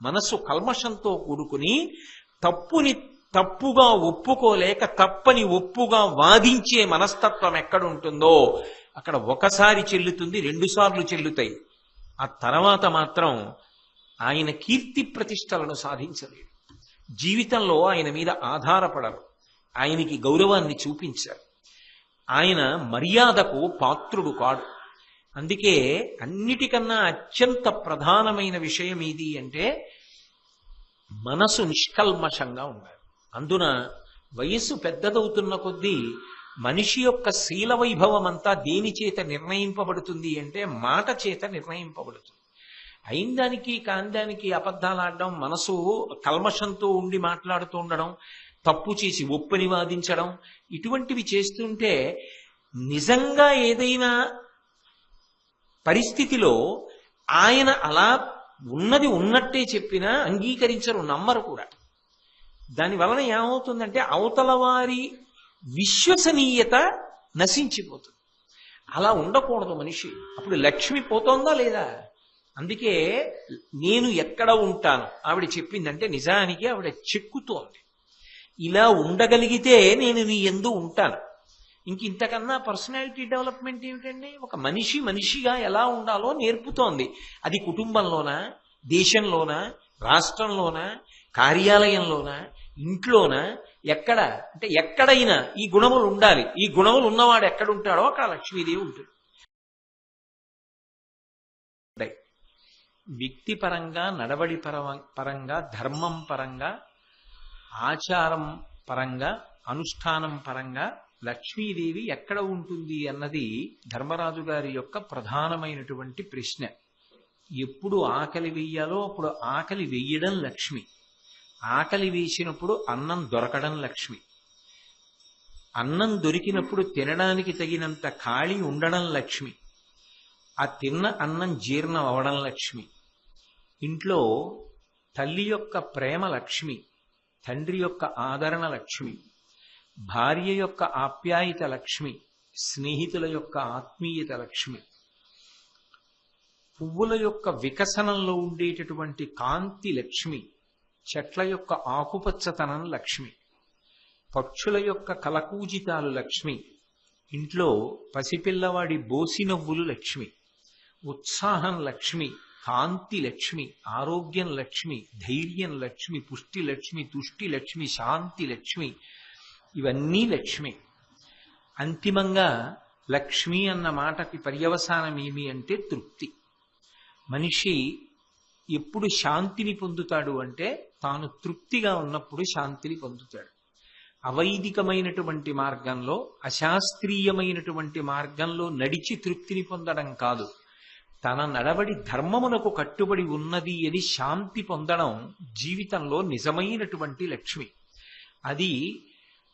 మనస్సు కల్మషంతో కూడుకుని తప్పుని తప్పుగా ఒప్పుకోలేక తప్పని ఒప్పుగా వాదించే మనస్తత్వం ఎక్కడుంటుందో అక్కడ ఒకసారి చెల్లుతుంది, 2 సార్లు చెల్లుతాయి. ఆ తర్వాత మాత్రం ఆయన కీర్తి ప్రతిష్టలను సాధించలేడు. జీవితంలో ఆయన మీద ఆధారపడరు, ఆయనకి గౌరవాన్ని చూపించారు, ఆయన మర్యాదకు పాత్రుడు కాడు. అందుకే అన్నిటికన్నా అత్యంత ప్రధానమైన విషయం ఏది అంటే మనసు నిష్కల్మషంగా ఉండాలి. అందున వయస్సు పెద్దదవుతున్న కొద్దీ మనిషి యొక్క శీల వైభవం అంతా దేని చేత నిర్ణయింపబడుతుంది అంటే మాట చేత నిర్ణయింపబడుతుంది. అయిందానికి కాందానికి అబద్ధాలు ఆడడం, మనసు కల్మషంతో ఉండి మాట్లాడుతూ ఉండడం, తప్పు చేసి ఒప్పుని వాదించడం, ఇటువంటివి చేస్తుంటే నిజంగా ఏదైనా పరిస్థితిలో ఆయన అలా ఉన్నది ఉన్నట్టే చెప్పినా అంగీకరించరు, నమ్మరు కూడా. దాని వలన ఏమవుతుందంటే అవతల వారి విశ్వసనీయత నశించిపోతుంది. అలా ఉండకూడదు మనిషి. అప్పుడు లక్ష్మి పోతోందా లేదా? అందుకే నేను ఎక్కడ ఉంటాను ఆవిడ చెప్పిందంటే నిజానికి ఆవిడ చెక్కుతోంది. ఇలా ఉండగలిగితే నేను నీ యందు ఉంటాను. ఇంతకన్నా పర్సనాలిటీ డెవలప్మెంట్ ఏమిటండి? ఒక మనిషి మనిషిగా ఎలా ఉండాలో నేర్పుతోంది. అది కుటుంబంలోనా, దేశంలోనా, రాష్ట్రంలోనా, కార్యాలయంలోనా, ఇంట్లోనా, ఎక్కడ అంటే ఎక్కడైనా ఈ గుణములు ఉండాలి. ఈ గుణములు ఉన్నవాడు ఎక్కడుంటాడో అక్కడ లక్ష్మీదేవి ఉంటుంది. వ్యక్తిపరంగా, నడవడి పరంగా, ధర్మం పరంగా, ఆచారం పరంగా, అనుష్ఠానం పరంగా లక్ష్మీదేవి ఎక్కడ ఉంటుంది అన్నది ధర్మరాజు గారి యొక్క ప్రధానమైనటువంటి ప్రశ్న. ఎప్పుడు ఆకలి వెయ్యాలో అప్పుడు ఆకలి వెయ్యడం లక్ష్మి. ఆకలి వేసినప్పుడు అన్నం దొరకడం లక్ష్మి. అన్నం దొరికినప్పుడు తినడానికి తగినంత ఖాళీ ఉండడం లక్ష్మి. ఆ తిన్న అన్నం జీర్ణం అవడం లక్ష్మి. ఇంట్లో తల్లి యొక్క ప్రేమ లక్ష్మి, తండ్రి యొక్క ఆదరణ లక్ష్మి, భార్య యొక్క ఆప్యాయత లక్ష్మి, స్నేహితుల యొక్క ఆత్మీయత లక్ష్మి, పువ్వుల యొక్క వికసనంలో ఉండేటటువంటి కాంతి లక్ష్మి, చెట్ల యొక్క ఆకుపచ్చతనం లక్ష్మి, పక్షుల యొక్క కలకూజితాలు లక్ష్మి, ఇంట్లో పసిపిల్లవాడి బోసినవ్వులు లక్ష్మి, ఉత్సాహం లక్ష్మి, కాంతి లక్ష్మి, ఆరోగ్యం లక్ష్మి, ధైర్యం లక్ష్మి, పుష్టి లక్ష్మి, తుష్టి లక్ష్మి, శాంతి లక్ష్మి, ఇవన్నీ లక్ష్మి. అంతిమంగా లక్ష్మి అన్న మాటకి పర్యవసానం ఏమి అంటే తృప్తి. మనిషి ఎప్పుడు శాంతిని పొందుతాడు అంటే తాను తృప్తిగా ఉన్నప్పుడు శాంతిని పొందుతాడు. అవైదికమైనటువంటి మార్గంలో, అశాస్త్రీయమైనటువంటి మార్గంలో నడిచి తృప్తిని పొందడం కాదు, తన నడవడి ధర్మమునకు కట్టుబడి ఉన్నది అని శాంతి పొందడం జీవితంలో నిజమైనటువంటి లక్ష్మి. అది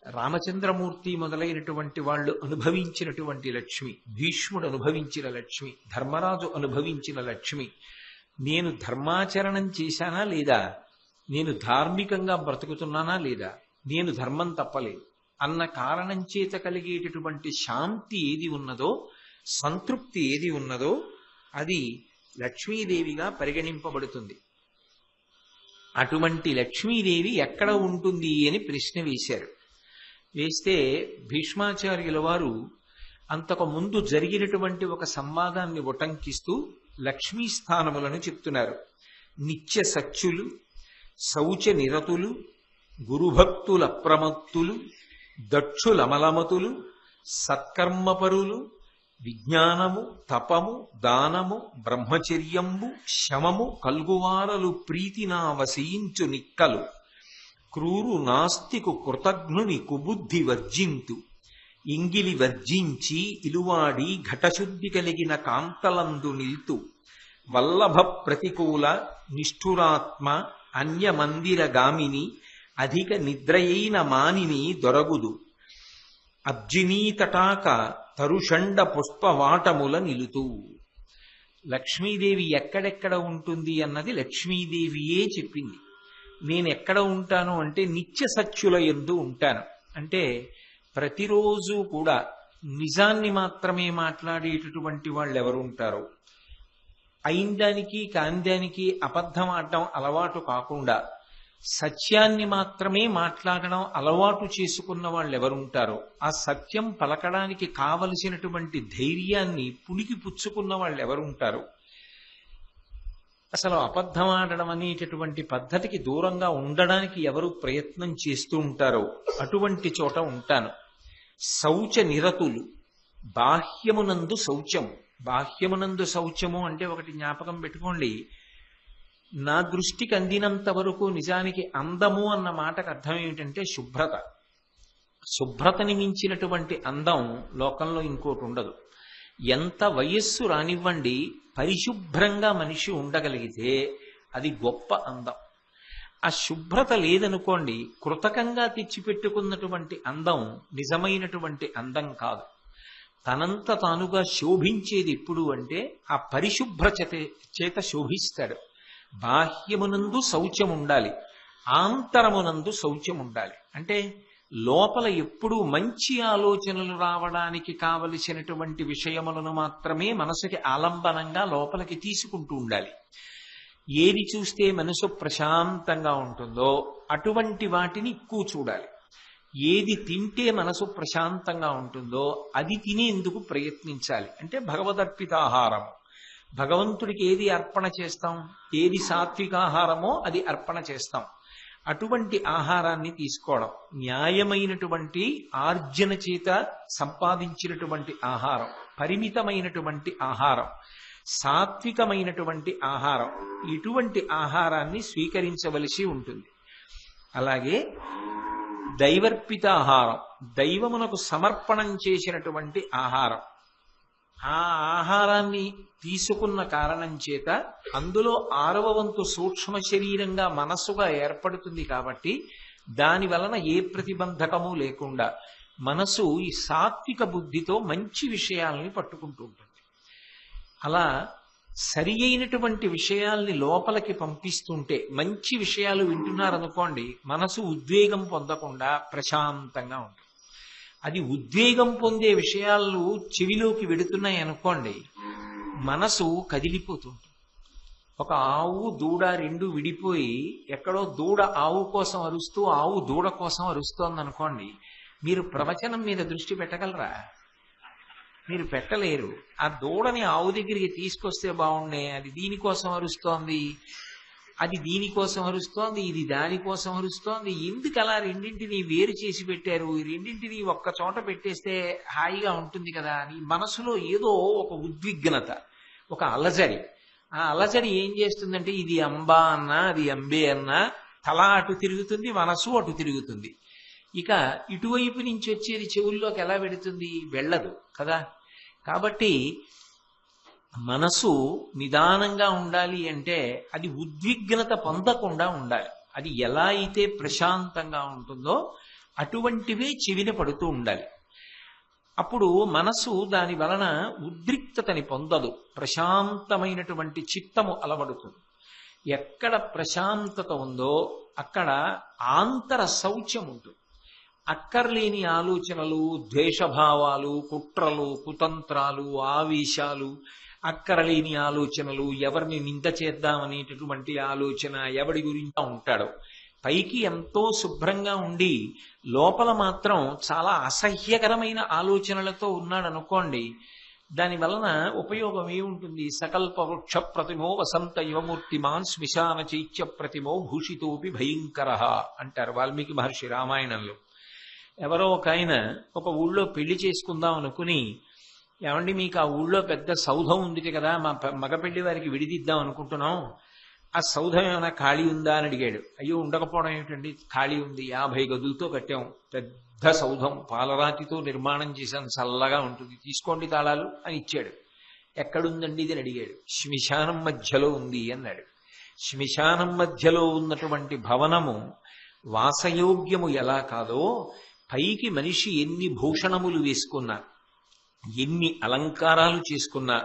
రామచంద్రమూర్తి మొదలైనటువంటి వాళ్ళు అనుభవించినటువంటి లక్ష్మి, భీష్ముడు అనుభవించిన లక్ష్మి, ధర్మరాజు అనుభవించిన లక్ష్మి. నేను ధర్మాచరణం చేశానా లేదా, నేను ధార్మికంగా బ్రతుకుతున్నానా లేదా, నేను ధర్మం తప్పలేదు అన్న కారణం చేత కలిగేటటువంటి శాంతి ఏది ఉన్నదో, సంతృప్తి ఏది ఉన్నదో అది లక్ష్మీదేవిగా పరిగణింపబడుతుంది. అటువంటి లక్ష్మీదేవి ఎక్కడ ఉంటుంది అని ప్రశ్న వేశారు. వేస్తే భీష్మాచార్యుల వారు అంతకు ముందు జరిగినటువంటి ఒక సంవాదాన్ని ఉటంకిస్తూ లక్ష్మీ స్థానములను చెప్తున్నారు. నిత్య సత్యులు, శౌచ నిరతులు, గురుభక్తుల ప్రమత్తులు, దక్షులమలమతులు, సత్కర్మపరులు, విజ్ఞానము, తపము, దానము, బ్రహ్మచర్యంబు, శమము కల్గువారలు ప్రీతినా వసించు నిక్కలు, క్రూరు నాస్తికు కృతజ్ఞుని కుబుద్ధి వర్జింతు, ఇంగిలి వర్జించి ఇలువాడి ఘటశుద్ధి కలిగిన కాంతలందు నిల్తు, వల్లభ ప్రతికూల నిష్ఠురాత్మ అన్యమందిర గామిని, అధిక నిద్రయైన మానిని దొరగుదు, అబ్జినీతటాక తరుషండ పుష్పవాటముల నిలుతూ. లక్ష్మీదేవి ఎక్కడెక్కడ ఉంటుంది అన్నది లక్ష్మీదేవియే చెప్పింది. నేను ఎక్కడ ఉంటాను అంటే నిత్య సత్యుల యందు ఉంటాను. అంటే ప్రతిరోజు కూడా నిజాన్ని మాత్రమే మాట్లాడేటటువంటి వాళ్ళు ఎవరు ఉంటారో, అయిందానికి కాందానికి అబద్ధం ఆడడం అలవాటు కాకుండా సత్యాన్ని మాత్రమే మాట్లాడడం అలవాటు చేసుకున్న వాళ్ళు ఎవరుంటారో, ఆ సత్యం పలకడానికి కావలసినటువంటి ధైర్యాన్ని పుణికి పుచ్చుకున్న వాళ్ళు ఎవరుంటారో, అసలు అబద్ధం ఆడడం అనేటటువంటి పద్ధతికి దూరంగా ఉండడానికి ఎవరు ప్రయత్నం చేస్తూ ఉంటారో అటువంటి చోట ఉంటాను. శౌచ నిరతులు, బాహ్యమునందు శౌచము. బాహ్యమునందు శౌచము అంటే ఒకటి జ్ఞాపకం పెట్టుకోండి, నా దృష్టికి అందినంత వరకు నిజానికి అందము అన్న మాటకు అర్థం ఏమిటంటే శుభ్రత. శుభ్రతని మించినటువంటి అందం లోకంలో ఇంకోటి ఉండదు. ఎంత వయస్సు రానివ్వండి, పరిశుభ్రంగా మనిషి ఉండగలిగితే అది గొప్ప అందం. ఆ శుభ్రత లేదనుకోండి, కృతకంగా తెచ్చిపెట్టుకున్నటువంటి అందం నిజమైనటువంటి అందం కాదు. తనంత తానుగా శోభించేది ఎప్పుడు అంటే ఆ పరిశుభ్ర చేత శోభిస్తాడు. బాహ్యమునందు శౌచం ఉండాలి, ఆంతరమునందు శౌచం ఉండాలి. అంటే లోపల ఎప్పుడూ మంచి ఆలోచనలు రావడానికి కావలసినటువంటి విషయములను మాత్రమే మనసుకి ఆలంబనంగా లోపలికి తీసుకుంటూ ఉండాలి. ఏది చూస్తే మనసు ప్రశాంతంగా ఉంటుందో అటువంటి వాటిని ఎక్కువ చూడాలి. ఏది తింటే మనసు ప్రశాంతంగా ఉంటుందో అది తినేందుకు ప్రయత్నించాలి. అంటే భగవదర్పితాహారం, భగవంతుడికి ఏది అర్పణ చేస్తాం, ఏది సాత్వికాహారమో అది అర్పణ చేస్తాం. అటువంటి ఆహారాన్ని తీసుకోవడం, న్యాయమైనటువంటి ఆర్జన చేత సంపాదించినటువంటి ఆహారం, పరిమితమైనటువంటి ఆహారం, సాత్వికమైనటువంటి ఆహారం, ఇటువంటి ఆహారాన్ని స్వీకరించవలసి ఉంటుంది. అలాగే దైవర్పిత ఆహారం, దైవమునకు సమర్పణం చేసినటువంటి ఆహారం, ఆ ఆహారాన్ని తీసుకున్న కారణం చేత అందులో 6వ వంతు సూక్ష్మ శరీరంగా మనస్సుగా ఏర్పడుతుంది. కాబట్టి దాని వలన ఏ ప్రతిబంధకము లేకుండా మనసు ఈ సాత్విక బుద్ధితో మంచి విషయాల్ని పట్టుకుంటూ ఉంటుంది. అలా సరి అయినటువంటి విషయాల్ని లోపలికి పంపిస్తుంటే, మంచి విషయాలు వింటున్నారనుకోండి, మనసు ఉద్వేగం పొందకుండా ప్రశాంతంగా ఉంటుంది. అది ఉద్వేగం పొందే విషయాలు చెవిలోకి వెడుతున్నాయి అనుకోండి, మనసు కదిలిపోతుంది. ఒక ఆవు దూడ రెండు విడిపోయి ఎక్కడో దూడ ఆవు కోసం అరుస్తూ ఆవు దూడ కోసం అరుస్తోంది అనుకోండి, మీరు ప్రవచనం మీద దృష్టి పెట్టగలరా? మీరు పెట్టలేరు. ఆ దూడని ఆవు దగ్గరికి తీసుకొస్తే బాగుండే, అది దీనికోసం అరుస్తోంది, అది దీనికోసం అరుస్తోంది, ఇది దానికోసం అరుస్తోంది. ఎందుకు అలా రెండింటినీ వేరు చేసి పెట్టారు? ఈ రెండింటినీ ఒక్క చోట పెట్టేస్తే హాయిగా ఉంటుంది కదా అని మనసులో ఏదో ఒక ఉద్విగ్నత, ఒక అలజడి. ఆ అలజడి ఏం చేస్తుందంటే, ఇది అంబా అన్నా అది అంబే అన్నా తల అటు తిరుగుతుంది, మనసు అటు తిరుగుతుంది. ఇక ఇటువైపు నుంచి వచ్చేది చెవుల్లోకి ఎలా వెడుతుంది? వెళ్ళదు కదా. కాబట్టి మనసు నిదానంగా ఉండాలి అంటే అది ఉద్విగ్నత పొందకుండా ఉండాలి. అది ఎలా అయితే ప్రశాంతంగా ఉంటుందో అటువంటివే చెవిన పడుతూ ఉండాలి. అప్పుడు మనసు దాని వలన ఉద్రిక్తతని పొందదు, ప్రశాంతమైనటువంటి చిత్తము అలవడుతుంది. ఎక్కడ ప్రశాంతత ఉందో అక్కడ ఆంతర శౌచ్యం ఉంటుంది. అక్కర్లేని ఆలోచనలు, ద్వేషభావాలు, కుట్రలు, కుతంత్రాలు, ఆవేశాలు, అక్కరలేని ఆలోచనలు, ఎవరిని నింద చేద్దామనేటటువంటి ఆలోచన, ఎవడి గురించి ఉంటాడో, పైకి ఎంతో శుభ్రంగా ఉండి లోపల మాత్రం చాలా అసహ్యకరమైన ఆలోచనలతో ఉన్నాడనుకోండి, దాని వలన ఉపయోగం ఏముంటుంది? సకల్ప వృక్ష ప్రతిమో వసంత యువమూర్తిమాన్ శ్మశాన చైత్య ప్రతిమో భూషితోపి భయంకర అంటారు వాల్మీకి మహర్షి రామాయణంలో. ఎవరో ఒక ఆయన ఒక ఊళ్ళో పెళ్లి చేసుకుందాం అనుకుని, ఏమండి మీకు ఆ ఊళ్ళో పెద్ద సౌధం ఉంది కదా, మా మగ పెళ్లి వారికి విడిదిద్దాం అనుకుంటున్నాం, ఆ సౌధం ఏమైనా ఖాళీ ఉందా అని అడిగాడు. అయ్యో ఉండకపోవడం ఏమిటండి, ఖాళీ ఉంది, 50 గదులతో కట్టాం, పెద్ద సౌధం, పాలరాతితో నిర్మాణం చేశాం, చల్లగా ఉంటుంది, తీసుకోండి తాళాలు అని ఇచ్చాడు. ఎక్కడుందండి ఇది అని అడిగాడు. శ్మశానం మధ్యలో ఉంది అన్నాడు. శ్మశానం మధ్యలో ఉన్నటువంటి భవనము వాసయోగ్యము ఎలా కాదో, పైకి మనిషి ఎన్ని భూషణములు వేసుకున్నా, ఎన్ని అలంకారాలు చేసుకున్నా,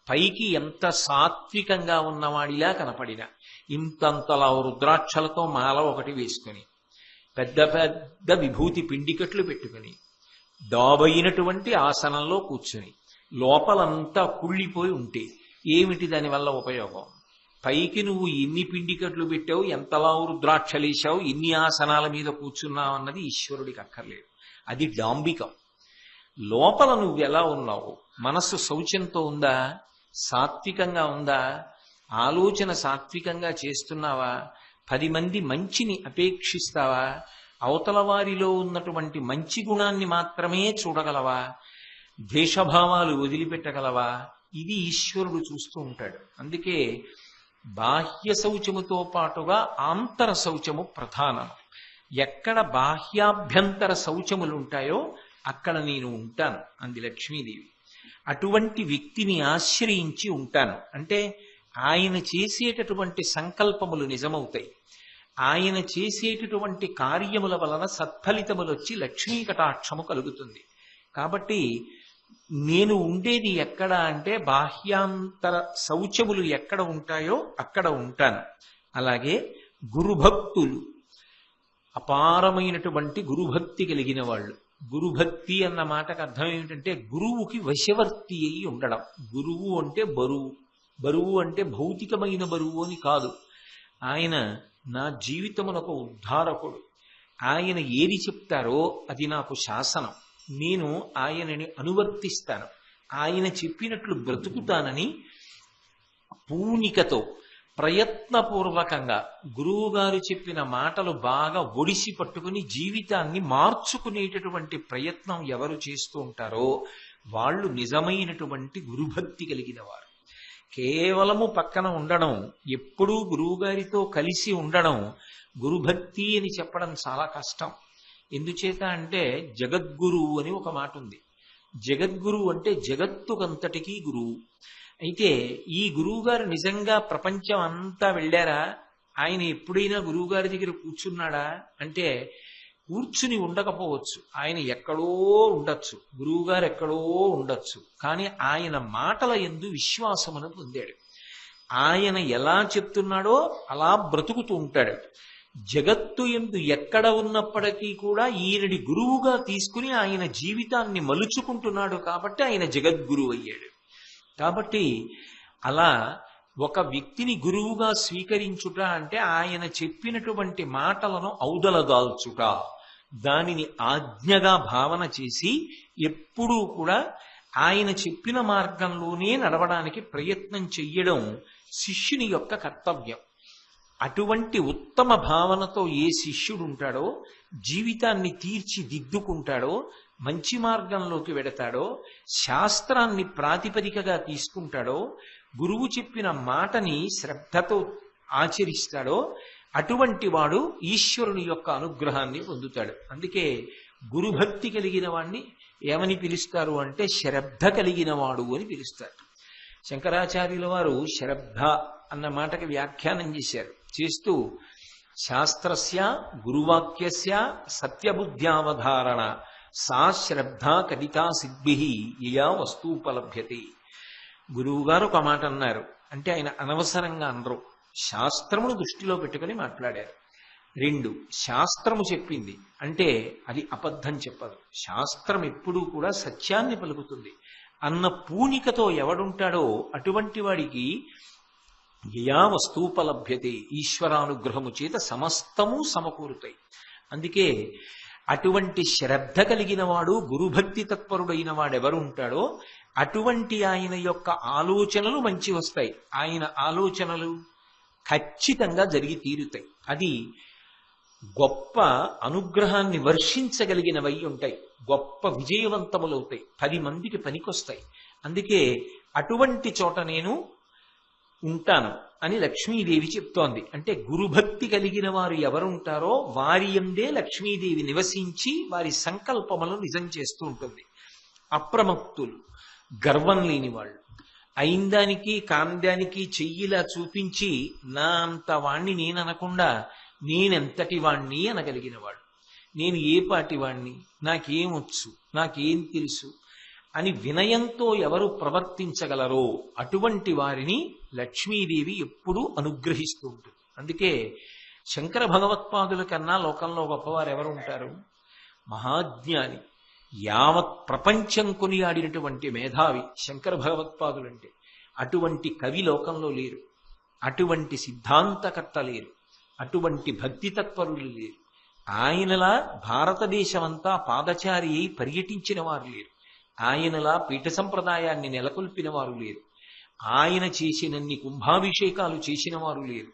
పైకి ఎంత సాత్వికంగా ఉన్నవాడిలా కనపడినా, ఇంతంతలా రుద్రాక్షలతో మాల ఒకటి వేసుకుని, పెద్ద పెద్ద విభూతి పిండికట్లు పెట్టుకుని, డాబైనటువంటి ఆసనంలో కూర్చుని, లోపలంతా కుళ్ళిపోయి ఉంటే, ఏమిటి దానివల్ల ఉపయోగం? పైకి నువ్వు ఎన్ని పిండికట్లు పెట్టావు, ఎంతలా రుద్రాక్షలేశావు, ఎన్ని ఆసనాల మీద కూర్చున్నావు అన్నది ఈశ్వరుడికి అక్కర్లేదు. అది డాంబికం. లోపల నువ్వు ఎలా ఉన్నావు? మనస్సు శౌచంతో ఉందా? సాత్వికంగా ఉందా? ఆలోచన సాత్వికంగా చేస్తున్నావా? 10 మంది మంచిని అపేక్షిస్తావా? అవతల వారిలో ఉన్నటువంటి మంచి గుణాన్ని మాత్రమే చూడగలవా? ద్వేషభావాలు వదిలిపెట్టగలవా? ఇది ఈశ్వరుడు చూస్తూ ఉంటాడు. అందుకే బాహ్య శౌచముతో పాటుగా ఆంతర శౌచము ప్రధానం. ఎక్కడ బాహ్యాభ్యంతర శౌచములుంటాయో అక్కడ నేను ఉంటాను అంది లక్ష్మీదేవి. అటువంటి వ్యక్తిని ఆశ్రయించి ఉంటాను అంటే ఆయన చేసేటటువంటి సంకల్పములు నిజమవుతాయి. ఆయన చేసేటటువంటి కార్యముల వలన సత్ఫలితములు వచ్చి లక్ష్మీ కటాక్షము కలుగుతుంది. కాబట్టి నేను ఉండేది ఎక్కడ అంటే బాహ్యాంతర శౌచములు ఎక్కడ ఉంటాయో అక్కడ ఉంటాను. అలాగే గురుభక్తులు, అపారమైనటువంటి గురుభక్తి కలిగిన వాళ్ళు. గురుభక్తి అన్న మాటకు అర్థం ఏమిటంటే గురువుకి వశవర్తి అయి ఉండడం. గురువు అంటే బరువు, బరువు అంటే భౌతికమైన బరువు అని కాదు. ఆయన నా జీవితమునకు ఉద్ధారకుడు. ఆయన ఏది చెప్తారో అది నాకు శాసనం. నేను ఆయనని అనువర్తిస్తాను. ఆయన చెప్పినట్లు బ్రతుకుతానని పూనికతో ప్రయత్నపూర్వకంగా గురువుగారు చెప్పిన మాటలు బాగా ఒడిసి పట్టుకుని జీవితాన్ని మార్చుకునేటటువంటి ప్రయత్నం ఎవరు చేస్తూ ఉంటారో వాళ్ళు నిజమైనటువంటి గురుభక్తి కలిగిన వారు. కేవలము పక్కన ఉండడం, ఎప్పుడూ గురువుగారితో కలిసి ఉండడం గురుభక్తి అని చెప్పడం చాలా కష్టం. ఎందుచేత అంటే జగద్గురువు అని ఒక మాట ఉంది. జగద్గురువు అంటే జగత్తుకంతటికీ గురువు. అయితే ఈ గురువుగారు నిజంగా ప్రపంచం అంతా వెళ్ళారా? ఆయన ఎప్పుడైనా గురువుగారి దగ్గర కూర్చున్నాడా అంటే కూర్చుని ఉండకపోవచ్చు. ఆయన ఎక్కడో ఉండొచ్చు, గురువుగారు ఎక్కడో ఉండొచ్చు. కానీ ఆయన మాటల యందు విశ్వాసమును పొందాడు. ఆయన ఎలా చెప్తున్నాడో అలా బ్రతుకుతూ ఉంటాడు. జగత్తు యందు ఎక్కడ ఉన్నప్పటికీ కూడా ఈయనడి గురువుగా తీసుకుని ఆయన జీవితాన్ని మలుచుకుంటున్నాడు. కాబట్టి ఆయన జగద్గురువు అయ్యాడు. కాబట్టి అలా ఒక వ్యక్తిని గురువుగా స్వీకరించుట అంటే ఆయన చెప్పినటువంటి మాటలను ఔదలదాల్చుట, దానిని ఆజ్ఞగా భావన చేసి ఎప్పుడూ కూడా ఆయన చెప్పిన మార్గంలోనే నడవడానికి ప్రయత్నం చెయ్యడం శిష్యుని యొక్క కర్తవ్యం. అటువంటి ఉత్తమ భావనతో ఏ శిష్యుడు ఉంటాడో, జీవితాన్ని తీర్చిదిద్దుకుంటాడో, మంచి మార్గంలోకి వెడతాడో, శాస్త్రాన్ని ప్రాతిపదికగా తీసుకుంటాడో, గురువు చెప్పిన మాటని శ్రద్ధతో ఆచరిస్తాడో అటువంటి వాడు ఈశ్వరుని యొక్క అనుగ్రహాన్ని పొందుతాడు. అందుకే గురుభక్తి కలిగిన వాడిని ఏమని పిలుస్తారు అంటే శ్రద్ధ కలిగిన వాడు అని పిలుస్తారు. శంకరాచార్యుల వారు శ్రద్ధ అన్న మాటకి వ్యాఖ్యానం చేశారు. చేస్తూ శాస్త్రస్య గురువాక్యస్య సత్యబుద్ధ్యావధారణ సా శ్రద్ధ కదితా సిద్భిః యయా వస్తూపలభ్యతే. గురువుగారు ఒక మాట అన్నారు అంటే ఆయన అనవసరంగా అనరు, శాస్త్రమును దృష్టిలో పెట్టుకుని మాట్లాడారు. 2, శాస్త్రము చెప్పింది అంటే అది అబద్ధం చెప్పదు. శాస్త్రం ఎప్పుడూ కూడా సత్యాన్ని పలుకుతుంది అన్న పూనికతో ఎవడుంటాడో అటువంటి వాడికి యయా వస్తూపలభ్యతే, ఈశ్వరానుగ్రహము చేత సమస్తము సమకూరుతాయి. అందుకే అటువంటి శ్రద్ధ కలిగిన వాడు, గురుభక్తి తత్పరుడైన వాడెవరు ఉంటాడో అటువంటి ఆయన యొక్క ఆలోచనలు మంచి వస్తాయి. ఆయన ఆలోచనలు ఖచ్చితంగా జరిగి తీరుతాయి. అది గొప్ప అనుగ్రహాన్ని వర్షించగలిగినవై ఉంటాయి, గొప్ప విజయవంతములవుతాయి, 10 మందికి పనికొస్తాయి. అందుకే అటువంటి చోట నేను ఉంటాను అని లక్ష్మీదేవి చెప్తోంది. అంటే గురుభక్తి కలిగిన వారు ఎవరుంటారో వారి యందే లక్ష్మీదేవి నివసించి వారి సంకల్పములను నిజం చేస్తూ ఉంటుంది. అప్రమత్తులు, గర్వం లేని వాళ్ళు, అయిందానికి కాందానికి చెయ్యిలా చూపించి నా అంత వాణ్ణి నేననకుండా నేనెంతటి వాణ్ణి అనగలిగిన వాడు. నేను ఏ పాటి వాణ్ణి, నాకేమొచ్చు, నాకేం తెలుసు అని వినయంతో ఎవరు ప్రవర్తించగలరో అటువంటి వారిని లక్ష్మీదేవి ఎప్పుడూ అనుగ్రహిస్తూ ఉంటుంది. అందుకే శంకర భగవత్పాదుల కన్నా లోకంలో గొప్పవారు ఎవరు ఉంటారు? మహాజ్ఞాని, యావత్ ప్రపంచం కొనియాడినటువంటి మేధావి శంకర భగవత్పాదులంటే. అటువంటి కవి లోకంలో లేరు, అటువంటి సిద్ధాంతకర్త లేరు, అటువంటి భక్తి తత్పరులు లేరు. ఆయనలా భారతదేశమంతా పాదచారి అయి పర్యటించిన వారు లేరు, ఆయనలా పీఠ సంప్రదాయాన్ని నెలకొల్పిన వారు లేరు, ఆయన చేసినన్ని కుంభాభిషేకాలు చేసిన వారు లేరు,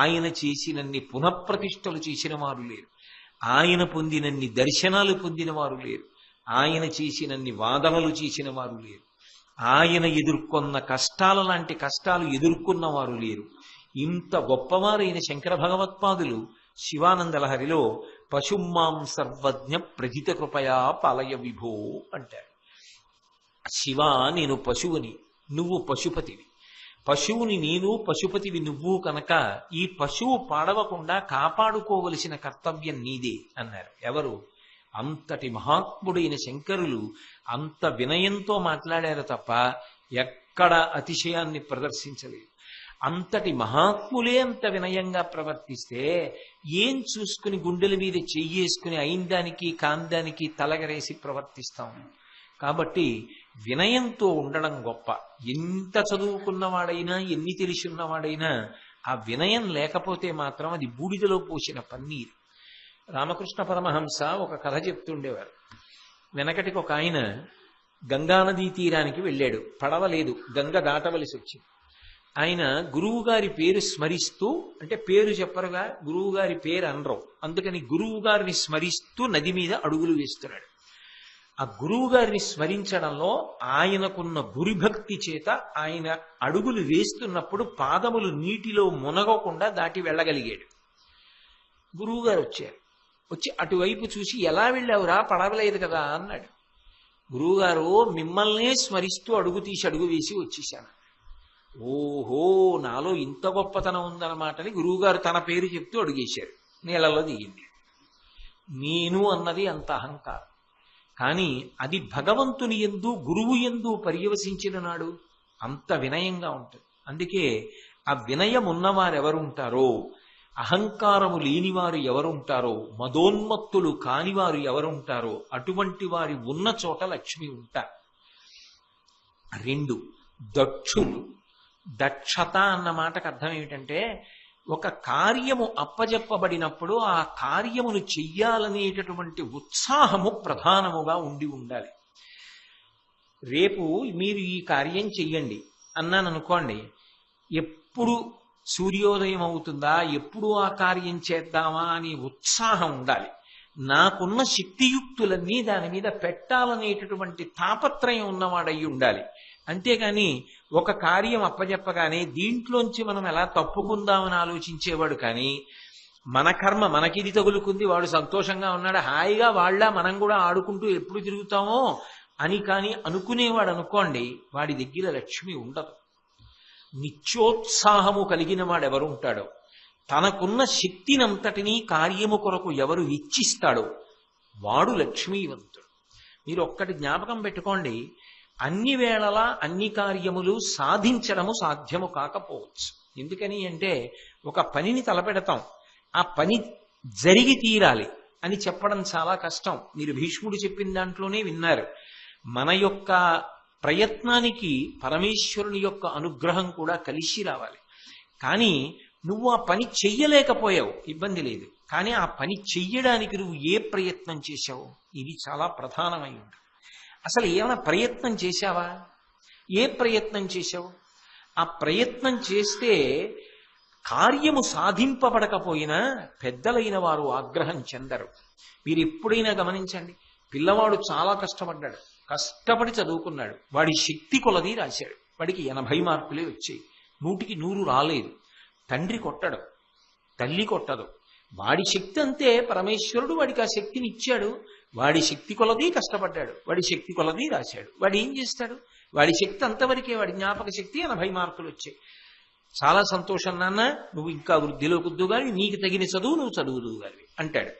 ఆయన చేసినన్ని పునఃప్రతిష్టలు చేసిన వారు లేరు, ఆయన పొందినన్ని దర్శనాలు పొందిన వారు లేరు, ఆయన చేసినన్ని వాదనలు చేసిన వారు లేరు, ఆయన ఎదుర్కొన్న కష్టాల లాంటి కష్టాలు ఎదుర్కొన్న వారు లేరు. ఇంత గొప్పవారైన శంకర భగవత్పాదులు శివానందలహరిలో పశుమాం సర్వజ్ఞ ప్రజిత కృపయా పాలయ విభో అంటారు. శివ, నేను పశువుని, నువ్వు పశుపతివి. పశువుని నేను, పశుపతివి నువ్వు కనుక ఈ పశువు పాడవకుండా కాపాడుకోవలసిన కర్తవ్యం నీదే అన్నారు. ఎవరు? అంతటి మహాత్ముడైన శంకరులు అంత వినయంతో మాట్లాడారు తప్ప ఎక్కడ అతిశయాన్ని ప్రదర్శించలేదు. అంతటి మహాత్ములే అంత వినయంగా ప్రవర్తిస్తే ఏం చూసుకుని గుండెల మీద చెయ్యేసుకుని అయిందానికి కాందానికి తలగరేసి ప్రవర్తిస్తాం. కాబట్టి వినయంతో ఉండడం గొప్ప. ఎంత చదువుకున్నవాడైనా, ఎన్ని తెలిసి ఉన్నవాడైనా ఆ వినయం లేకపోతే మాత్రం అది బూడిదలో పోసిన పన్నీరు. రామకృష్ణ పరమహంస ఒక కథ చెప్తుండేవారు. వెనకటికి ఒక ఆయన గంగానదీ తీరానికి వెళ్ళాడు. పడవలేదు, గంగ దాటవలసి వచ్చింది. ఆయన గురువు గారి పేరు స్మరిస్తూ, అంటే పేరు చెప్పరుగా, గురువు గారి పేరు అనరు, అందుకని గురువు గారిని స్మరిస్తూ నది మీద అడుగులు వేస్తున్నాడు. ఆ గురువు గారిని స్మరించడంలో ఆయనకున్న గురుభక్తి చేత ఆయన అడుగులు వేస్తున్నప్పుడు పాదములు నీటిలో మునగకుండా దాటి వెళ్ళగలిగాడు. గురువు గారు వచ్చి అటువైపు చూసి, ఎలా వెళ్ళావురా, పడవలేదు కదా అన్నాడు. గురువుగారు, మిమ్మల్నే స్మరిస్తూ అడుగు తీసి అడుగు వేసి వచ్చేశాను. ఓహో, నాలో ఇంత గొప్పతనం ఉందన్నమాటని గురువుగారు తన పేరు చెప్తూ అడుగేశారు. నీళ్ళలో దిగింది. నేను అన్నది అంత అహంకారం. కానీ అది భగవంతుని యందు, గురువు యందు పర్యవసించిన నాడు అంత వినయంగా ఉంటుంది. అందుకే ఆ వినయం ఉన్నవారెవరుంటారో, అహంకారము లేనివారు ఎవరుంటారో, మదోన్మత్తులు కానివారు ఎవరుంటారో అటువంటి వారి ఉన్న చోట లక్ష్మి ఉంటారు. 2, దక్షులు. దక్షత అన్న మాటకు అర్థం ఏమిటంటే, ఒక కార్యము అప్పజెప్పబడినప్పుడు ఆ కార్యమును చెయ్యాలనేటటువంటి ఉత్సాహము ప్రధానముగా ఉండాలి. రేపు మీరు ఈ కార్యం చెయ్యండి అన్నాను అనుకోండి, ఎప్పుడు సూర్యోదయం అవుతుందా, ఎప్పుడు ఆ కార్యం చేద్దామా అని ఉత్సాహం ఉండాలి. నాకున్న శక్తియుక్తులన్నీ దాని మీద పెట్టాలనేటటువంటి తాపత్రయం ఉన్నవాడై ఉండాలి. అంతేగాని ఒక కార్యం అప్పజెప్పగానే దీంట్లోంచి మనం ఎలా తప్పుకుందామని ఆలోచించేవాడు కానీ, మన కర్మ మనకిది తగులుకుంది, వాడు సంతోషంగా ఉన్నాడు, హాయిగా వాళ్ళ మనం కూడా ఆడుకుంటూ ఎప్పుడు తిరుగుతామో అని కానీ అనుకునేవాడు అనుకోండి, వాడి దగ్గర లక్ష్మి ఉండదు. నిత్యోత్సాహము కలిగిన వాడు ఎవరుంటాడో, తనకున్న శక్తినంతటినీ కార్యము కొరకు ఎవరు ఇచ్చిస్తాడో వాడు లక్ష్మీవంతుడు. మీరు ఒక్కటి జ్ఞాపకం పెట్టుకోండి, అన్ని వేళలా అన్ని కార్యములు సాధించడము సాధ్యము కాకపోవచ్చు. ఎందుకని అంటే, ఒక పనిని తలపెడతాం, ఆ పని జరిగి తీరాలి అని చెప్పడం చాలా కష్టం. మీరు భీష్ముడు చెప్పిన దాంట్లోనే విన్నారు. మన యొక్క ప్రయత్నానికి పరమేశ్వరుని యొక్క అనుగ్రహం కూడా కలిసి రావాలి. కానీ నువ్వు ఆ పని చెయ్యలేకపోయావు, ఇబ్బంది లేదు. కానీ ఆ పని చెయ్యడానికి నువ్వు ఏ ప్రయత్నం చేశావు, ఇది చాలా ప్రధానమై ఉంటుంది. అసలు ఏమైనా ప్రయత్నం చేశావా? ఏ ప్రయత్నం చేశావు? ఆ ప్రయత్నం చేస్తే కార్యము సాధింపబడకపోయినా పెద్దలైన వారు ఆగ్రహం చెందరు. మీరు ఎప్పుడైనా గమనించండి, పిల్లవాడు చాలా కష్టపడ్డాడు, కష్టపడి చదువుకున్నాడు, వాడి శక్తి కొలది రాశాడు, వాడికి 80 మార్కులే వచ్చాయి, 100కి 100 రాలేదు. తండ్రి కొట్టడు, తల్లి కొట్టదు, వాడి శక్తి అంతే. పరమేశ్వరుడు వాడికి ఆ శక్తిని ఇచ్చాడు, వాడి శక్తి కొలది కష్టపడ్డాడు, వాడి శక్తి కొలది రాశాడు. వాడు ఏం చేస్తాడు? వాడి శక్తి అంతవరకే, వాడి జ్ఞాపక శక్తి 80 మార్కులు వచ్చాయి. చాలా సంతోషం నాన్న, నువ్వు ఇంకా వృద్ధిలో కుద్దు గాని, నీకు తగిన చదువు నువ్వు చదువుదువు గాని అంటాడు.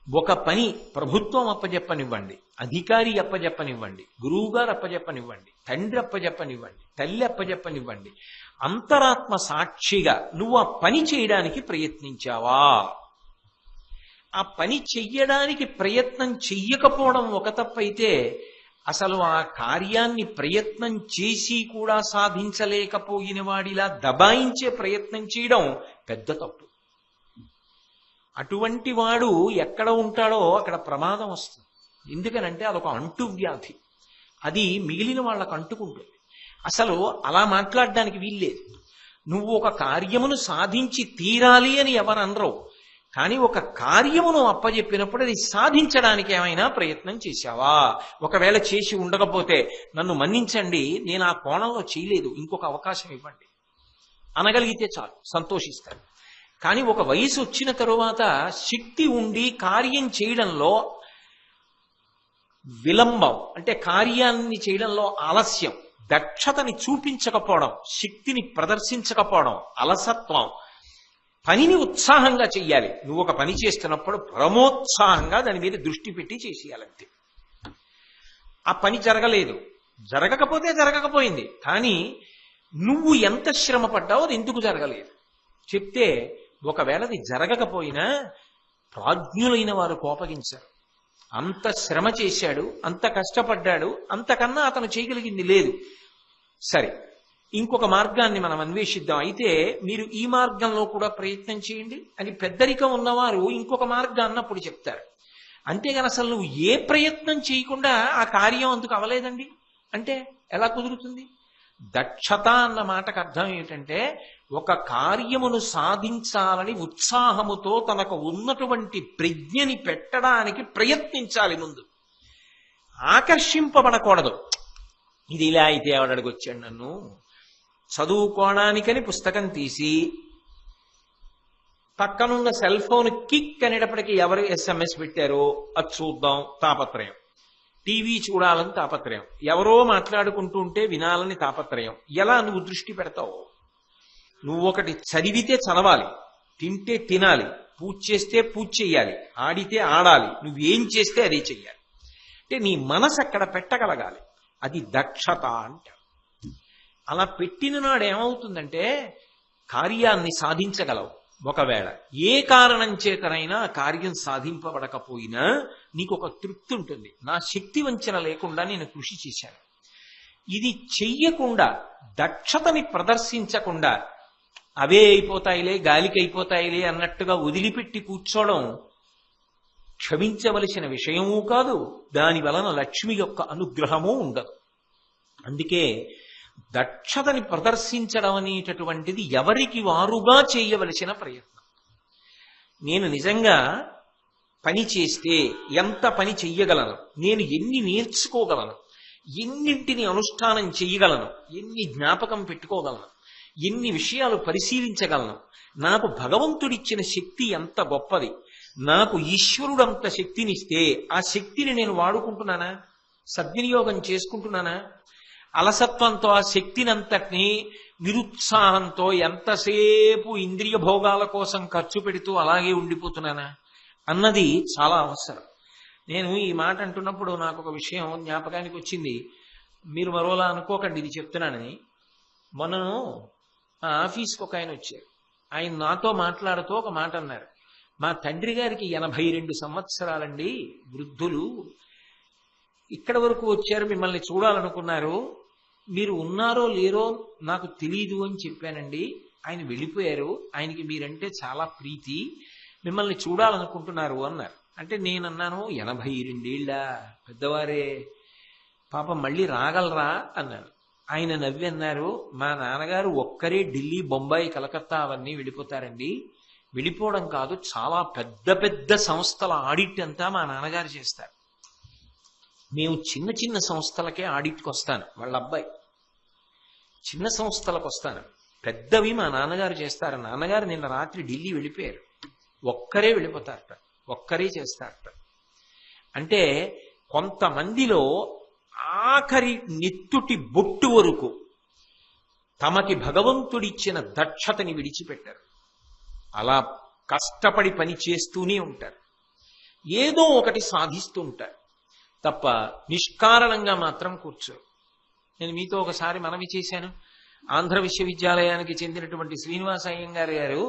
ఒక పని ప్రభుత్వం అప్పజెప్పనివ్వండి, అధికారి అప్పజెప్పనివ్వండి, గురువుగారు అప్పజెప్పనివ్వండి, తండ్రి అప్పజెప్పనివ్వండి, తల్లి అప్పజెప్పనివ్వండి, అంతరాత్మ సాక్షిగా నువ్వు ఆ పని చేయడానికి ప్రయత్నించావా? ఆ పని చెయ్యడానికి ప్రయత్నం చెయ్యకపోవడం ఒక తప్పైతే, అసలు ఆ కార్యాన్ని ప్రయత్నం చేసి కూడా సాధించలేకపోయిన వాడిలా దబాయించే ప్రయత్నం చేయడం పెద్ద తప్పు. అటువంటి వాడు ఎక్కడ ఉంటాడో అక్కడ ప్రమాదం వస్తుంది. ఎందుకనంటే అదొక అంటువ్యాధి, అది మిగిలిన వాళ్ళకు అంటుకుంటుంది. అసలు అలా మాట్లాడడానికి వీల్లేదు. నువ్వు ఒక కార్యమును సాధించి తీరాలి అని ఎవరు అనరు, కానీ ఒక కార్యమును అప్పజెప్పినప్పుడు అది సాధించడానికి ఏమైనా ప్రయత్నం చేశావా? ఒకవేళ చేసి ఉండకపోతే నన్ను మన్నించండి, నేను ఆ కోణంలో చేయలేదు, ఇంకొక అవకాశం ఇవ్వండి అనగలిగితే చాలు, సంతోషిస్తాను. కానీ ఒక వయసు వచ్చిన తరువాత శక్తి ఉండి కార్యం చేయడంలో విలంబం, అంటే కార్యాన్ని చేయడంలో ఆలస్యం, దక్షతని చూపించకపోవడం, శక్తిని ప్రదర్శించకపోవడం, అలసత్వం, పనిని ఉత్సాహంగా చెయ్యాలి. నువ్వు ఒక పని చేస్తున్నప్పుడు పరమోత్సాహంగా దాని మీద దృష్టి పెట్టి చేసేయాలంతే. ఆ పని జరగలేదు, జరగకపోతే జరగకపోయింది, కానీ నువ్వు ఎంత శ్రమ పడ్డావో అది ఎందుకు జరగలేదు చెప్తే, ఒకవేళ అది జరగకపోయినా ప్రాజ్ఞులైన వారు కోపగించారు. అంత శ్రమ చేశాడు, అంత కష్టపడ్డాడు, అంతకన్నా అతను చేయగలిగింది లేదు. సరే, ఇంకొక మార్గాన్ని మనం అన్వేషిద్దాం, అయితే మీరు ఈ మార్గంలో కూడా ప్రయత్నం చేయండి అని పెద్దరికం ఉన్నవారు ఇంకొక మార్గాన్ని అప్పుడు చెప్తారు. అంతేగాని అసలు నువ్వు ఏ ప్రయత్నం చేయకుండా ఆ కార్యం అందుకు అవలేదండి అంటే ఎలా కుదురుతుంది? దక్షత అన్న మాటకు అర్థం ఏమిటంటే, ఒక కార్యమును సాధించాలని ఉత్సాహముతో తనకు ఉన్నటువంటి ప్రజ్ఞని పెట్టడానికి ప్రయత్నించాలి. ముందు ఆకర్షింపబడకూడదు. ఇది ఇలా అయితే ఎవడడికి వచ్చాడు, నన్ను చదువుకోవడానికని పుస్తకం తీసి పక్కనున్న సెల్ ఫోన్ కిక్ అనేటప్పటికీ ఎవరు SMS పెట్టారో అది చూద్దాం తాపత్రయం, టీవీ చూడాలని తాపత్రయం, ఎవరో మాట్లాడుకుంటూ ఉంటే వినాలని తాపత్రయం. ఎలా నువ్వు దృష్టి పెడతావు? నువ్వు ఒకటి చదివితే చదవాలి, తింటే తినాలి, పూజ చేస్తే పూజ చెయ్యాలి, ఆడితే ఆడాలి, నువ్వేం చేస్తే అదే చెయ్యాలి. అంటే నీ మనసు అక్కడ పెట్టగలగాలి, అది దక్షత అంటారు. అలా పెట్టిన నాడు ఏమవుతుందంటే కార్యాన్ని సాధించగలవు. ఒకవేళ ఏ కారణం చేతనైనా ఆ కార్యం సాధింపబడకపోయినా నీకు ఒక తృప్తి ఉంటుంది, నా శక్తి వంచన లేకుండా నేను కృషి చేశాను. ఇది చెయ్యకుండా, దక్షతని ప్రదర్శించకుండా అవే అయిపోతాయిలే, గాలికి అయిపోతాయిలే అన్నట్టుగా వదిలిపెట్టి కూర్చోవడం క్షమించవలసిన విషయమూ కాదు, దాని వలన లక్ష్మి యొక్క అనుగ్రహమూ ఉండదు. అందుకే దక్షతని ప్రదర్శించడం అనేటటువంటిది ఎవరికి వారుగా చేయవలసిన ప్రయత్నం. నేను నిజంగా పని చేస్తే ఎంత పని చెయ్యగలను, నేను ఎన్ని నేర్చుకోగలను, ఎన్నింటిని అనుష్ఠానం చెయ్యగలను, ఎన్ని జ్ఞాపకం పెట్టుకోగలను, ఎన్ని విషయాలు పరిశీలించగలను, నాకు భగవంతుడిచ్చిన శక్తి ఎంత గొప్పది, నాకు ఈశ్వరుడంత శక్తినిస్తే ఆ శక్తిని నేను వాడుకుంటున్నానా, సద్వినియోగం చేసుకుంటున్నానా? అలసత్వంతో ఆ శక్తినంతటినీ నిరుత్సాహంతో ఎంతసేపు ఇంద్రియ భోగాల కోసం ఖర్చు పెడుతూ అలాగే ఉండిపోతున్నానా అన్నది చాలా అవసరం. నేను ఈ మాట అంటున్నప్పుడు నాకు ఒక విషయం జ్ఞాపకానికి వచ్చింది, మీరు మరోలా అనుకోకండి ఇది చెప్తున్నానని. మొన్నను ఆ ఆఫీస్కి ఒక ఆయన వచ్చారు, ఆయన నాతో మాట్లాడుతూ ఒక మాట అన్నారు. మా తండ్రి గారికి 82 సంవత్సరాలండి, వృద్ధులు, ఇక్కడ వరకు వచ్చారు, మిమ్మల్ని చూడాలనుకున్నారు, మీరు ఉన్నారో లేరో నాకు తెలీదు అని చెప్పానండి, ఆయన వెళ్ళిపోయారు, ఆయనకి మీరంటే చాలా ప్రీతి, మిమ్మల్ని చూడాలనుకుంటున్నారు అన్నారు. అంటే నేనన్నాను, 82 ఏళ్ళ పెద్దవారే, పాపం మళ్ళీ రాగలరా అన్నారు. ఆయన నవ్వి అన్నారు, మా నాన్నగారు ఒక్కరే ఢిల్లీ, బొంబాయి, కలకత్తా అవన్నీ వెళ్ళిపోతారండి, వెళ్ళిపోవడం కాదు, చాలా పెద్ద పెద్ద సంస్థల ఆడిట్ అంతా మా నాన్నగారు చేస్తారు, మేము చిన్న చిన్న సంస్థలకే ఆడిట్కి వస్తాను, వాళ్ళ అబ్బాయి చిన్న సంస్థలకు వస్తాను, పెద్దవి మా నాన్నగారు చేస్తారు. నాన్నగారు నిన్న రాత్రి ఢిల్లీ వెళ్ళిపోయారు, ఒక్కరే వెళ్ళిపోతారట, ఒక్కరే చేస్తారట. అంటే కొంతమందిలో ఆఖరి నెత్తుటి బొట్టు వరకు తమకి భగవంతుడిచ్చిన దక్షతని విడిచిపెట్టారు, అలా కష్టపడి పని చేస్తూనే ఉంటారు, ఏదో ఒకటి సాధిస్తూ ఉంటారు తప్ప నిష్కారణంగా మాత్రం కూర్చోరు. నేను మీతో ఒకసారి మనవి చేశాను, ఆంధ్ర విశ్వవిద్యాలయానికి చెందినటువంటి శ్రీనివాస అయ్యంగార్ గారు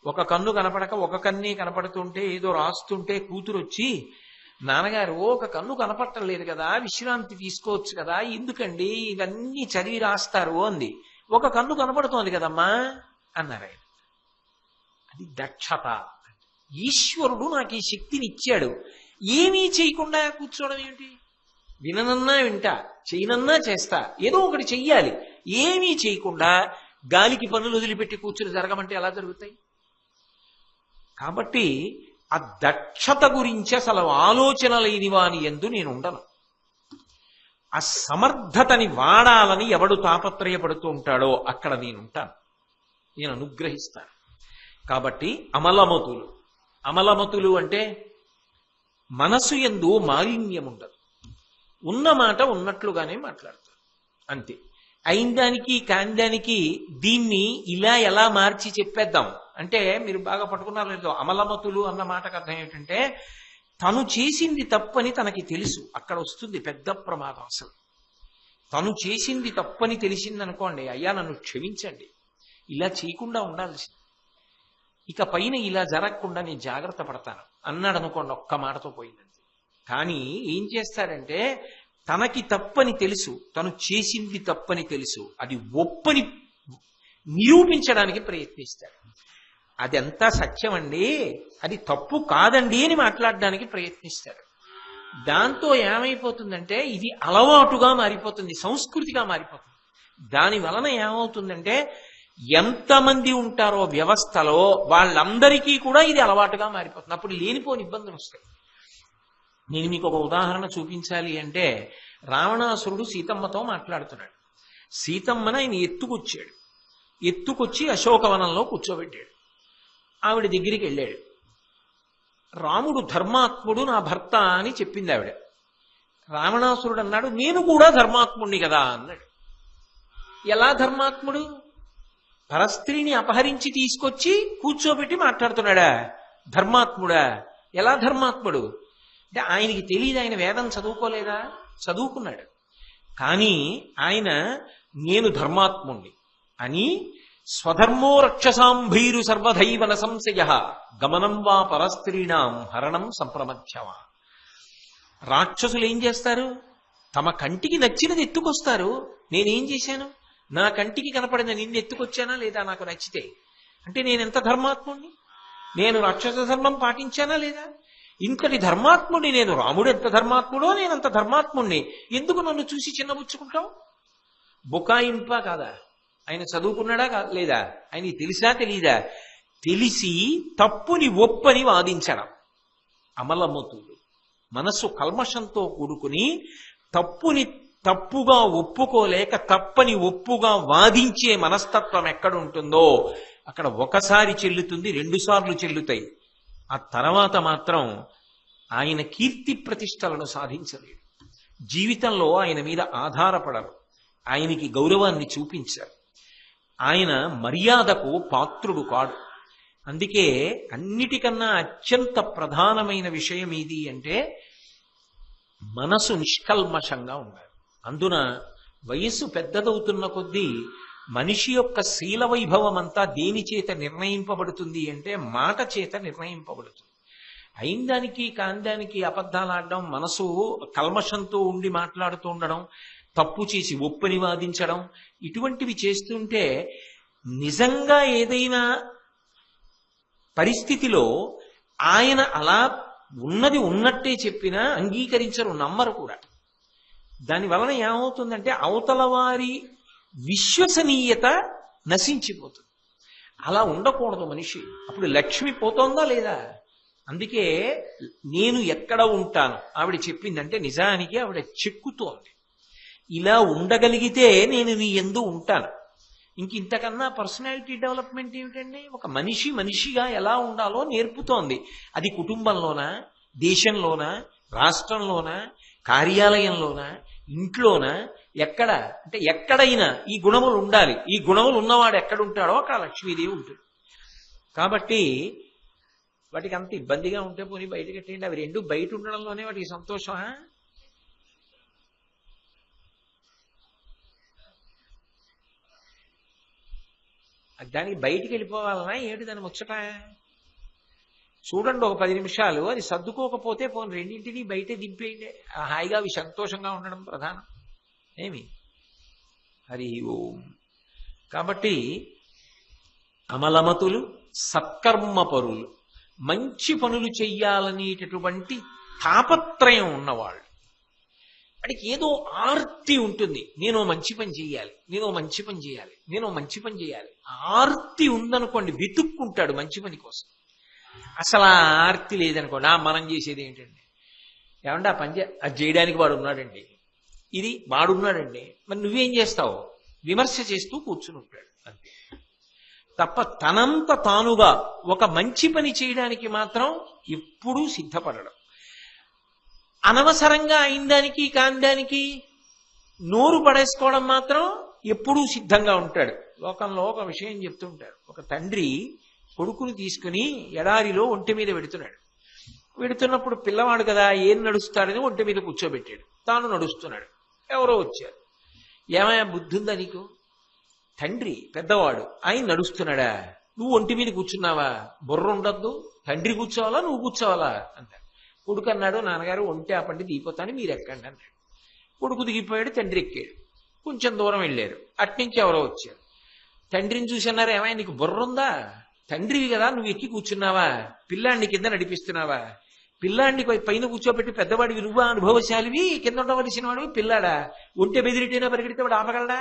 ఒక కన్ను కనపడక ఒక కన్నే కనపడుతుంటే ఏదో రాస్తుంటే కూతురు వచ్చి నాన్నగారు ఒక కన్ను కనపట్టలేదు కదా, విశ్రాంతి తీసుకోవచ్చు కదా, ఎందుకండి ఇవన్నీ చదివి రాస్తారు అంది. ఒక కన్ను కనపడుతోంది కదమ్మా అన్నారు ఆయన. అది దక్షత. ఈశ్వరుడు నాకు ఈ శక్తిని ఇచ్చాడు, ఏమీ చేయకుండా కూర్చోవడం ఏమిటి? విననన్నా వింటా, చేయనన్నా చేస్తా, ఏదో ఒకటి చెయ్యాలి. ఏమీ చేయకుండా గాలికి పనులు వదిలిపెట్టి కూర్చుని జరగమంటే ఎలా జరుగుతాయి? కాబట్టి ఆ దక్షత గురించి అసలు ఆలోచన లేని వాని యందు నేను ఉండను. ఆ సమర్థతని వాడాలని ఎవడు తాపత్రయపడుతూ ఉంటాడో అక్కడ నేనుంటాను, నేను అనుగ్రహిస్తాను. కాబట్టి అమలమతులు. అమలమతులు అంటే మనసు యందు మాలిన్యం ఉండదు, ఉన్న మాట ఉన్నట్లుగానే మాట్లాడతారు అంతే. అయిందానికి కాందానికి దీన్ని ఇలా ఎలా మార్చి చెప్పేద్దాం అంటే మీరు బాగా పట్టుకున్నారు లేదో. అమలమతులు అన్న మాటకు అర్థం ఏమిటంటే తను చేసింది తప్పని తనకి తెలుసు, అక్కడ వస్తుంది పెద్ద ప్రమాదం. అసలు తను చేసింది తప్పని తెలిసిందనుకోండి, అయ్యా నన్ను క్షమించండి, ఇలా చేయకుండా ఉండాల్సింది, ఇక పైన ఇలా జరగకుండా నేను జాగ్రత్త పడతాను అన్నాడు అనుకోండి, ఒక్క మాటతో పోయిందంతే. కానీ ఏం చేస్తాడంటే తనకి తప్పని తెలుసు, తను చేసింది తప్పని తెలుసు, అది ఒప్పని నిరూపించడానికి ప్రయత్నిస్తాడు. అదంతా సత్యం అండి, అది తప్పు కాదండి అని మాట్లాడడానికి ప్రయత్నిస్తాడు. దాంతో ఏమైపోతుందంటే ఇది అలవాటుగా మారిపోతుంది, సంస్కృతిగా మారిపోతుంది. దాని వలన ఏమవుతుందంటే ఎంతమంది ఉంటారో వ్యవస్థలో వాళ్ళందరికీ కూడా ఇది అలవాటుగా మారిపోతుంది. అప్పుడు లేనిపోని ఇబ్బందులు వస్తాయి. నేను మీకు ఒక ఉదాహరణ చూపించాలి అంటే, రావణాసురుడు సీతమ్మతో మాట్లాడుతున్నాడు. సీతమ్మని ఆయన ఎత్తుకొచ్చాడు, ఎత్తుకొచ్చి అశోకవనంలో కూర్చోబెట్టాడు. ఆవిడ దగ్గరికి వెళ్ళాడు. రాముడు ధర్మాత్ముడు, నా భర్త అని చెప్పింది ఆవిడ. రావణాసురుడు అన్నాడు, నేను కూడా ధర్మాత్ముడిని కదా అన్నాడు. ఎలా ధర్మాత్ముడు? పరస్త్రీని అపహరించి తీసుకొచ్చి కూర్చోబెట్టి మాట్లాడుతున్నాడా? ధర్మాత్ముడా? ఎలా ధర్మాత్ముడు అంటే ఆయనకి తెలియదు, ఆయన వేదం చదువుకోలేదా? చదువుకున్నాడు. కానీ ఆయన నేను ధర్మాత్ముణ్ణి అని స్వధర్మో రక్షసాంభీరు సర్వధైవన సంశయ గమనం వా పరస్త్రీణాం హరణం సంప్రమధ్యవా. రాక్షసులు ఏం చేస్తారు? తమ కంటికి నచ్చినది ఎత్తుకొస్తారు. నేనేం చేశాను? నా కంటికి కనపడిన నిన్ను ఎత్తుకొచ్చానా లేదా నాకు నచ్చితే? అంటే నేనెంత ధర్మాత్ముణ్ణి? నేను రాక్షస ధర్మం పాటించానా లేదా? ఇంతటి ధర్మాత్ముడిని నేను. రాముడు ఎంత ధర్మాత్ముడో నేనంత ధర్మాత్ముణ్ణి. ఎందుకు నన్ను చూసి చిన్నబుచ్చుకుంటావు? బుకాయింప కాదా? ఆయన చదువుకున్నాడా లేదా? ఆయనకి తెలిసా తెలీదా? తెలిసి తప్పుని ఒప్పని వాదించడం అమలమతులు. మనస్సు కల్మషంతో కూడుకుని తప్పుని తప్పుగా ఒప్పుకోలేక తప్పని ఒప్పుగా వాదించే మనస్తత్వం ఎక్కడుంటుందో అక్కడ ఒకసారి చెల్లుతుంది, 2 సార్లు చెల్లుతాయి. ఆ తర్వాత మాత్రం ఆయన కీర్తి ప్రతిష్టలను సాధించలేడు. జీవితంలో ఆయన మీద ఆధారపడరు, ఆయనకి గౌరవాన్ని చూపించారు, ఆయన మర్యాదకు పాత్రుడు కాడు. అందుకే అన్నిటికన్నా అత్యంత ప్రధానమైన విషయం ఏది అంటే మనసు నిష్కల్మషంగా ఉండాలి. అందున వయస్సు పెద్దదవుతున్న కొద్దీ మనిషి యొక్క శీల వైభవం అంతా దేని చేత నిర్ణయింపబడుతుంది అంటే మాట చేత నిర్ణయింపబడుతుంది. అయిందానికి కాందానికి అబద్ధాలు ఆడడం, మనసు కల్మషంతో ఉండి మాట్లాడుతూ ఉండడం, తప్పు చేసి ఒప్పని వాదించడం, ఇటువంటివి చేస్తుంటే నిజంగా ఏదైనా పరిస్థితిలో ఆయన అలా ఉన్నది ఉన్నట్టే చెప్పినా అంగీకరించరు, నమ్మరు కూడా. దాని వలన ఏమవుతుందంటే అవతల వారి విశ్వసనీయత నశించిపోతుంది. అలా ఉండకూడదు మనిషి. అప్పుడు లక్ష్మి పోతోందా లేదా? అందుకే నేను ఎక్కడ ఉంటాను ఆవిడ చెప్పిందంటే నిజానికి ఆవిడ చెక్కుతోంది. ఇలా ఉండగలిగితే నేను నీ యందు ఉంటాను. ఇంతకన్నా పర్సనాలిటీ డెవలప్మెంట్ ఏమిటండి? ఒక మనిషి మనిషిగా ఎలా ఉండాలో నేర్పుతోంది. అది కుటుంబంలోనా, దేశంలోనా, రాష్ట్రంలోనా, కార్యాలయంలోనా, ఇంట్లోనా, ఎక్కడ అంటే ఎక్కడైనా ఈ గుణములు ఉండాలి. ఈ గుణములు ఉన్నవాడు ఎక్కడుంటాడో అక్కడ లక్ష్మీదేవి ఉంటుంది. కాబట్టి వాటికి అంత ఇబ్బందిగా ఉంటే పోనీ బయట కట్టేయండి. అవి 2 బయట ఉండడంలోనే వాటికి సంతోషమా? దానికి బయటికి వెళ్ళిపోవాలన్నా ఏమిటి దాని ముచ్చట? చూడండి ఒక 10 నిమిషాలు, అది సర్దుకోకపోతే పోనీ రెండింటినీ బయటే దింపేయండి, హాయిగా అవి సంతోషంగా ఉండడం ప్రధానం. ఏమి హరి ఓం. కాబట్టి అమలమతులు, సత్కర్మపరులు, మంచి పనులు చెయ్యాలనేటటువంటి తాపత్రయం ఉన్నవాళ్ళు, వాడికి ఏదో ఆర్తి ఉంటుంది, నేను మంచి పని చేయాలి, నేను మంచి పని చేయాలి, నేను మంచి పని చేయాలి. ఆర్తి ఉందనుకోండి వెతుక్కుంటాడు మంచి పని కోసం. అసలు ఆ ఆర్తి లేదనుకోండి, మనం చేసేది ఏంటండి, ఏమంటే ఆ పని అది చేయడానికి వాడు ఉన్నాడండి, ఇది వాడున్నాడండి, మరి నువ్వేం చేస్తావు, విమర్శ చేస్తూ కూర్చుని ఉంటాడు అంతే. తప్ప తనంత తానుగా ఒక మంచి పని చేయడానికి మాత్రం ఎప్పుడూ సిద్ధపడడం. అనవసరంగా అయిందానికి కాందానికి నోరు పడేసుకోవడం మాత్రం ఎప్పుడూ సిద్ధంగా ఉంటాడు. లోకంలో ఒక విషయం చెప్తుంటారు, ఒక తండ్రి కొడుకుని తీసుకుని ఎడారిలో ఒంటి మీద వెడుతున్నప్పుడు పిల్లవాడు కదా ఏం నడుస్తాడని ఒంటి మీద కూర్చోబెట్టాడు, తాను నడుస్తున్నాడు. ఎవరో వచ్చారు, ఏమయ్యా బుద్ధి ఉందా నీకు, తండ్రి పెద్దవాడు, ఆయన నడుస్తున్నాడా, నువ్వు ఒంటి మీద కూర్చున్నావా, బుర్ర ఉండద్దు, తండ్రి కూర్చోవాలా నువ్వు కూర్చోవాలా అంటాడు. కొడుకు అన్నాడు, నాన్నగారు ఒంటి ఆపండి దిగిపోతాను, మీరు ఎక్కండి అన్నాడు. కొడుకు దిగిపోయాడు, తండ్రి ఎక్కాడు. కొంచెం దూరం వెళ్ళారు, అట్నుంచి ఎవరో వచ్చారు. తండ్రిని చూసి అన్నారు, ఏమయ్య నీకు బుర్ర ఉందా, తండ్రివి కదా నువ్వు ఎక్కి కూర్చున్నావా, పిల్లాడిని కింద నడిపిస్తున్నావా, పిల్లాడిని పైన కూర్చోబెట్టి పెద్దవాడివి నువ్వా, అనుభవశాలివి, కింద ఉండవలసిన వాడివి పిల్లాడా, ఒంటె బెదిరిటైనా పరిగెడితే వాడు ఆపగలడా,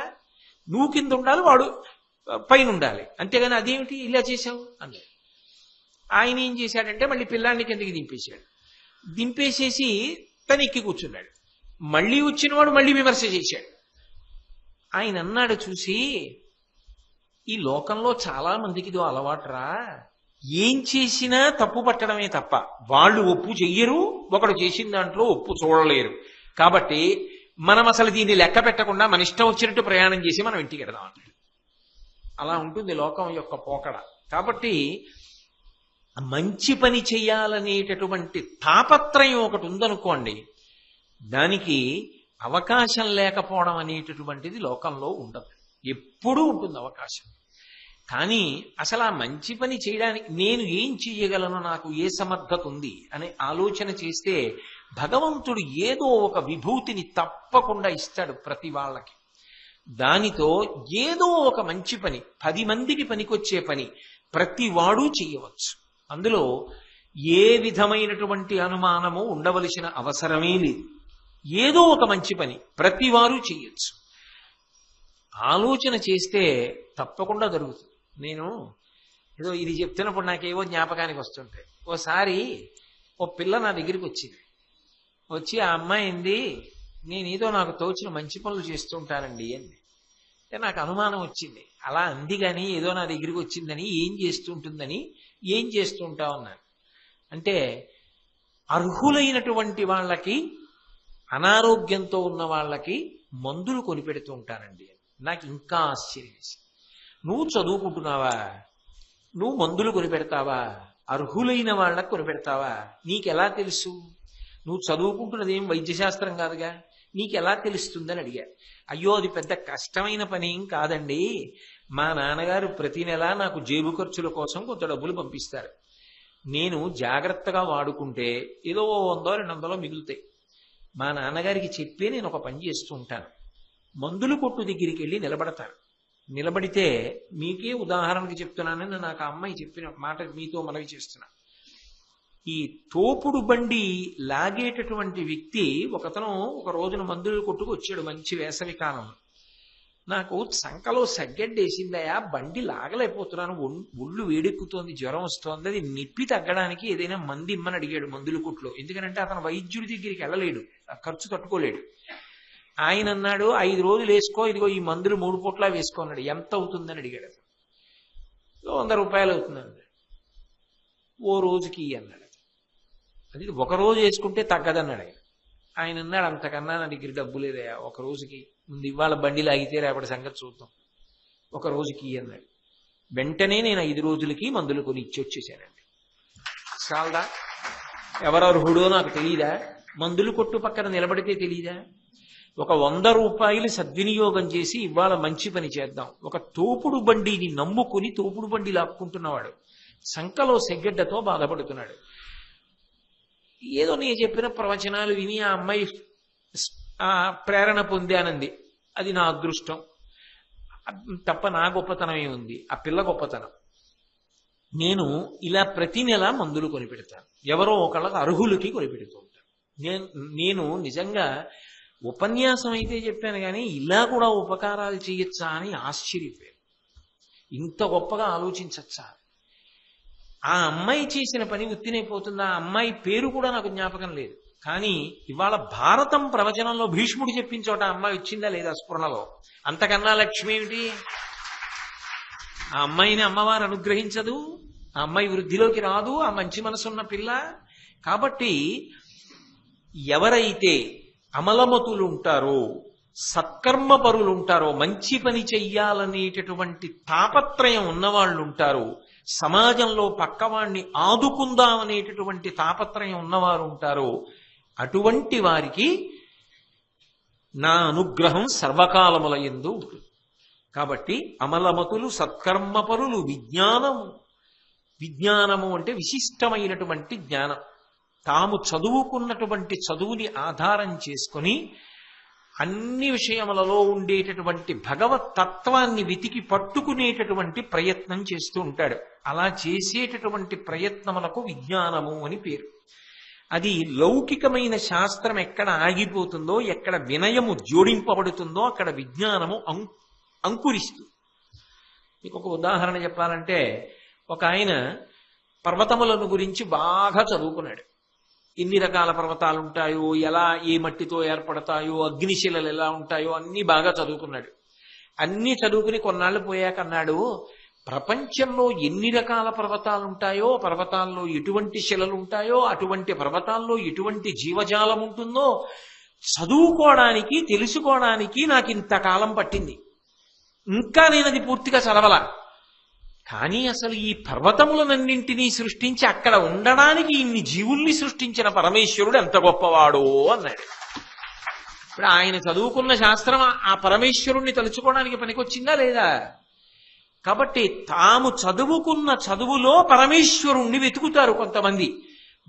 నువ్వు కింద ఉండాలి వాడు పైన ఉండాలి, అంతేగాని అదేమిటి ఇలా చేశావు అన్నాడు. ఆయన ఏం చేశాడంటే మళ్ళీ పిల్లాడిని కిందకి దింపేసేసి తను ఎక్కి కూర్చున్నాడు. మళ్ళీ వచ్చినవాడు మళ్ళీ విమర్శ చేశాడు. ఆయన అన్నాడు చూసి, ఈ లోకంలో చాలా మందికి ఇదో అలవాటురా, ఏం చేసినా తప్పు పట్టడమే తప్ప వాళ్ళు ఒప్పు చెయ్యరు, ఒకడు చేసిన దాంట్లో ఒప్పు చూడలేరు. కాబట్టి మనం అసలు దీన్ని లెక్క పెట్టకుండా మన ఇష్టం వచ్చినట్టు ప్రయాణం చేసి మనం ఇంటికి వెడదాం అంటాడు. అలా ఉంటుంది లోకం యొక్క పోకడ. కాబట్టి మంచి పని చెయ్యాలనేటటువంటి తాపత్రయం ఒకటి ఉందనుకోండి, దానికి అవకాశం లేకపోవడం అనేటటువంటిది లోకంలో ఉండదు, ఎప్పుడూ ఉంటుంది అవకాశం. కానీ అసలు ఆ మంచి పని చేయడానికి నేను ఏం చెయ్యగలను, నాకు ఏ సమర్థత ఉంది అనే ఆలోచన చేస్తే భగవంతుడు ఏదో ఒక విభూతిని తప్పకుండా ఇస్తాడు ప్రతి వాళ్ళకి. దానితో ఏదో ఒక మంచి పని, 10 మందికి పనికొచ్చే పని ప్రతి వాడు చెయ్యవచ్చు. అందులో ఏ విధమైనటువంటి అనుమానము ఉండవలసిన అవసరమే లేదు. ఏదో ఒక మంచి పని ప్రతి వారు చెయ్యొచ్చు. ఆలోచన చేస్తే తప్పకుండా జరుగుతుంది. నేను ఏదో ఇది చెప్తున్నప్పుడు నాకేవో జ్ఞాపకానికి వస్తుంటాయి. ఓసారి ఓ పిల్ల నా దగ్గరికి వచ్చి ఆ అమ్మాయి ఏంది, నేను ఏదో నాకు తోచిన మంచి పనులు చేస్తుంటానండి అంది. నాకు అనుమానం వచ్చింది. అలా అంది కానీ ఏదో నా దగ్గరికి వచ్చిందని, ఏం చేస్తుంటుందని, ఏం చేస్తుంటావు అన్నాను. అంటే అర్హులైనటువంటి వాళ్ళకి, అనారోగ్యంతో ఉన్న వాళ్ళకి మందులు కొనిపెడుతూ ఉంటానండి. నాకు ఇంకా ఆశ్చర్యం వేసింది. నువ్వు చదువుకుంటున్నావా, నువ్వు మందులు కొనిపెడతావా, అర్హులైన వాళ్ళకి కొనిపెడతావా, నీకెలా తెలుసు, నువ్వు చదువుకుంటున్నది ఏం వైద్యశాస్త్రం కాదుగా, నీకెలా తెలుస్తుందని అడిగా. అయ్యో అది పెద్ద కష్టమైన పని ఏం కాదండి, మా నాన్నగారు ప్రతి నెల నాకు జేబు ఖర్చుల కోసం కొంత డబ్బులు పంపిస్తారు, నేను జాగ్రత్తగా వాడుకుంటే ఏదో 100-200 మిగులుతాయి. మా నాన్నగారికి చెప్పి నేను ఒక పని చేస్తూ ఉంటాను, మందుల కొట్టు దగ్గరికి వెళ్ళి నిలబడతాను. నిలబడితే మీకే ఉదాహరణకి చెప్తున్నానని నాకు ఆ అమ్మాయి చెప్పిన మాట మీతో మనవి చేస్తున్నా. ఈ తోపుడు బండి లాగేటటువంటి వ్యక్తి ఒకతను ఒక రోజున మందుల కొట్టుకు వచ్చాడు మంచి వేసవి కాలంలో. నాకు సంకలో సగ్గడ్డేసిందయా, బండి లాగలేకపోతున్నాను, ఒళ్ళు వేడెక్కుతోంది, జ్వరం వస్తోంది, అది నిప్పి తగ్గడానికి ఏదైనా మంది ఇమ్మని అడిగాడు మందుల కొట్లో. ఎందుకంటే అతను వైద్యుడి దగ్గరికి వెళ్ళలేడు, ఖర్చు తట్టుకోలేడు. ఆయన అన్నాడు 5 రోజులు వేసుకో, ఇదిగో ఈ మందులు 3 పూట్లా వేసుకో అన్నాడు. ఎంత అవుతుందని అడిగాడు అతను. 100 రూపాయలు అవుతుందండి. ఓ రోజుకి అన్నాడు. అది 1 రోజు వేసుకుంటే తగ్గదన్నాడు ఆయన. ఆయన అన్నాడు, అంతకన్నా నా దగ్గర డబ్బు లేదయా, 1 రోజుకి, ముందు ఇవాళ బండి లాగితే రేపటి సంగతి చూద్దాం, 1 రోజుకి అన్నాడు. వెంటనే నేను 5 రోజులకి మందులు కొని ఇచ్చి వచ్చేసానండి. చాలదా? ఎవరర్హుడో నాకు తెలియదా? మందులు కొట్టు పక్కన నిలబడితే తెలియదా? ఒక 100 రూపాయలు సద్వినియోగం చేసి ఇవాళ మంచి పని చేద్దాం. ఒక తోపుడు బండిని నమ్ముకుని తోపుడు బండి లాక్కుంటున్నవాడు సంకలో సెగ్గడ్డతో బాధపడుతున్నాడు. ఏదో నేను చెప్పిన ప్రవచనాలు విని ఆ అమ్మాయి ప్రేరణ పొందానంది. అది నా అదృష్టం తప్ప నా గొప్పతనం ఏముంది, ఆ పిల్ల గొప్పతనం. నేను ఇలా ప్రతి నెల మందులు కొనిపెడతాను, ఎవరో ఒకళ్ళకి అర్హులకి కొనిపెడుతూ ఉంటాను. నేను నిజంగా ఉపన్యాసం అయితే చెప్పాను కానీ ఇలా కూడా ఉపకారాలు చేయొచ్చా అని ఆశ్చర్యపోయాను. ఇంత గొప్పగా ఆలోచించచ్చా? ఆ అమ్మాయి చేసిన పని ఉత్తినైపోతుంది. ఆ అమ్మాయి పేరు కూడా నాకు జ్ఞాపకం లేదు. కానీ ఇవాళ భారతం ప్రవచనంలో భీష్ముడు చెప్పిన చోట అమ్మాయి వచ్చిందా లేదా స్ఫురణలో? అంతకన్నా లక్ష్మి ఏమిటి? ఆ అమ్మాయిని అమ్మవారు అనుగ్రహించదు, ఆ అమ్మాయి వృద్ధిలోకి రాదు, ఆ మంచి మనసున్న పిల్ల. కాబట్టి ఎవరైతే అమలమతులుంటారో, సత్కర్మపరులుంటారో, మంచి పని చెయ్యాలనేటటువంటి తాపత్రయం ఉన్నవాళ్ళు ఉంటారో, సమాజంలో పక్కవాణ్ణి ఆదుకుందామనేటటువంటి తాపత్రయం ఉన్నవారు ఉంటారో, అటువంటి వారికి నా అనుగ్రహం సర్వకాలముల యందు ఉంటుంది. కాబట్టి అమలమతులు, సత్కర్మపరులు, విజ్ఞానము అంటే విశిష్టమైనటువంటి జ్ఞానం. తాము చదువుకున్నటువంటి చదువుని ఆధారం చేసుకొని అన్ని విషయములలో ఉండేటటువంటి భగవత్ తత్వాన్ని వెతికి పట్టుకునేటటువంటి ప్రయత్నం చేస్తూ ఉంటాడు. అలా చేసేటటువంటి ప్రయత్నములకు విజ్ఞానము అని పేరు. అది లౌకికమైన శాస్త్రం ఎక్కడ ఆగిపోతుందో, ఎక్కడ వినయము జోడింపబడుతుందో అక్కడ విజ్ఞానము అంకురిస్తుంది. మీకు ఒక ఉదాహరణ చెప్పాలంటే, ఒక ఆయన పర్వతములను గురించి బాగా చదువుకున్నాడు. ఎన్ని రకాల పర్వతాలు ఉంటాయో, ఎలా ఏ మట్టితో ఏర్పడతాయో, అగ్నిశిలలు ఎలా ఉంటాయో అన్నీ బాగా చదువుకున్నాడు. అన్నీ చదువుకుని కొన్నాళ్ళు పోయాక అన్నాడు, ప్రపంచంలో ఎన్ని రకాల పర్వతాలు ఉంటాయో, పర్వతాల్లో ఎటువంటి శిలలు ఉంటాయో, అటువంటి పర్వతాల్లో ఎటువంటి జీవజాలం ఉంటుందో చదువుకోవడానికి, తెలుసుకోవడానికి నాకు ఇంతకాలం పట్టింది. ఇంకా నేను అది పూర్తిగా చదవలా. కానీ అసలు ఈ పర్వతములనన్నింటినీ సృష్టించి అక్కడ ఉండడానికి ఇన్ని జీవుల్ని సృష్టించిన పరమేశ్వరుడు ఎంత గొప్పవాడో అన్నాడు. ఇప్పుడు ఆయన చదువుకున్న శాస్త్రం ఆ పరమేశ్వరుణ్ణి తలుచుకోవడానికి పనికొచ్చిందా లేదా? కాబట్టి తాము చదువుకున్న చదువులో పరమేశ్వరుణ్ణి వెతుకుతారు కొంతమంది.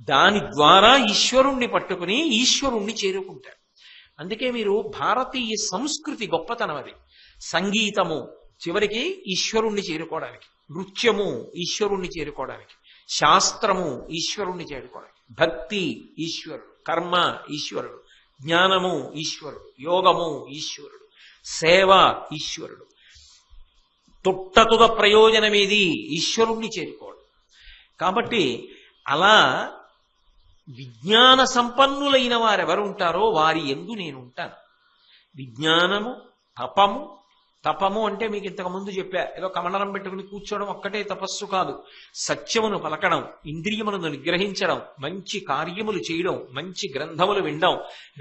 దాని ద్వారా ఈశ్వరుణ్ణి పట్టుకుని ఈశ్వరుణ్ణి చేరుకుంటారు. అందుకే మీరు భారతీయ సంస్కృతి గొప్పతనం అది. సంగీతము చివరికి ఈశ్వరుణ్ణి చేరుకోవడానికి, నృత్యము ఈశ్వరుణ్ణి చేరుకోవడానికి, శాస్త్రము ఈశ్వరుణ్ణి చేరుకోవడానికి, భక్తి ఈశ్వరుడు, కర్మ ఈశ్వరుడు, జ్ఞానము ఈశ్వరుడు, యోగము ఈశ్వరుడు, సేవ ఈశ్వరుడు. తొట్టతుద ప్రయోజనమేది ఈశ్వరుణ్ణి చేరుకోవడం. కాబట్టి అలా విజ్ఞాన సంపన్నులైన వారెవరుంటారో వారి యందు నేనుంటాను. విజ్ఞానము, తపము అంటే మీకు ఇంతకు ముందు చెప్పా, ఏదో కమండలం పెట్టుకుని కూర్చోవడం ఒక్కటే తపస్సు కాదు. సత్యమును పలకడం, ఇంద్రియములను నిగ్రహించడం, మంచి కార్యములు చేయడం, మంచి గ్రంథములు వినడం.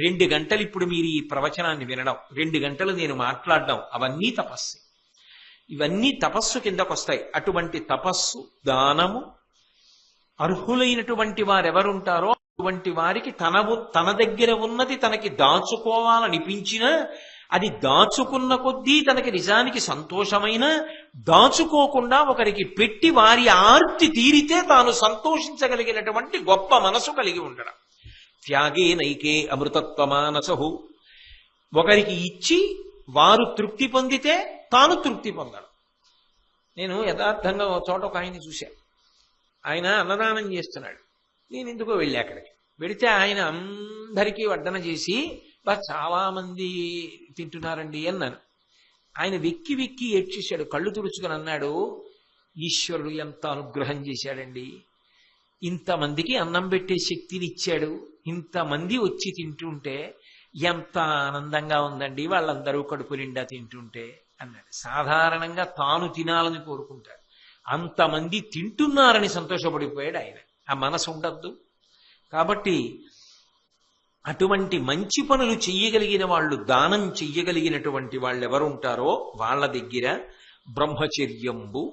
2 గంటలు ఇప్పుడు మీరు ఈ ప్రవచనాన్ని వినడం, 2 గంటలు నేను మాట్లాడడం, అవన్నీ తపస్సు. ఇవన్నీ తపస్సు కిందకొస్తాయి. అటువంటి తపస్సు, దానము, అర్హులైనటువంటి వారెవరుంటారో అటువంటి వారికి తన దగ్గర ఉన్నది తనకి దాచుకోవాలనిపించినా, అది దాచుకున్న కొద్దీ తనకి నిజానికి సంతోషమైన, దాచుకోకుండా ఒకరికి పెట్టి వారి ఆర్తి తీరితే తాను సంతోషించగలిగినటువంటి గొప్ప మనసు కలిగి ఉండడం. త్యాగే నైకే అమృతత్వమానసహు. ఒకరికి ఇచ్చి వారు తృప్తి పొందితే తాను తృప్తి పొందడం. నేను యథార్థంగా ఒక చోట ఒక ఆయన్ని చూశాను. ఆయన అన్నదానం చేస్తున్నాడు. నేను ఎందుకో వెళ్ళి అక్కడికి వెళితే ఆయన అందరికీ వడ్డన చేసి, చాలా మంది తింటున్నారండి అన్నాను. ఆయన వెక్కి వెక్కి ఏడ్చేశాడు, కళ్ళు తుడుచుకుని అన్నాడు, ఈశ్వరుడు ఎంత అనుగ్రహం చేశాడండి, ఇంతమందికి అన్నం పెట్టే శక్తిని ఇచ్చాడు, ఇంతమంది వచ్చి తింటుంటే ఎంత ఆనందంగా ఉందండి, వాళ్ళందరూ కడుపు నిండా తింటుంటే అన్నాడు. సాధారణంగా తాను తినాలని కోరుకుంటాడు, అంతమంది తింటున్నారని సంతోషపడిపోయాడు ఆయన. ఆ మనసు ఉండద్దు. కాబట్టి అటువంటి మంచి పనులు చెయ్యగలిగిన వాళ్ళు, దానం చెయ్యగలిగినటువంటి వాళ్ళు ఎవరుంటారో వాళ్ళ దగ్గర బ్రహ్మచర్యంబు,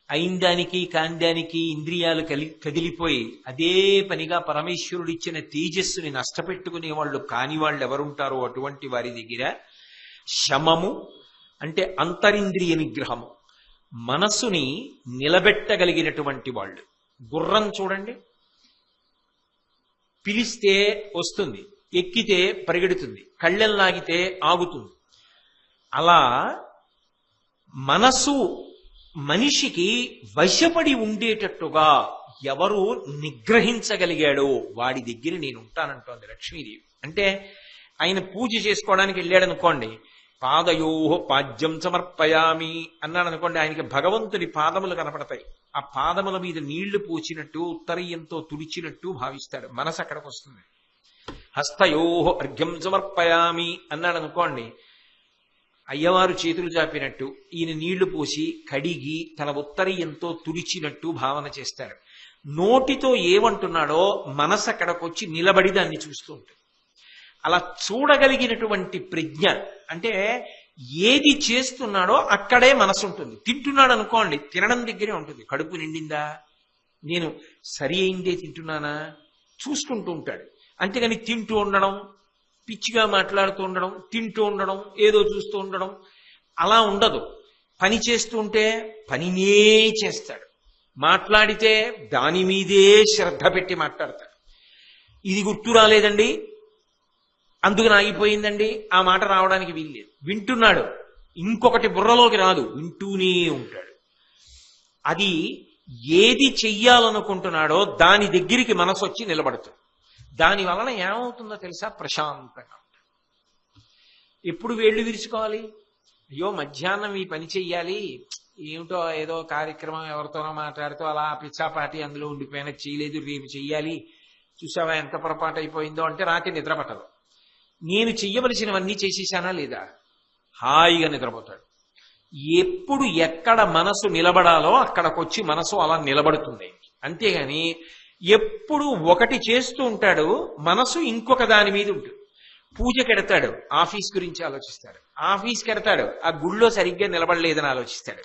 అయిందానికి కాందానికి ఇంద్రియాలు కదిలిపోయి అదే పనిగా పరమేశ్వరుడిచ్చిన తేజస్సుని నష్టపెట్టుకునే వాళ్ళు కాని వాళ్ళు ఎవరుంటారో అటువంటి వారి దగ్గర శమము అంటే అంతరింద్రియ నిగ్రహము, మనస్సుని నిలబెట్టగలిగినటువంటి వాళ్ళు. గుర్రం చూడండి, పిలిస్తే వస్తుంది, ఎక్కితే పరిగెడుతుంది, కళ్ళెం లాగితే ఆగుతుంది. అలా మనసు మనిషికి వశపడి ఉండేటట్టుగా ఎవరు నిగ్రహించగలిగాడో వాడి దగ్గర నేను ఉంటానంటోంది లక్ష్మీదేవి. అంటే ఆయన పూజ చేసుకోవడానికి వెళ్ళాడు అనుకోండి, పాదయో పాద్యం సమర్పయామి అన్నాడు అనుకోండి, ఆయనకి భగవంతుడి పాదములు కనపడతాయి. ఆ పాదముల మీద నీళ్లు పూచినట్టు ఉత్తరీయంతో తుడిచినట్టు భావిస్తాడు. మనసు అక్కడికి వస్తుంది. హస్తయో అర్ఘ్యం సమర్పయామి అన్నాడు అనుకోండి, అయ్యవారు చేతులు చాపినట్టు ఈయన నీళ్లు పోసి కడిగి తన ఉత్తరీయంతో తుడిచినట్టు భావన చేస్తాడు. నోటితో ఏమంటున్నాడో మనసు అక్కడికి వచ్చి నిలబడి దాన్ని చూస్తూ ఉంటుంది. అలా చూడగలిగినటువంటి ప్రజ్ఞ అంటే ఏది చేస్తున్నాడో అక్కడే మనసు ఉంటుంది. తింటున్నాడు అనుకోండి, తినడం దగ్గరే ఉంటుంది. కడుపు నిండిందా, నేను సరి అయిందే తింటున్నానా చూసుకుంటూ ఉంటాడు. అంతేగాని తింటూ ఉండడం, పిచ్చిగా మాట్లాడుతూ ఉండడం, తింటూ ఉండడం, ఏదో చూస్తూ ఉండడం అలా ఉండదు. పని చేస్తూ ఉంటే పనినే చేస్తాడు, మాట్లాడితే దాని మీదే శ్రద్ధ పెట్టి మాట్లాడతాడు. ఇది గుర్తు రాలేదండి, అందుకని ఆగిపోయిందండి, ఆ మాట రావడానికి వీల్లేదు. వింటున్నాడు, ఇంకొకటి బుర్రలోకి రాదు, వింటూనే ఉంటాడు. అది ఏది చెయ్యాలనుకుంటున్నాడో దాని దగ్గరికి మనసు వచ్చి నిలబడుతుంది. దాని వలన ఏమవుతుందో తెలుసా? ప్రశాంతంగా ఉంటాడు. ఎప్పుడు వేళ్ళు విరుచుకోవాలి, అయ్యో మధ్యాహ్నం ఈ పని చెయ్యాలి, ఏమిటో ఏదో కార్యక్రమం ఎవరితోనో మాట్లాడుతూ అలా పిచ్చాపాటి అందులో ఉండిపోయినా చేయలేదు, రేపు చెయ్యాలి, చూసావా ఎంత పొరపాటు అయిపోయిందో అంటే రాత్రి నిద్ర పట్టదు. నేను చెయ్యవలసినవన్నీ చేసేసానా లేదా, హాయిగా నిద్రపోతాడు. ఎప్పుడు ఎక్కడ మనసు నిలబడాలో అక్కడికొచ్చి మనసు అలా నిలబడుతుంది. అంతేగాని ఎప్పుడు ఒకటి చేస్తూ ఉంటాడు, మనసు ఇంకొక దాని మీద ఉంటుంది. పూజకెడతాడు, ఆఫీస్ గురించి ఆలోచిస్తాడు. ఆఫీస్కి ఎడతాడు, ఆ గుళ్ళో సరిగ్గా నిలబడలేదని ఆలోచిస్తాడు.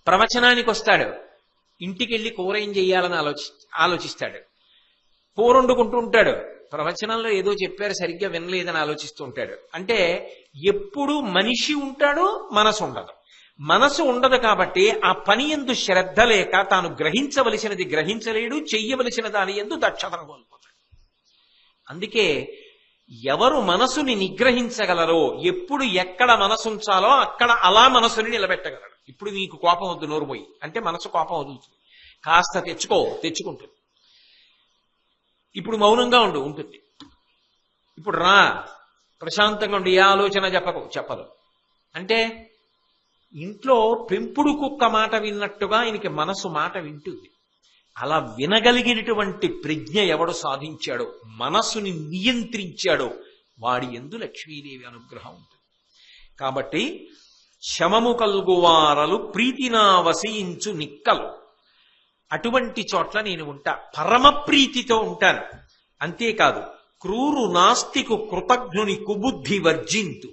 ప్రవచనానికి వస్తాడు, ఇంటికెళ్ళి కూర ఏం చెయ్యాలని ఆలోచిస్తాడు. కూర వండుకుంటూ ఉంటాడు, ప్రవచనంలో ఏదో చెప్పారు సరిగ్గా వినలేదని ఆలోచిస్తూ ఉంటాడు. అంటే ఎప్పుడు మనిషి ఉంటాడు, మనసు ఉండదు. మనసు ఉండదు కాబట్టి ఆ పని యందు శ్రద్ధ లేక తాను గ్రహించవలసినది గ్రహించలేడు, చెయ్యవలసిన దాని యందు దక్షతను కోల్పోతాడు. అందుకే ఎవరు మనసుని నిగ్రహించగలరో, ఎప్పుడు ఎక్కడ మనసు ఉంచాలో అక్కడ అలా మనసుని నిలబెట్టగలరు. ఇప్పుడు నీకు కోపం వద్దు, నోరుపోయి అంటే మనసు కోపం వదులుతుంది. కాస్త తెచ్చుకుంటుంది. ఇప్పుడు మౌనంగా ఉంటుంది. ఇప్పుడు రా ప్రశాంతంగా ఉండి ఏ ఆలోచన చెప్పదు అంటే ఇంట్లో పెంపుడు కుక్క మాట విన్నట్టుగా ఆయనకి మనసు మాట వింటుంది. అలా వినగలిగినటువంటి ప్రజ్ఞ ఎవడు సాధించాడో, మనస్సుని నియంత్రించాడో వాడి యందు లక్ష్మీదేవి అనుగ్రహం ఉంటుంది. కాబట్టి శమము కల్గువారలు ప్రీతినా వసించు నిక్కలు, అటువంటి చోట్ల నేను ఉంటా, పరమ ప్రీతితో ఉంటాను. అంతేకాదు క్రూరు నాస్తికు కృతజ్ఞుని కుబుద్ధి వర్జింతు.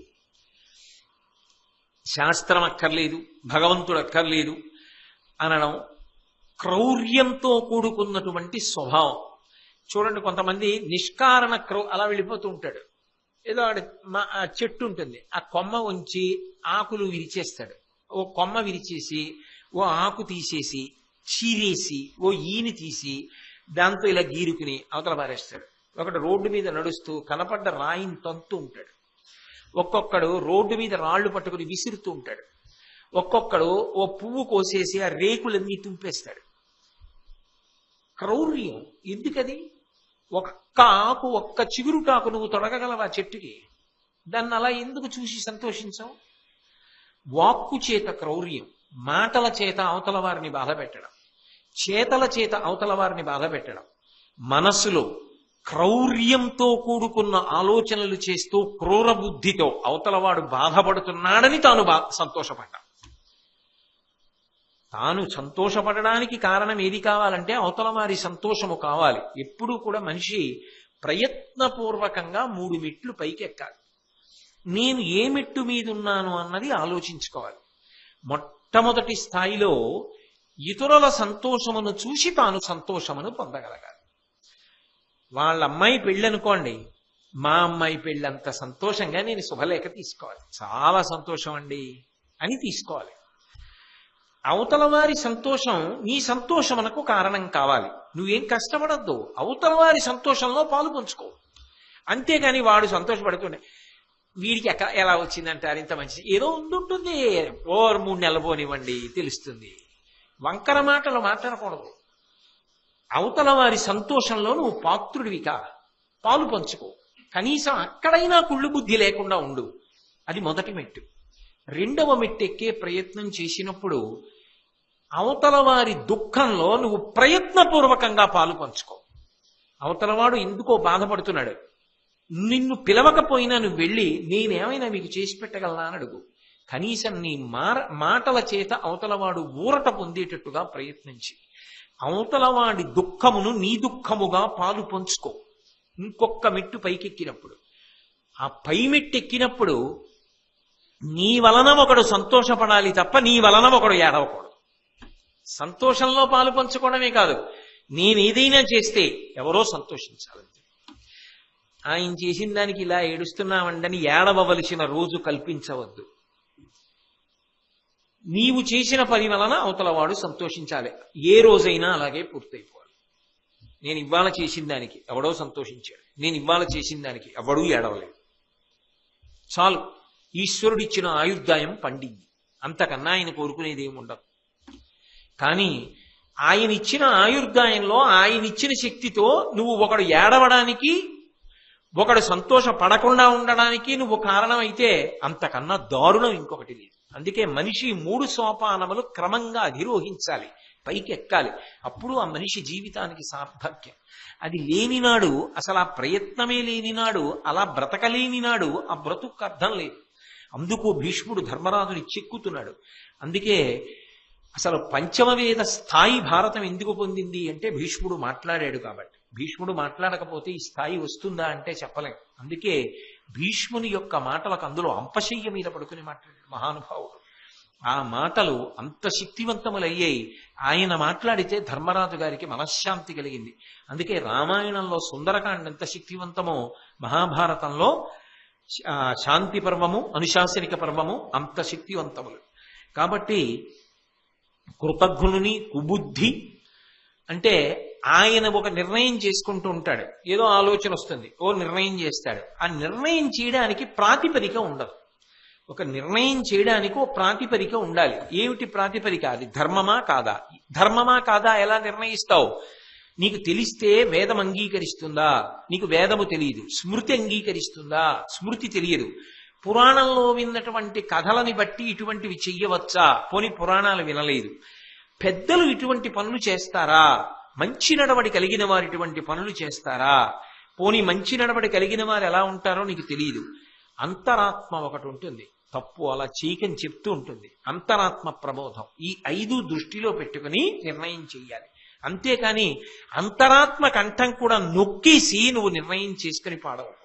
శాస్త్రం అక్కర్లేదు, భగవంతుడు అక్కర్లేదు అనడం క్రౌర్యంతో కూడుకున్నటువంటి స్వభావం. చూడండి, కొంతమంది నిష్కారణ అలా వెళ్ళిపోతూ ఉంటాడు. ఏదో చెట్టు ఉంటుంది, ఆ కొమ్మ ఉంచి ఆకులు విరిచేస్తాడు. ఓ కొమ్మ విరిచేసి ఓ ఆకు తీసేసి చీరేసి ఓ ఈని తీసి దాంతో ఇలా గీరుకుని అవతల పారేస్తాడు. ఒకడు రోడ్డు మీద నడుస్తూ కనపడ్డ రాయిని తంతూ ఉంటాడు. ఒక్కొక్కడు రోడ్డు మీద రాళ్లు పట్టుకుని విసురుతూ ఉంటాడు. ఒక్కొక్కడు ఓ పువ్వు కోసేసి ఆ రేకులన్నీ తుంపేస్తాడు. క్రౌర్యం ఎందుకది? ఒక్క ఆకు, ఒక్క చిగురుటాకు నువ్వు తొడగగలవా చెట్టుకి? దాన్ని అలా ఎందుకు చూసి సంతోషించావు? వాక్కు చేత క్రౌర్యం, మాటల చేత అవతల వారిని బాధపెట్టడం, చేతల చేత అవతల వారిని బాధపెట్టడం, మనస్సులో క్రౌర్యంతో కూడుకున్న ఆలోచనలు చేస్తూ క్రూర బుద్ధితో అవతలవాడు బాధపడుతున్నాడని తాను సంతోషపడ్డా. తాను సంతోషపడడానికి కారణం ఏది కావాలంటే అవతల వారి సంతోషము కావాలి. ఎప్పుడూ కూడా మనిషి ప్రయత్నపూర్వకంగా 3 మెట్లు పైకి ఎక్కాలి. నేను ఏ మెట్టు మీద ఉన్నాను అన్నది ఆలోచించుకోవాలి. మొట్టమొదటి స్థాయిలో ఇతరుల సంతోషమును చూసి తాను సంతోషమును పొందగలగాలి. వాళ్ళ అమ్మాయి పెళ్ళి అనుకోండి, మా అమ్మాయి పెళ్ళి అంత సంతోషంగా నేను శుభలేఖ తీసుకోవాలి. చాలా సంతోషం అండి అని తీసుకోవాలి. అవతల వారి సంతోషం నీ సంతోషమునకు కారణం కావాలి. నువ్వేం కష్టపడద్దు, అవతల వారి సంతోషంలో పాలు పంచుకో. అంతేగాని వాడు సంతోషపడుతుండే వీడికి ఎలా వచ్చిందంటారు ఇంత మంచిది, ఏదో ఉండుంటుంది, 3 నెలలు పోనివ్వండి తెలుస్తుంది. వంకర మాటలు మాట్లాడకూడదు. అవతల వారి సంతోషంలో నువ్వు పాత్రుడివి కా, పాలు పంచుకో. కనీసం అక్కడైనా కుళ్ళు బుద్ధి లేకుండా ఉండు. అది మొదటి మెట్టు. రెండవ మెట్టెక్కే ప్రయత్నం చేసినప్పుడు అవతల వారి దుఃఖంలో నువ్వు ప్రయత్నపూర్వకంగా పాలు పంచుకో. అవతలవాడు ఎందుకో బాధపడుతున్నాడు, నిన్ను పిలవకపోయినా నువ్వు వెళ్ళి నేనేమైనా మీకు చేసి పెట్టగలనా అని అడుగు. కనీసం నీ మాటల చేత అవతలవాడు ఊరట పొందేటట్టుగా ప్రయత్నించి అవతలవాడి దుఃఖమును నీ దుఃఖముగా పాలు పంచుకో. ఇంకొక మెట్టు పైకెక్కినప్పుడు, ఆ పై మెట్టెక్కినప్పుడు నీ వలన ఒకడు సంతోషపడాలి తప్ప నీ వలన ఒకడు ఏడవకూడదు. సంతోషంలో పాలు పంచుకోవడమే కాదు, నేనేదైనా చేస్తే ఎవరో సంతోషించాలి. ఆయన చేసిన దానికి ఇలా ఏడుస్తున్నామండని ఏడవవలసిన రోజు కల్పించవద్దు. నీవు చేసిన పని వలన అవతలవాడు సంతోషించాలి. ఏ రోజైనా అలాగే పూర్తయిపోవాలి. నేను ఇవాళ చేసిన దానికి ఎవడో సంతోషించాడు, నేను ఇవాళ చేసిన దానికి ఎవడూ ఏడవలేదు, చాలు. ఈశ్వరుడిచ్చిన ఆయుర్దాయం పండింది, అంతకన్నా ఆయన కోరుకునేది ఏమి ఉండదు. కానీ ఆయన ఇచ్చిన ఆయుర్దాయంలో ఆయన ఇచ్చిన శక్తితో నువ్వు ఒకడు ఏడవడానికి, ఒకడు సంతోషపడకుండా ఉండడానికి నువ్వు కారణమైతే అంతకన్నా దారుణం ఇంకొకటి లేదు. అందుకే మనిషి 3 సోపానములు క్రమంగా అధిరోహించాలి, పైకి ఎక్కాలి. అప్పుడు ఆ మనిషి జీవితానికి సార్థక్యం. అది లేనినాడు, అసలు ఆ ప్రయత్నమే లేనినాడు, అలా బ్రతకలేనినాడు ఆ బ్రతుకు అర్థం లేదు. అందుకు భీష్ముడు ధర్మరాజుని చెక్కుతున్నాడు. అందుకే అసలు పంచమవేద స్థాయి భారతం ఎందుకు పొందింది అంటే భీష్ముడు మాట్లాడాడు కాబట్టి. భీష్ముడు మాట్లాడకపోతే ఈ స్థాయి వస్తుందా అంటే చెప్పలేం. అందుకే భీష్ముని యొక్క మాటలకు అందులో అంపశయ్య మీద పడుకుని మాట్లాడాడు మహానుభావుడు. ఆ మాటలు అంత శక్తివంతములయ్యాయి. ఆయన మాట్లాడితే ధర్మరాజు గారికి మనశ్శాంతి కలిగింది. అందుకే రామాయణంలో సుందరకాండ ఎంత శక్తివంతమో మహాభారతంలో శాంతి పర్వము, అనుశాసనిక పర్వము అంత శక్తివంతములు. కాబట్టి కృతఘ్నుని కుబుద్ధి అంటే ఆయన ఒక నిర్ణయం చేసుకుంటూ ఉంటాడు, ఏదో ఆలోచన వస్తుంది, ఓ నిర్ణయం చేస్తాడు. ఆ నిర్ణయం చేయడానికి ప్రాతిపదిక ఉండదు. ఒక నిర్ణయం చేయడానికి ఓ ప్రాతిపదిక ఉండాలి. ఏమిటి ప్రాతిపదిక? అది ధర్మమా కాదా? ధర్మమా కాదా ఎలా నిర్ణయిస్తావు? నీకు తెలిస్తే వేదం అంగీకరిస్తుందా? నీకు వేదము తెలియదు. స్మృతి అంగీకరిస్తుందా? స్మృతి తెలియదు. పురాణంలో విన్నటువంటి కథలని బట్టి ఇటువంటివి చెయ్యవచ్చా? పోని పురాణాలు వినలేదు. పెద్దలు ఇటువంటి పనులు చేస్తారా? మంచి నడవడి కలిగిన వారు ఇటువంటి పనులు చేస్తారా? పోని మంచి నడవడి కలిగిన వారు ఎలా ఉంటారో నీకు తెలియదు. అంతరాత్మ ఒకటి ఉంటుంది, తప్పు అలా చేయకని చెప్తూ ఉంటుంది. అంతరాత్మ ప్రబోధం. ఈ 5 దృష్టిలో పెట్టుకుని నిర్ణయం చెయ్యాలి. అంతేకాని అంతరాత్మ కంఠం కూడా నొక్కేసి నువ్వు నిర్ణయం చేసుకుని పాడవకూడదు.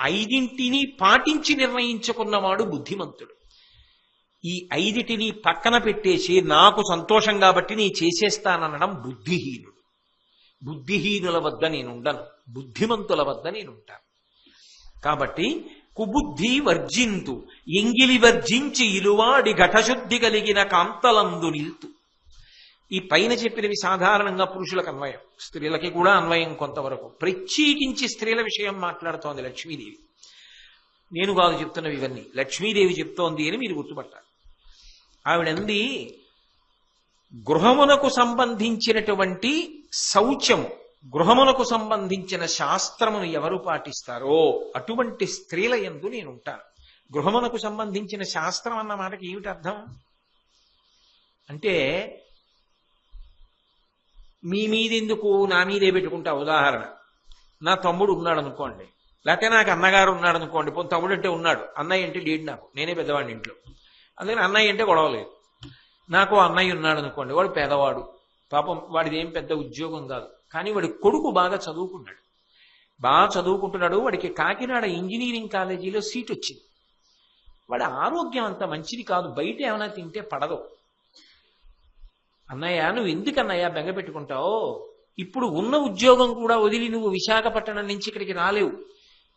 5 పాటించి నిర్ణయించుకున్నవాడు బుద్ధిమంతుడు. ఈ 5 పక్కన పెట్టేసి నాకు సంతోషం కాబట్టి నీ చేసేస్తాననడం బుద్ధిహీనుడు. బుద్ధిహీనుల వద్ద నేనుండను, బుద్ధిమంతుల వద్ద నేనుంటాను. కాబట్టి కుబుద్ధి వర్జింతు ఎంగిలి వర్జించి ఇలువాడి ఘటశుద్ధి కలిగిన కాంతలందు నిల్తు. ఈ పైన చెప్పినవి సాధారణంగా పురుషులకు అన్వయం, స్త్రీలకి కూడా అన్వయం కొంతవరకు. ప్రత్యేకించి స్త్రీల విషయం మాట్లాడుతోంది లక్ష్మీదేవి. నేను కాదు చెప్తున్నవి ఇవన్నీ, లక్ష్మీదేవి చెప్తోంది అని మీరు గుర్తుపట్టాలి. ఆవిడంది గృహమునకు సంబంధించినటువంటి శౌచము, గృహమునకు సంబంధించిన శాస్త్రమును ఎవరు పాటిస్తారో అటువంటి స్త్రీల యందు నేను ఉంటాను. గృహమునకు సంబంధించిన శాస్త్రం అన్న మాటకి ఏమిటి అర్థం అంటే, మీ మీదెందుకు నా మీదే పెట్టుకుంటా. ఉదాహరణ, నా తమ్ముడు ఉన్నాడు అనుకోండి, లేకపోతే నాకు అన్నగారు ఉన్నాడు అనుకోండి. పోనీ తమ్ముడు అంటే ఉన్నాడు, అన్నయ్య అంటే లేడు, నాకు నేనే పెద్దవాడిని ఇంట్లో, అందుకని అన్నయ్య అంటే గొడవ లేదు. నాకు అన్నయ్య ఉన్నాడు అనుకోండి, వాడు పేదవాడు, పాపం వాడిది ఏం పెద్ద ఉద్యోగం కాదు, కానీ వాడి కొడుకు బాగా చదువుకున్నాడు, వాడికి కాకినాడ ఇంజనీరింగ్ కాలేజీలో సీట్ వచ్చింది. వాడి ఆరోగ్యం అంత మంచిది కాదు, బయట ఏమైనా తింటే పడదు. అన్నయ్య నువ్వు ఎందుకన్నయ్యా బెంగ పెట్టుకుంటావు? ఇప్పుడు ఉన్న ఉద్యోగం కూడా వదిలి నువ్వు విశాఖపట్నం నుంచి ఇక్కడికి రాలేవు.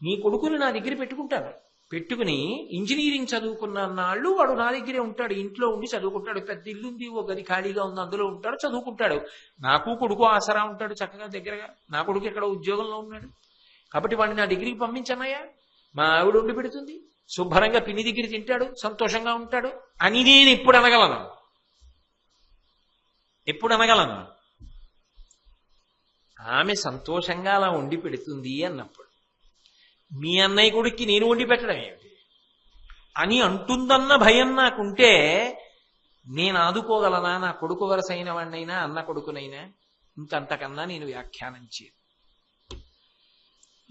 నీ కొడుకుని నా దగ్గర పెట్టుకుంటాను, పెట్టుకుని ఇంజనీరింగ్ చదువుకున్న నాళ్ళు వాడు నా దగ్గరే ఉంటాడు, ఇంట్లో ఉండి చదువుకుంటాడు. పెద్ద ఇల్లుంది, ఓ గది ఖాళీగా ఉంది, అందులో ఉంటాడు, చదువుకుంటాడు. నాకు కొడుకు ఆసరా ఉంటాడు చక్కగా దగ్గరగా. నా కొడుకు ఎక్కడ ఉద్యోగంలో ఉన్నాడు కాబట్టి వాడిని నా డిగ్రీకి పంపించన్నయ్యా, మా ఆవిడ ఉండి పెడుతుంది, శుభ్రంగా పిన్ని దగ్గర తింటాడు, సంతోషంగా ఉంటాడు అని నేను ఎప్పుడు అనగలను? ఎప్పుడు అనగలను? ఆమె సంతోషంగా అలా వండి పెడుతుంది అన్నప్పుడు మీ అన్నయ్య కొడుక్కి నేను వండి పెట్టడం ఏమిటి అని అంటుందన్న భయం నాకుంటే నేను ఆదుకోగలనా? నా కొడుకు వరసైన వాడినైనా అన్న కొడుకునైనా? ఇంకంతకన్నా నేను వ్యాఖ్యానం చేయను.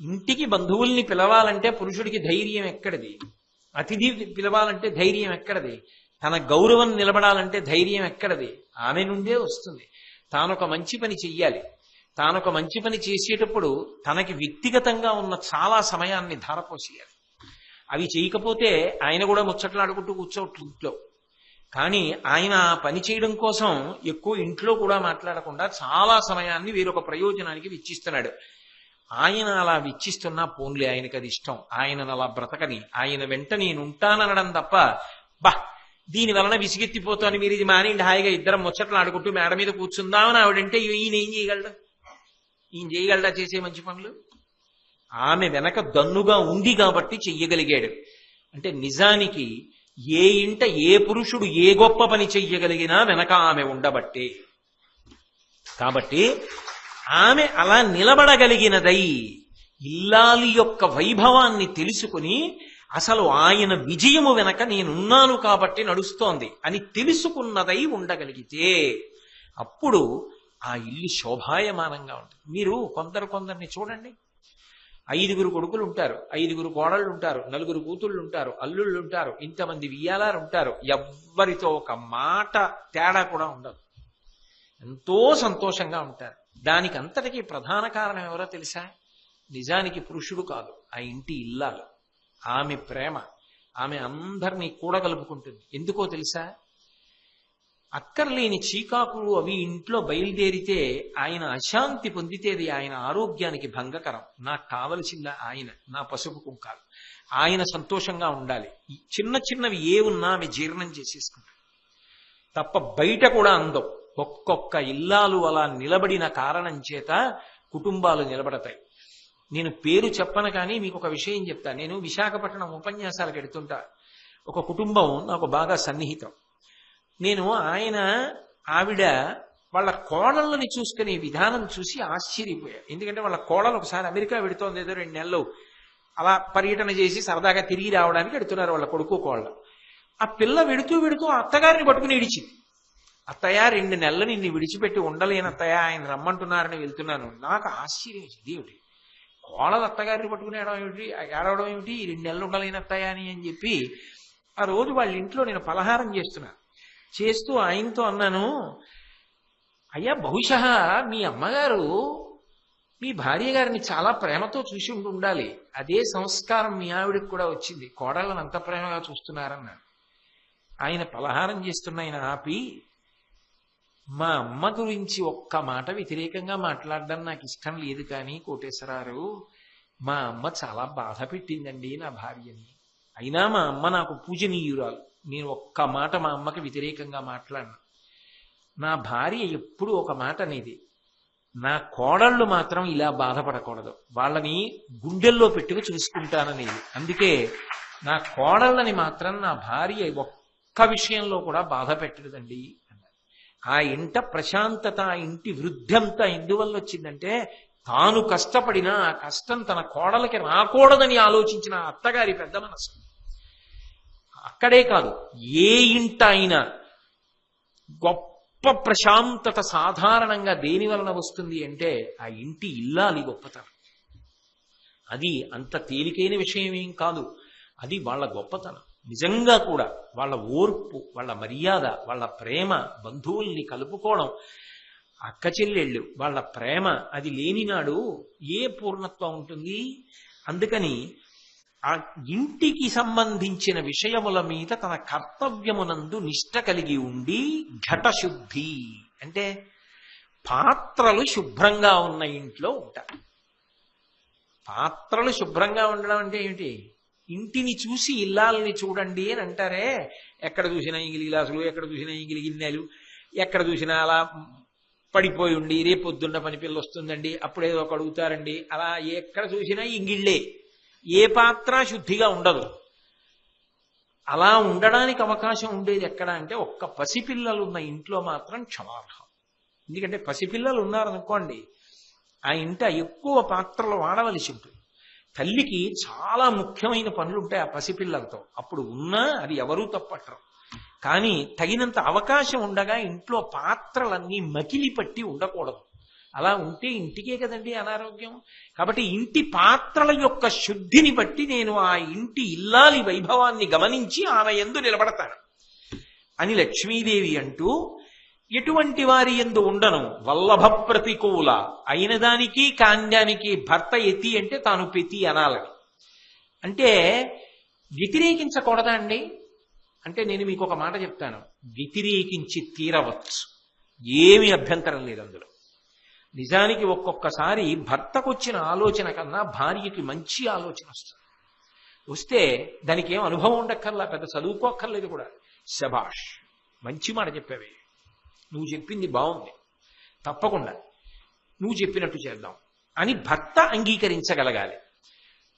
ఇంటికి బంధువుల్ని పిలవాలంటే పురుషుడికి ధైర్యం ఎక్కడిది? అతిథి పిలవాలంటే ధైర్యం ఎక్కడిది? తన గౌరవం నిలబడాలంటే ధైర్యం ఎక్కడిది? ఆమె నుండే వస్తుంది. తానొక మంచి పని చెయ్యాలి. తానొక మంచి పని చేసేటప్పుడు తనకి వ్యక్తిగతంగా ఉన్న చాలా సమయాన్ని ధారపోసేయాలి. అవి చేయకపోతే ఆయన కూడా ముచ్చట్లాడుకుంటూ కూర్చోవచ్చు ఇంట్లో. కానీ ఆయన పని చేయడం కోసం ఎక్కువ ఇంట్లో కూడా మాట్లాడకుండా చాలా సమయాన్ని వేరొక ప్రయోజనానికి వెచ్చిస్తున్నాడు. ఆయన అలా వెచ్చిస్తున్నా పోన్లే, ఆయనకి అది ఇష్టం, ఆయనను అలా బ్రతకని, ఆయన వెంట నేను ఉంటాననడం తప్ప బా దీని వలన విసిగెత్తిపోతాను, మీరు ఇది మానేండి, హాయిగా ఇద్దరం ముచ్చట్లు ఆడుకుంటూ మేడ మీద కూర్చుందామని ఆవిడంటే ఈయన ఏం చేయగలడు? ఈయన చేయగలడా చేసే మంచి పనులు? ఆమె వెనక దన్నుగా ఉంది కాబట్టి చెయ్యగలిగాడు. అంటే నిజానికి ఏ ఇంట ఏ పురుషుడు ఏ గొప్ప పని చెయ్యగలిగినా వెనక ఆమె ఉండబట్టే. కాబట్టి ఆమె అలా నిలబడగలిగినదై ఇల్లాలి యొక్క వైభవాన్ని తెలుసుకుని అసలు ఆయన విజయము వెనక నేనున్నాను కాబట్టి నడుస్తోంది అని తెలుసుకున్నదై ఉండగలిగితే అప్పుడు ఆ ఇల్లు శోభాయమానంగా ఉంటుంది. మీరు కొందరిని చూడండి, 5 కొడుకులు ఉంటారు, 5 కోడళ్ళు ఉంటారు, 4 కూతుళ్ళు ఉంటారు, అల్లుళ్ళు ఉంటారు, ఇంతమంది వియ్యాలారు ఉంటారు, ఎవ్వరితో ఒక మాట తేడా కూడా ఉండదు, ఎంతో సంతోషంగా ఉంటారు. దానికి అంతటికీ ప్రధాన కారణం ఎవరో తెలుసా? నిజానికి పురుషుడు కాదు, ఆ ఇంటి ఇల్లాలు. ఆమె ప్రేమ ఆమె అందరినీ కూడగలుపుకుంటుంది. ఎందుకో తెలుసా? అక్కర్లేని చీకాకులు అవి ఇంట్లో బయలుదేరితే ఆయన అశాంతి పొందితేది ఆయన ఆరోగ్యానికి భంగకరం. నాకు కావలసిందా ఆయన, నా పసుపు కుంకాలు. ఆయన సంతోషంగా ఉండాలి. చిన్న చిన్నవి ఏ ఉన్నా ఆమె జీర్ణం చేసేసుకుంటాడు తప్ప బయట కూడా అందం. ఒక్కొక్క ఇల్లాలు అలా నిలబడిన కారణం చేత కుటుంబాలు నిలబడతాయి. నేను పేరు చెప్పను కానీ మీకు ఒక విషయం చెప్తా. నేను విశాఖపట్నం ఉపన్యాసాలకు ఎడుతుంటా. ఒక కుటుంబం నాకు బాగా సన్నిహితం. నేను ఆవిడ వాళ్ళ కోడళ్ళని చూసుకునే విధానం చూసి ఆశ్చర్యపోయా. ఎందుకంటే వాళ్ళ కోడలు ఒకసారి అమెరికా వెడుతోంది, ఏదో 2 నెలలు అలా పర్యటన చేసి సరదాగా తిరిగి రావడానికి ఎడుతున్నారు వాళ్ళ కొడుకు కోళ్ళ. ఆ పిల్ల వెడుతూ అత్తగారిని పట్టుకుని ఇడిచింది. అత్తయ్య 2 నెలలు నిన్ను విడిచిపెట్టి ఉండలేను అత్తయ్య, ఆయన రమ్మంటున్నారని వెళ్తున్నాను. నాకు ఆశ్చర్యం వేసింది. ఏమిటి కోడలు అత్తగారిని పట్టుకుని ఏడవడం ఏమిటి, 2 నెలలు ఉండలేను అత్తయ్య అని చెప్పి ఆ రోజు వాళ్ళ ఇంట్లో నేను పలహారం చేస్తూ ఆయనతో అన్నాను, అయ్యా బహుశా మీ అమ్మగారు మీ భార్య గారిని చాలా ప్రేమతో చూసి ఉండాలి, అదే సంస్కారం మీ ఆవిడకి కూడా వచ్చింది, కోడళ్ళని అంత ప్రేమగా చూస్తున్నారన్నాడు. ఆయన పలహారం చేస్తున్న ఆయన ఆపి, మా అమ్మ గురించి ఒక్క మాట వ్యతిరేకంగా మాట్లాడడం నాకు ఇష్టం లేదు కానీ కోటేశ్వరారు, మా అమ్మ చాలా బాధ పెట్టిందండి నా భార్యని, అయినా మా అమ్మ నాకు పూజనీయురాలు, నేను ఒక్క మాట మా అమ్మకి వ్యతిరేకంగా మాట్లాడను. నా భార్య ఎప్పుడు ఒక మాట అనేది, నా కోడళ్ళు మాత్రం ఇలా బాధపడకూడదు, వాళ్ళని గుండెల్లో పెట్టుకు చూసుకుంటాననేది. అందుకే నా కోడళ్ళని మాత్రం నా భార్య ఒక్క విషయంలో కూడా బాధ పెట్టలేదండి అన్నారు. ఆ ఇంట ప్రశాంతత, ఆ ఇంటి వృద్ధంతా ఎందువల్ల వచ్చిందంటే తాను కష్టపడినా ఆ కష్టం తన కోడలకి రాకూడదని ఆలోచించిన అత్తగారి పెద్ద మనసు. అక్కడే కాదు, ఏ ఇంట అయినా గొప్ప ప్రశాంతత సాధారణంగా దేని వలన వస్తుంది అంటే ఆ ఇంటి ఇల్లాలి గొప్పతనం. అది అంత తేలికైన విషయం ఏం కాదు, అది వాళ్ళ గొప్పతనం. నిజంగా కూడా వాళ్ళ ఓర్పు, వాళ్ళ మర్యాద, వాళ్ళ ప్రేమ, బంధువుల్ని కలుపుకోవడం, అక్క చెల్లెళ్ళు వాళ్ళ ప్రేమ, అది లేనినాడు ఏ పూర్ణత్వం ఉంటుంది? అందుకని ఆ ఇంటికి సంబంధించిన విషయముల మీద తన కర్తవ్యమునందు నిష్ట కలిగి ఉండి ఘటశుద్ధి అంటే పాత్రలు శుభ్రంగా ఉన్న ఇంట్లో ఉంటారు. పాత్రలు శుభ్రంగా ఉండడం అంటే ఏమిటి? ఇంటిని చూసి ఇల్లాలని చూడండి అని అంటారే, ఎక్కడ చూసినా ఇంగిలి గ్లాసులు, ఎక్కడ చూసినా ఇంగిలి గిన్నెలు, ఎక్కడ చూసినా అలా పడిపోయి ఉండి రేపొద్దున్న పని పిల్ల వస్తుందండి అప్పుడేదో ఒక అడుగుతారండి, అలా ఎక్కడ చూసినా ఇంగిళ్ళే, ఏ పాత్ర శుద్ధిగా ఉండదు. అలా ఉండడానికి అవకాశం ఉండేది ఎక్కడ అంటే ఒక్క పసిపిల్లలు ఉన్న ఇంట్లో మాత్రం క్షమార్హం. ఎందుకంటే పసిపిల్లలు ఉన్నారనుకోండి, ఆ ఇంట ఎక్కువ పాత్రలు వాడవలసి ఉంటుంది. తల్లికి చాలా ముఖ్యమైన పనులు ఉంటాయి ఆ పసిపిల్లలతో. అప్పుడు ఉన్నా అది ఎవరూ తప్పట్టరు. కానీ తగినంత అవకాశం ఉండగా ఇంట్లో పాత్రలన్నీ మకిలి పట్టి ఉండకూడదు. అలా ఉంటే ఇంటికే కదండి అనారోగ్యం. కాబట్టి ఇంటి పాత్రల యొక్క శుద్ధిని బట్టి నేను ఆ ఇంటి ఇల్లాలి వైభవాన్ని గమనించి ఆమె యందు నిలబడతాను అని లక్ష్మీదేవి అంటూ, ఎటువంటి వారి యందు ఉండను వల్లభ ప్రతికూల అయిన దానికి కాండానికి భర్త ఎతి అంటే తాను పెతి అనాలని. అంటే వ్యతిరేకించకూడదా అండి అంటే నేను మీకు ఒక మాట చెప్తాను, వ్యతిరేకించి తీరవచ్చు, ఏమీ అభ్యంతరం లేదు అందులో. నిజానికి ఒక్కొక్కసారి భర్తకు వచ్చిన ఆలోచన కన్నా భార్యకి మంచి ఆలోచన వస్తుంది. వస్తే దానికి ఏం అనుభవం ఉండక్కర్లా, పెద్ద చదువుకోక్కర్లేదు కూడా. శభాష్, మంచి మాట చెప్పావే, నువ్వు చెప్పింది బాగుంది, తప్పకుండా నువ్వు చెప్పినట్టు చేద్దాం అని భర్త అంగీకరించగలగాలి.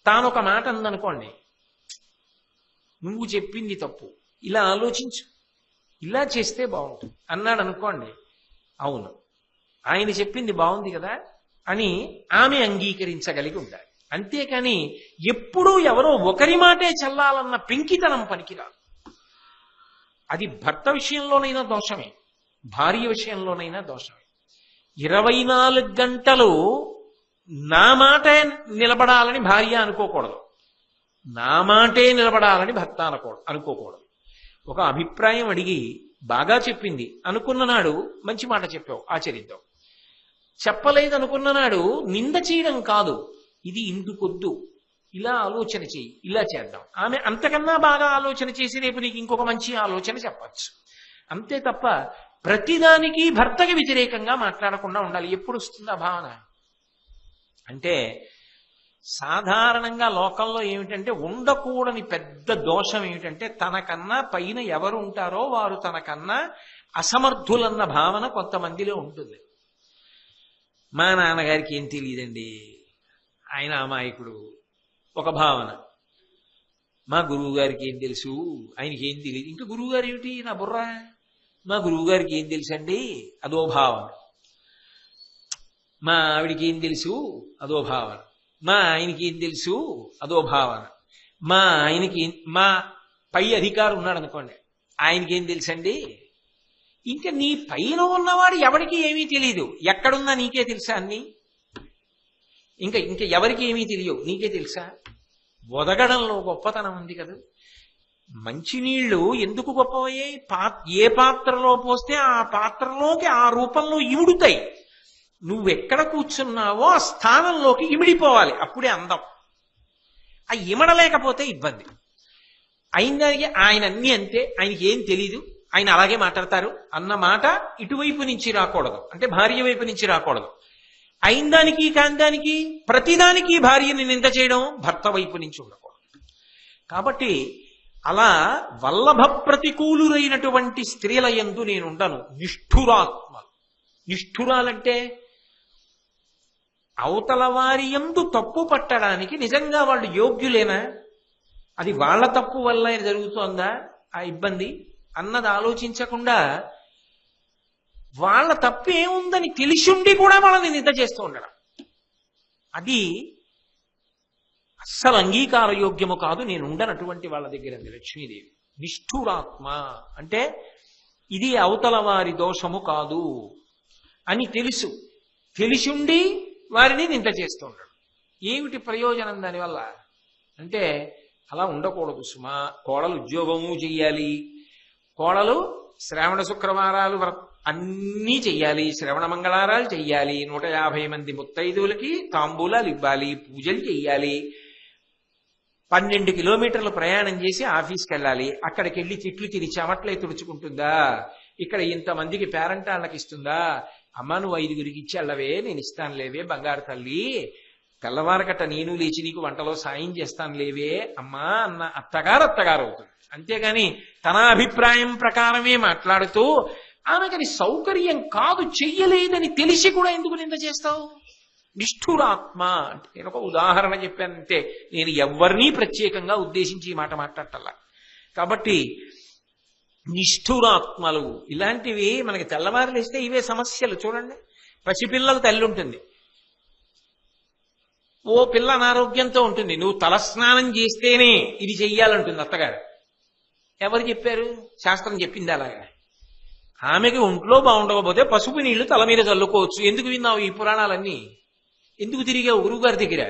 తానొక మాట అందనుకోండి, నువ్వు చెప్పింది తప్పు, ఇలా ఆలోచించు, ఇలా చేస్తే బాగుంటుంది అన్నాడు అనుకోండి, అవును ఆయన చెప్పింది బాగుంది కదా అని ఆమె అంగీకరించగలిగి ఉండాలి. అంతేకాని ఎప్పుడూ ఎవరో ఒకరి మాటే చల్లాలన్న పెంకితనం పనికిరాదు. అది భర్త విషయంలోనైనా దోషమే, భార్య విషయంలోనైనా దోషమే. 24 గంటలు నా మాటే నిలబడాలని భార్య అనుకోకూడదు, నా మాటే నిలబడాలని భర్త అనుకోకూడదు. ఒక అభిప్రాయం అడిగి బాగా చెప్పింది అనుకున్న నాడు మంచి మాట చెప్పావు, ఆచరిద్దాం. చెప్పలేదు అనుకున్న నాడు నింద చేయడం కాదు, ఇది ఇందుకొద్దు, ఇలా ఆలోచన చెయ్యి, ఇలా చేద్దాం. ఆమె అంతకన్నా బాగా ఆలోచన చేసి రేపు నీకు ఇంకొక మంచి ఆలోచన చెప్పచ్చు. అంతే తప్ప ప్రతిదానికి భర్తకి వ్యతిరేకంగా మాట్లాడకుండా ఉండాలి. ఎప్పుడు వస్తుంది ఆ భావన అంటే, సాధారణంగా లోకంలో ఏమిటంటే ఉండకూడని పెద్ద దోషం ఏమిటంటే, తనకన్నా పైన ఎవరు ఉంటారో వారు తనకన్నా అసమర్థులన్న భావన కొంతమందిలో ఉంటుంది. మా నాన్నగారికి ఏం తెలియదండి, ఆయన అమాయకుడు, ఒక భావన. మా గురువు గారికి ఏం తెలుసు, ఆయనకి ఏం తెలియదు. ఇంకా గురువు గారు ఏమిటి నా బుర్ర, మా గురువు గారికి ఏం తెలుసండి, అదో భావన. మా ఆవిడికి ఏం తెలుసు, అదో భావన. మా ఆయనకి ఏం తెలుసు, అదో భావన. మా పై అధికారి ఉన్నాడు అనుకోండి, ఆయనకి ఏం తెలుసండి. ఇంకా నీ పైన ఉన్నవాడు ఎవరికి ఏమీ తెలియదు, ఎక్కడున్నా నీకే తెలుసా అన్ని, ఇంకా ఎవరికి ఏమీ తెలియవు, నీకే తెలుసా. ఒదగడంలో గొప్పతనం ఉంది కదా. మంచినీళ్లు ఎందుకు గొప్పవయ్యాయి, ఏ పాత్రలో పోస్తే ఆ పాత్రలోకి ఆ రూపంలో ఇముడుతాయి. నువ్వెక్కడ కూర్చున్నావో ఆ స్థానంలోకి ఇమిడిపోవాలి, అప్పుడే అందం. ఆ ఇమడలేకపోతే ఇబ్బంది. అయిందానికి ఆయన అన్ని అంతే, ఆయనకి ఏం తెలీదు, ఆయన అలాగే మాట్లాడతారు అన్న మాట ఇటువైపు నుంచి రాకూడదు, అంటే భార్య వైపు నుంచి రాకూడదు. అయిందానికి కాందానికి ప్రతిదానికి భార్యని నింద చేయడం భర్త వైపు నుంచి ఉండకూడదు. కాబట్టి అలా వల్లభ ప్రతికూలురైనటువంటి స్త్రీల యందు నేనుండను. నిష్ఠురాత్మ, నిష్ఠురాలంటే అవతల వారి యందు తప్పు పట్టడానికి నిజంగా వాళ్ళు యోగ్యులేనా, అది వాళ్ళ తప్పు వల్ల జరుగుతోందా ఆ ఇబ్బంది అన్నది ఆలోచించకుండా వాళ్ళ తప్పు ఏముందని తెలిసిండి కూడా వాళ్ళని నింద చేస్తూ ఉండడం, అది అస్సలు అంగీకార యోగ్యము కాదు. నేను ఉండనటువంటి వాళ్ళ దగ్గర లక్ష్మీదేవి. నిష్ఠురాత్మ అంటే ఇది అవతల వారి దోషము కాదు అని తెలిసిండి వారిని నింద చేస్తూ ఉండడం. ఏమిటి ప్రయోజనం దానివల్ల అంటే, అలా ఉండకూడదు సుమా. కోడలు ఉద్యోగము చెయ్యాలి, కోడలు శ్రావణ శుక్రవారాలు అన్నీ చెయ్యాలి, శ్రవణ మంగళారాలు చెయ్యాలి, 150 మంది ముత్తైదువులకి తాంబూలాలు ఇవ్వాలి, పూజలు చెయ్యాలి, 12 కిలోమీటర్లు ప్రయాణం చేసి ఆఫీస్కి వెళ్ళాలి, అక్కడికి వెళ్ళి తిట్లు తిరిగి చెమట్లే తుడుచుకుంటుందా, ఇక్కడ ఇంతమందికి పేరంటాళ్ళకి ఇస్తుందా, అమ్మ నువ్వు 5గురికి ఇచ్చి వెళ్ళవే, నేను ఇస్తాను లేవే బంగారు తల్లి, తెల్లవారకట్ట నేను లేచి నీకు వంటలో సాయం చేస్తాను లేవే అమ్మా అన్న అత్తగారు అవుతుంది. అంతేగాని తన అభిప్రాయం ప్రకారమే మాట్లాడుతూ ఆమెకని సౌకర్యం కాదు, చెయ్యలేదని తెలిసి కూడా ఎందుకు నింద చేస్తావు? నిష్ఠురాత్మ అంటే నేను ఒక ఉదాహరణ చెప్పానంటే, నేను ఎవరినీ ప్రత్యేకంగా ఉద్దేశించి ఈ మాట మాట్లాడటల్లా. కాబట్టి నిష్ఠురాత్మలు ఇలాంటివి మనకి తెల్లవారులేస్తే ఇవే సమస్యలు. చూడండి, పసిపిల్లల తల్లి ఉంటుంది, ఓ పిల్ల అనారోగ్యంతో ఉంటుంది, నువ్వు తలస్నానం చేస్తేనే ఇది చెయ్యాలంటుంది అత్తగారు. ఎవరు చెప్పారు? శాస్త్రం చెప్పింది అలాగా. ఆమెకి ఒంట్లో బాగుండకపోతే పసుపు నీళ్లు తల మీద చల్లుకోవచ్చు. ఎందుకు విన్నావు ఈ పురాణాలన్నీ? ఎందుకు తిరిగావు గురువుగారి దగ్గర?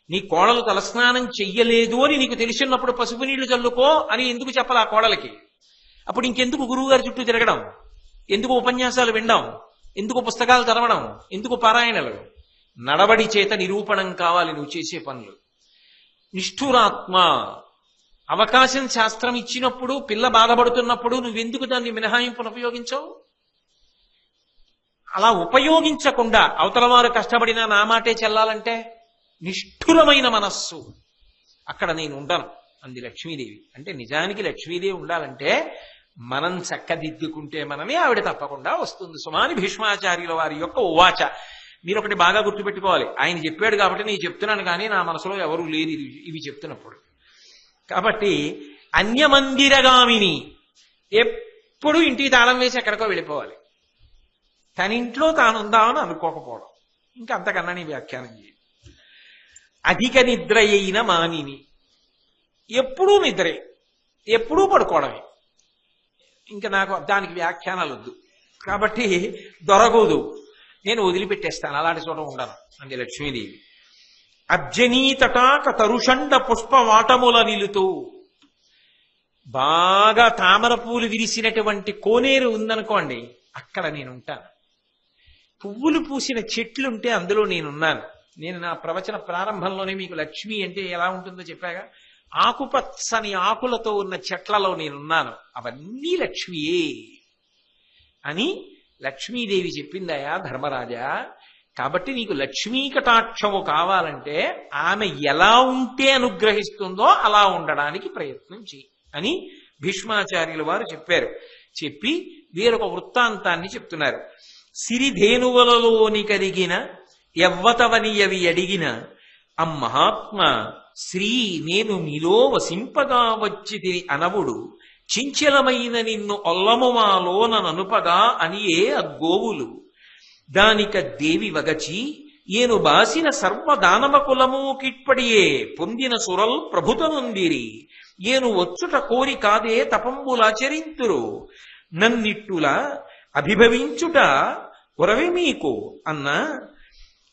నీ కోడలు తలస్నానం చెయ్యలేదు అని నీకు తెలిసినప్పుడు పసుపు నీళ్లు చల్లుకో అని ఎందుకు చెప్పాలి ఆ కోడలకి? అప్పుడు ఇంకెందుకు గురువుగారి చుట్టూ తిరగడం? ఎందుకు ఉపన్యాసాలు వినడం? ఎందుకు పుస్తకాలు చదవడం? ఎందుకు పారాయణలు? నడవడి చేత నిరూపణం కావాలి నువ్వు చేసే పనులు. నిష్ఠురాత్మ. అవకాశం శాస్త్రం ఇచ్చినప్పుడు, పిల్ల బాధపడుతున్నప్పుడు నువ్వెందుకు దాన్ని మినహాయింపును ఉపయోగించవు? అలా ఉపయోగించకుండా అవతల వారు కష్టపడినా నా మాటే చెల్లాలంటే నిష్ఠురమైన మనస్సు. అక్కడ నేను ఉండను అంది లక్ష్మీదేవి. అంటే నిజానికి లక్ష్మీదేవి ఉండాలంటే మనం చక్కదిద్దుకుంటే మనమే ఆవిడ తప్పకుండా వస్తుంది. సుమాని భీష్మాచార్యుల వారి యొక్క ఉవాచ. మీరు ఒకటి బాగా గుర్తుపెట్టుకోవాలి, ఆయన చెప్పాడు కాబట్టి నేను చెప్తున్నాను, కానీ నా మనసులో ఎవరూ లేరు ఇవి చెప్తున్నప్పుడు. కాబట్టి అన్యమందిరగామిని, ఎప్పుడు ఇంటికి తాళం వేసి ఎక్కడికో వెళ్ళిపోవాలి, తన ఇంట్లో తానుందామని అనుకోకపోవడం. ఇంకా అంతకన్నా నీ వ్యాఖ్యానం చేయి. అధిక నిద్ర అయిన మానిని, ఎప్పుడూ నిద్రే, ఎప్పుడూ పడుకోవడమే. ఇంకా నాకు దానికి వ్యాఖ్యానాలు వద్దు. కాబట్టి దొరకదు, నేను వదిలిపెట్టేస్తాను, అలాంటి చోట ఉండను అంది లక్ష్మీదేవి. అబ్జనీతటాక తరుషండ పుష్పవాటముల నిలుతూ, బాగా తామర పూలు విరిసినటువంటి కోనేరు ఉందనుకోండి, అక్కడ నేను ఉంటాను. పువ్వులు పూసిన చెట్లుంటే అందులో నేనున్నాను. నేను నా ప్రవచన ప్రారంభంలోనే మీకు లక్ష్మి అంటే ఎలా ఉంటుందో చెప్పాగా. ఆకుపచ్చని ఆకులతో ఉన్న చెట్లలో నేనున్నాను, అవన్నీ లక్ష్మియే అని లక్ష్మీదేవి చెప్పిందయా ధర్మరాజా. కాబట్టి నీకు లక్ష్మీ కటాక్షము కావాలంటే ఆమె ఎలా ఉంటే అనుగ్రహిస్తుందో అలా ఉండడానికి ప్రయత్నం చెయ్యి అని భీష్మాచార్యుల వారు చెప్పారు. చెప్పి వేరొక వృత్తాంతాన్ని చెప్తున్నారు. సిరిధేనువలలోని కరిగిన ఎవ్వతవనియవి అడిగిన అమ్మహాత్మ శ్రీ నేను నీలో వసింపగా వచ్చిది అనవుడు, చించలమైన నిన్ను ఒల్లముమాలోన ననుపగా అనియే అగ్గోవులు, దానిక దేవి వగచి ఏను బాసిన సర్వదానవ కులము కిట్పడియే పొందిన సురల్ ప్రభుతనుందిరి, ఏను వచ్చుట కోరి కాదే తపంబులాచరింతురు, నన్నిట్టుల అభిభవించుట కురవి మీకు అన్న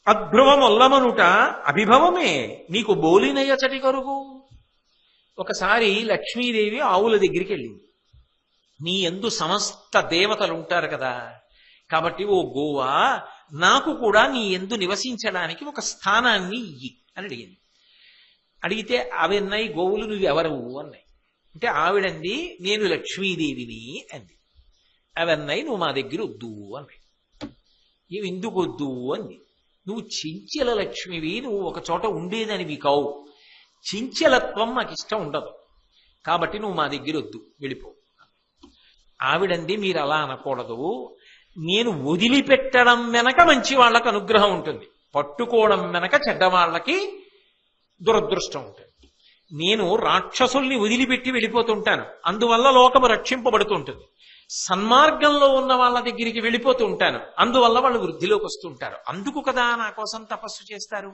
అద్భ్రువమొల్లమనుట అభిభవమే నీకు బోలినయచటి కరుగు. ఒకసారి లక్ష్మీదేవి ఆవుల దగ్గరికి వెళ్ళింది. నీ యందు సమస్త దేవతలు ఉంటారు కదా, కాబట్టి ఓ గోవా నాకు కూడా నీ యందు నివసించడానికి ఒక స్థానాన్ని ఇయ్యి అని అడిగింది. అడిగితే అవన్నాయి గోవులు నువ్వెవరు అన్నాయి. అంటే ఆవిడంది నేను లక్ష్మీదేవిని అంది. అవన్నాయి నువ్వు మా దగ్గర వద్దు అన్నాయి. ఇవి ఎందుకు వద్దు అంది. నువ్వు చించల లక్ష్మివి, నువ్వు ఒక చోట ఉండేదానివి కావు, చించలత్వం నాకు ఇష్టం ఉండదు, కాబట్టి నువ్వు మా దగ్గర వద్దు, వెళ్ళిపో. ఆవిడంది మీరు అలా అనకూడదు, నేను వదిలిపెట్టడం వెనక మంచి వాళ్ళకి అనుగ్రహం ఉంటుంది, పట్టుకోవడం వెనక చెడ్డవాళ్ళకి దురదృష్టం ఉంటుంది. నేను రాక్షసుల్ని వదిలిపెట్టి వెళ్ళిపోతుంటాను, అందువల్ల లోకము రక్షింపబడుతుంటుంది. సన్మార్గంలో ఉన్న వాళ్ళ దగ్గరికి వెళ్ళిపోతూ ఉంటాను, అందువల్ల వాళ్ళు వృద్ధిలోకి వస్తుంటారు. అందుకు కదా నా కోసం తపస్సు చేస్తారు,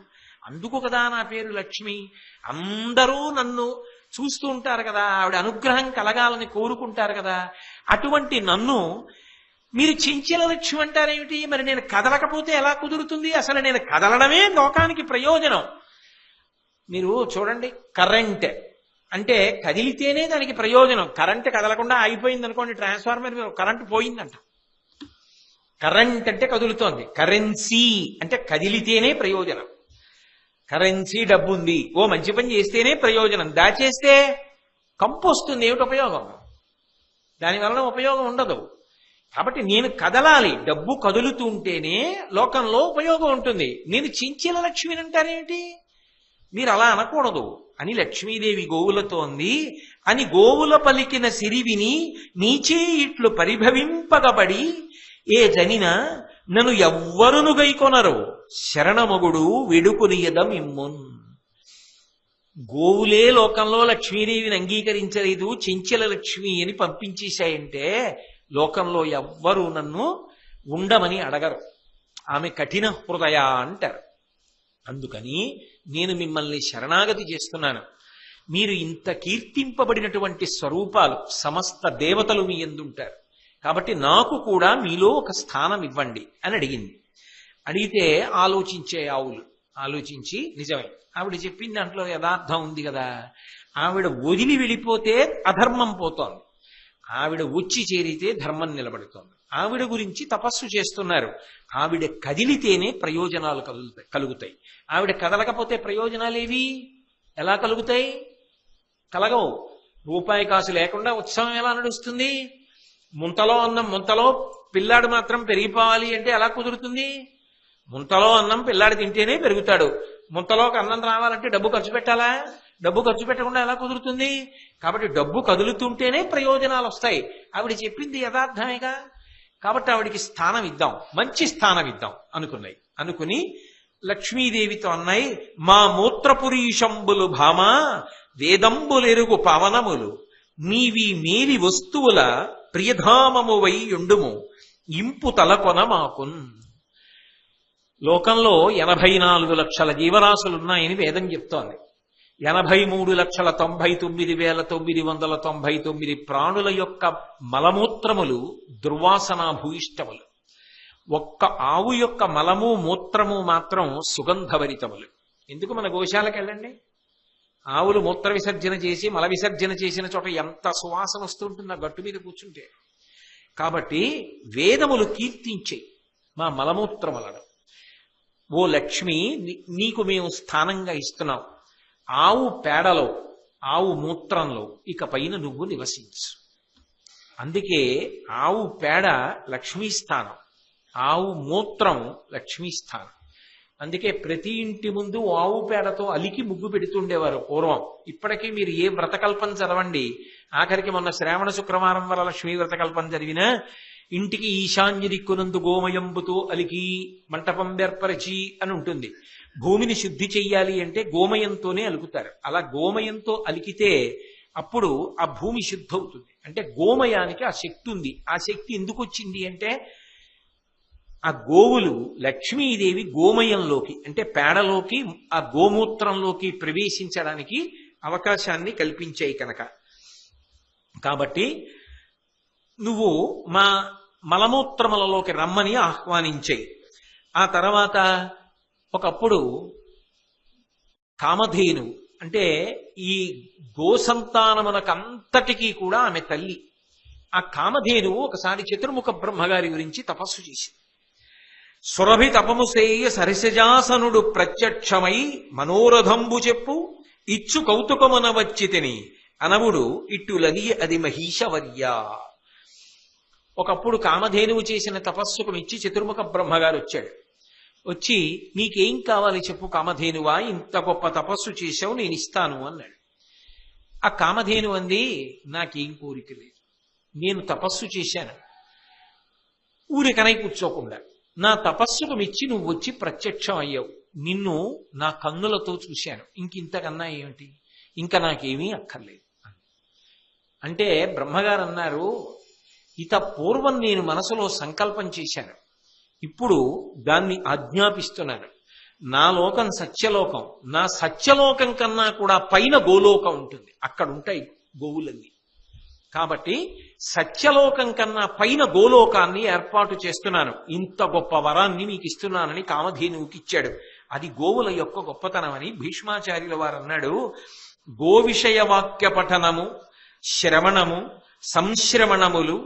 అందుకు కదా నా పేరు లక్ష్మి. అందరూ నన్ను చూస్తూ ఉంటారు కదా, ఆవిడ అనుగ్రహం కలగాలని కోరుకుంటారు కదా. అటువంటి నన్ను మీరు చించల లక్ష్మి అంటారేమిటి? మరి నేను కదలకపోతే ఎలా కుదురుతుంది? అసలు నేను కదలడమే లోకానికి ప్రయోజనం. మీరు చూడండి, కరెంట్ అంటే కదిలితేనే దానికి ప్రయోజనం. కరెంట్ కదలకుండా ఆగిపోయింది అనుకోండి, ట్రాన్స్ఫార్మర్ కరెంట్ పోయిందంట. కరెంట్ అంటే కదులుతోంది, కరెన్సీ అంటే కదిలితేనే ప్రయోజనం. కరెన్సీ డబ్బు ఉంది, ఓ మంచి పని చేస్తేనే ప్రయోజనం, దాచేస్తే కంపు వస్తుంది, ఏమిటి ఉపయోగం? దానివల్ల ఉపయోగం ఉండదు. కాబట్టి నేను కదలాలి, డబ్బు కదులుతూ ఉంటేనే లోకంలో ఉపయోగం ఉంటుంది. నేను చించిన లక్ష్మిని అంటారేమిటి? మీరు అలా అనకూడదు అని లక్ష్మీదేవి గోవులతో అంది. అని గోవుల పలికిన సిరివిని నీచే ఇట్లు పరిభవింపగబడి ఏ జనిన నన్ను ఎవ్వరును గైకొనరు శరణమగుడు వెడుకునియదం ఇమ్మున్. గోవులే లోకంలో లక్ష్మీదేవిని అంగీకరించలేదు, చెంచల లక్ష్మి అని పంపించేశాయంటే లోకంలో ఎవ్వరూ నన్ను ఉండమని అడగరు. ఆమె కఠిన హృదయ అంటారు. అందుకని నేను మిమ్మల్ని శరణాగతి చేస్తున్నాను. మీరు ఇంత కీర్తింపబడినటువంటి స్వరూపాలు, సమస్త దేవతలు మీ ఎందుంటారు, కాబట్టి నాకు కూడా మీలో ఒక స్థానం ఇవ్వండి అని అడిగింది. అడిగితే ఆలోచించే ఆవులు ఆలోచించి నిజమే ఆవిడ చెప్పిన దాంట్లో యథార్థం ఉంది కదా. ఆవిడ వదిలి వెళ్ళిపోతే అధర్మం పోతోంది, ఆవిడ వచ్చి చేరితే ధర్మం నిలబడుతోంది. ఆవిడ గురించి తపస్సు చేస్తున్నారు. ఆవిడ కదిలితేనే ప్రయోజనాలు కలుగుతాయి. ఆవిడ కదలకపోతే ప్రయోజనాలేవి ఎలా కలుగుతాయి? కలగవు. రూపాయి కాసు లేకుండా ఉత్సవం ఎలా నడుస్తుంది? ముంతలో అన్నం ముంతలో పిల్లాడు మాత్రం పెరిగిపోవాలి అంటే ఎలా కుదురుతుంది? ముంతలో అన్నం పిల్లాడు తింటేనే పెరుగుతాడు. ముంతలోకి అన్నం రావాలంటే డబ్బు ఖర్చు పెట్టాలా? డబ్బు ఖర్చు పెట్టకుండా ఎలా కుదురుతుంది? కాబట్టి డబ్బు కదులుతుంటేనే ప్రయోజనాలు వస్తాయి. ఆవిడ చెప్పింది యథార్థమేగా. కాబట్టి ఆవిడికి స్థానం ఇద్దాం, మంచి స్థానం ఇద్దాం అనుకుని లక్ష్మీదేవితో అన్నాయి, మా మూత్రపురీషంబులు భామ వేదంబులెరుగు పవనములు నీవి మేలి వస్తువుల ప్రియధామము వై యుండుము ఇంపు తలకొన మాకున్. లోకంలో 84 లక్షల జీవరాశులున్నాయని వేదం చెప్తోంది. 83,99,999 ప్రాణుల యొక్క మలమూత్రములు దుర్వాసనా భూయిష్టములు. ఒక్క ఆవు యొక్క మలము మూత్రము మాత్రం సుగంధభరితములు. ఎందుకు మన గోశాలకు వెళ్ళండి, ఆవులు మూత్ర విసర్జన చేసి మల విసర్జన చేసిన చోట ఎంత సువాసన వస్తుంటుంది ఆ గట్టు మీద కూర్చుంటే. కాబట్టి వేదములు కీర్తించే మా మలమూత్రములను. ఓ లక్ష్మి, నీకు మేము స్థానంగా ఇస్తున్నాం. ఆవు పేడలో, ఆవు మూత్రంలో ఇక పైన నువ్వు నివసించు. అందుకే ఆవు పేడ లక్ష్మీ స్థానం, ఆవు మూత్రం లక్ష్మీ స్థానం. అందుకే ప్రతి ఇంటి ముందు ఆవు పేడతో అలికి ముగ్గు పెడుతుండేవారు పూర్వం. ఇప్పటికీ మీరు ఏ వ్రతకల్పం చదవండి, ఆఖరికి మొన్న శ్రావణ శుక్రవారం వల్ల లక్ష్మీ వ్రతకల్పం చదివినా ఇంటికి ఈశాన్య దిక్కునందు గోమయంబుతో అలికి మంటపం బెర్పరచి అని ఉంటుంది. భూమిని శుద్ధి చెయ్యాలి అంటే గోమయంతోనే అలుకుతారు. అలా గోమయంతో అలికితే అప్పుడు ఆ భూమి శుద్ధి అవుతుంది. అంటే గోమయానికి ఆ శక్తి ఉంది. ఆ శక్తి ఎందుకు వచ్చింది అంటే ఆ గోవులు లక్ష్మీదేవి గోమయంలోకి అంటే పేడలోకి ఆ గోమూత్రంలోకి ప్రవేశించడానికి అవకాశాన్ని కల్పించాయి కనుక. కాబట్టి నువ్వు మా మలమూత్రములలోకి రమ్మని ఆహ్వానించాయి. ఆ తర్వాత ఒకప్పుడు కామధేను అంటే ఈ గోసంతానమునకంతటికీ కూడా ఆమె తల్లి. ఆ కామధేను ఒకసారి చతుర్ముఖ బ్రహ్మగారి గురించి తపస్సు చేసింది. సురభి తపముసేయ సరసజాసనుడు ప్రత్యక్షమై మనోరథంబు చెప్పు ఇచ్చు కౌతుకమున వచ్చి తిని అనవుడు ఇట్టులని అది మహీషవర్య. ఒకప్పుడు కామధేనువు చేసిన తపస్సుకు మెచ్చి చతుర్ముఖ బ్రహ్మగారు వచ్చాడు. వచ్చి నీకేం కావాలి చెప్పు కామధేనువా, ఇంత గొప్ప తపస్సు చేశావు, నేను ఇస్తాను అన్నాడు. ఆ కామధేను అంది, నాకేం కోరిక లేదు, నేను తపస్సు చేశాను ఊరికనై కూర్చోకుండా. నా తపస్సుకు మెచ్చి నువ్వు వచ్చి ప్రత్యక్షం అయ్యావు, నిన్ను నా కన్నులతో చూశాను, ఇంకింతకన్నా ఏమిటి, ఇంకా నాకేమీ అక్కర్లేదు అంటే బ్రహ్మగారు అన్నారు, ఇత పూర్వం నేను మనసులో సంకల్పం చేశాను, ఇప్పుడు దాన్ని ఆజ్ఞాపిస్తున్నాను. నా లోకం సత్యలోకం, నా సత్యలోకం కన్నా కూడా పైన గోలోకం ఉంటుంది, అక్కడ ఉంటాయి గోవులన్నీ. కాబట్టి సత్యలోకం కన్నా పైన గోలోకాన్ని ఏర్పాటు చేస్తున్నాను, ఇంత గొప్ప వరాన్ని మీకు ఇస్తున్నానని కామధేనువుకి ఇచ్చాడు. అది గోవుల యొక్క గొప్పతనం అని భీష్మాచార్యుల వారు అన్నాడు. గో విషయ వాక్య పఠనము శ్రవణము సంశ్రవణములు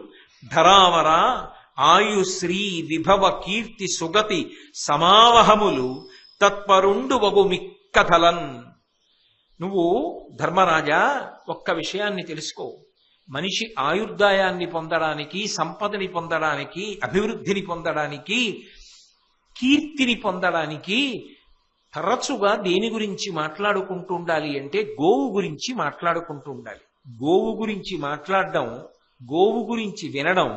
ధరావర ఆయు శ్రీ విభవ కీర్తి సుగతి సమావహములు తత్పరుండు వగు మిక్కథలన్. నువ్వు ధర్మరాజా ఒక్క విషయాన్ని తెలుసుకో, మనిషి ఆయుర్దాయాన్ని పొందడానికి, సంపదని పొందడానికి, అభివృద్ధిని పొందడానికి, కీర్తిని పొందడానికి తరచుగా దేని గురించి మాట్లాడుకుంటూ ఉండాలి అంటే గోవు గురించి మాట్లాడుకుంటూ ఉండాలి. గోవు గురించి మాట్లాడడం, గోవు గురించి వినడం,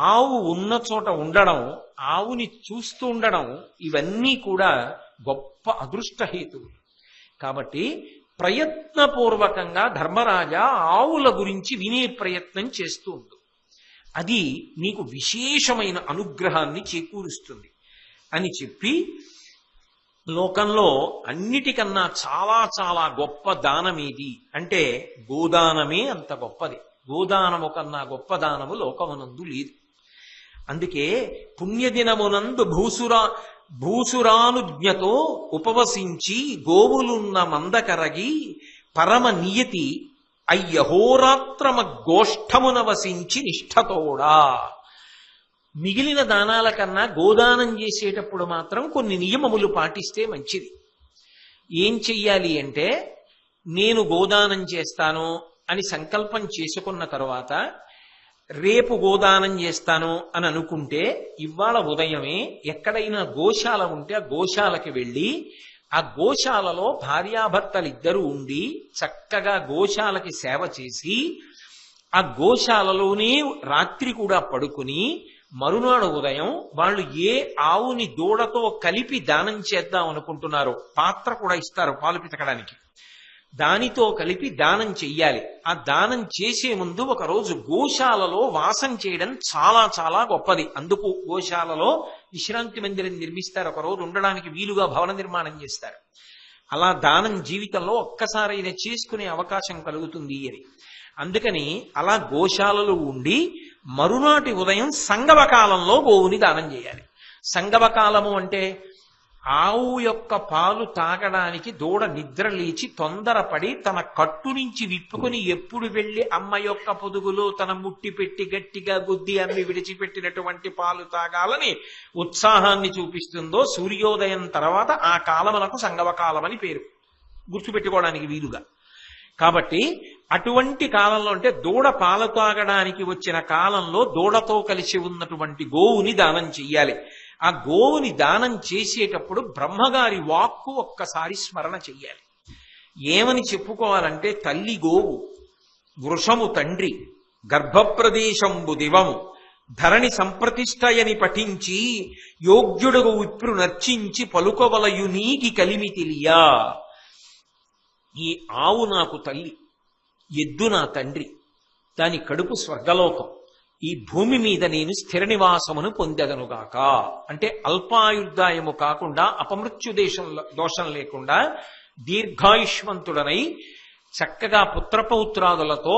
ఆవు ఉన్న చోట ఉండడం, ఆవుని చూస్తూ ఉండడం, ఇవన్నీ కూడా గొప్ప అదృష్టహేతువులు. కాబట్టి ప్రయత్నపూర్వకంగా ధర్మరాజా ఆవుల గురించి వినే ప్రయత్నం చేస్తూ ఉండు. అది నీకు విశేషమైన అనుగ్రహాన్ని చేకూరుస్తుంది అని చెప్పి, లోకంలో అన్నిటికన్నా చాలా చాలా గొప్ప దానమేది అంటే గోదానమే అంత గొప్పది. గోదానము కన్నా గొప్ప దానము లోకమునందు లేదు. అందుకే పుణ్యదినమునందు భూసురానుజ్ఞతో ఉపవసించి గోవులున్న మందకరగి పరమ నియతి అయ్యహోరాత్రమ గోష్ఠమున వసించి నిష్ఠతోడా. మిగిలిన దానాల కన్నా గోదానం చేసేటప్పుడు మాత్రం కొన్ని నియమములు పాటిస్తే మంచిది. ఏం చెయ్యాలి అంటే, నేను గోదానం చేస్తాను అని సంకల్పం చేసుకున్న తరువాత రేపు గోదానం చేస్తాను అని అనుకుంటే, ఇవాళ ఉదయమే ఎక్కడైనా గోశాల ఉంటే ఆ గోశాలకి వెళ్ళి ఆ గోశాలలో భార్యాభర్తలిద్దరూ ఉండి చక్కగా గోశాలకి సేవ చేసి ఆ గోశాలలోనే రాత్రి కూడా పడుకుని మరునాడు ఉదయం వాళ్ళు ఏ ఆవుని దూడతో కలిపి దానం చేద్దాం అనుకుంటున్నారో, పాత్ర కూడా ఇస్తారు పాలు పితకడానికి, దానితో కలిపి దానం చెయ్యాలి. ఆ దానం చేసే ముందు ఒకరోజు గోశాలలో వాసం చేయడం చాలా చాలా గొప్పది. అందుకు గోశాలలో విశ్రాంతి మందిరం నిర్మిస్తారు, ఒకరోజు ఉండడానికి వీలుగా భవన నిర్మాణం చేస్తారు. అలా దానం జీవితంలో ఒక్కసారైనా చేసుకునే అవకాశం కలుగుతుంది అని. అందుకని అలా గోశాలలో ఉండి మరునాటి ఉదయం సంగమ కాలంలో గోవుని దానం చేయాలి. సంగమ కాలము అంటే ఆవు యొక్క పాలు తాగడానికి దూడ నిద్ర లేచి తొందరపడి తన కట్టు నుంచి విప్పుకొని ఎప్పుడు వెళ్ళి అమ్మ యొక్క పొదుగులో తన ముట్టి పెట్టి గట్టిగా గుద్ది అమ్మి విడిచిపెట్టినటువంటి పాలు తాగాలని ఉత్సాహాన్ని చూపిస్తుందో, సూర్యోదయం తర్వాత ఆ కాలమునకు సంగమ కాలం అని పేరు, గుర్తుపెట్టుకోవడానికి వీలుగా. కాబట్టి అటువంటి కాలంలో అంటే దూడ పాలు తాగడానికి వచ్చిన కాలంలో దూడతో కలిసి ఉన్నటువంటి గోవుని దానం చెయ్యాలి. ఆ గోవుని దానం చేసేటప్పుడు బ్రహ్మగారి వాక్కు ఒక్కసారి స్మరణ చెయ్యాలి. ఏమని చెప్పుకోవాలంటే, తల్లి గోవు, వృషము తండ్రి, గర్భప్రదేశంబు దివము, ధరణి సంప్రతిష్టయని పఠించి యోగ్యుడుగు విప్రు నర్చించి పలుకవలయు నీకి కలిమి తెలియా. ఈ ఆవు నాకు తల్లి, ఎద్దు నా తండ్రి, దాని కడుపు స్వర్గలోకం, ఈ భూమి మీద నేను స్థిర నివాసమును పొందెదనుగాక. అంటే అల్పాయుర్దాయము కాకుండా అపమృత్యు దోషం లేకుండా దీర్ఘాయుష్మంతుడనై చక్కగా పుత్రపౌత్రాదులతో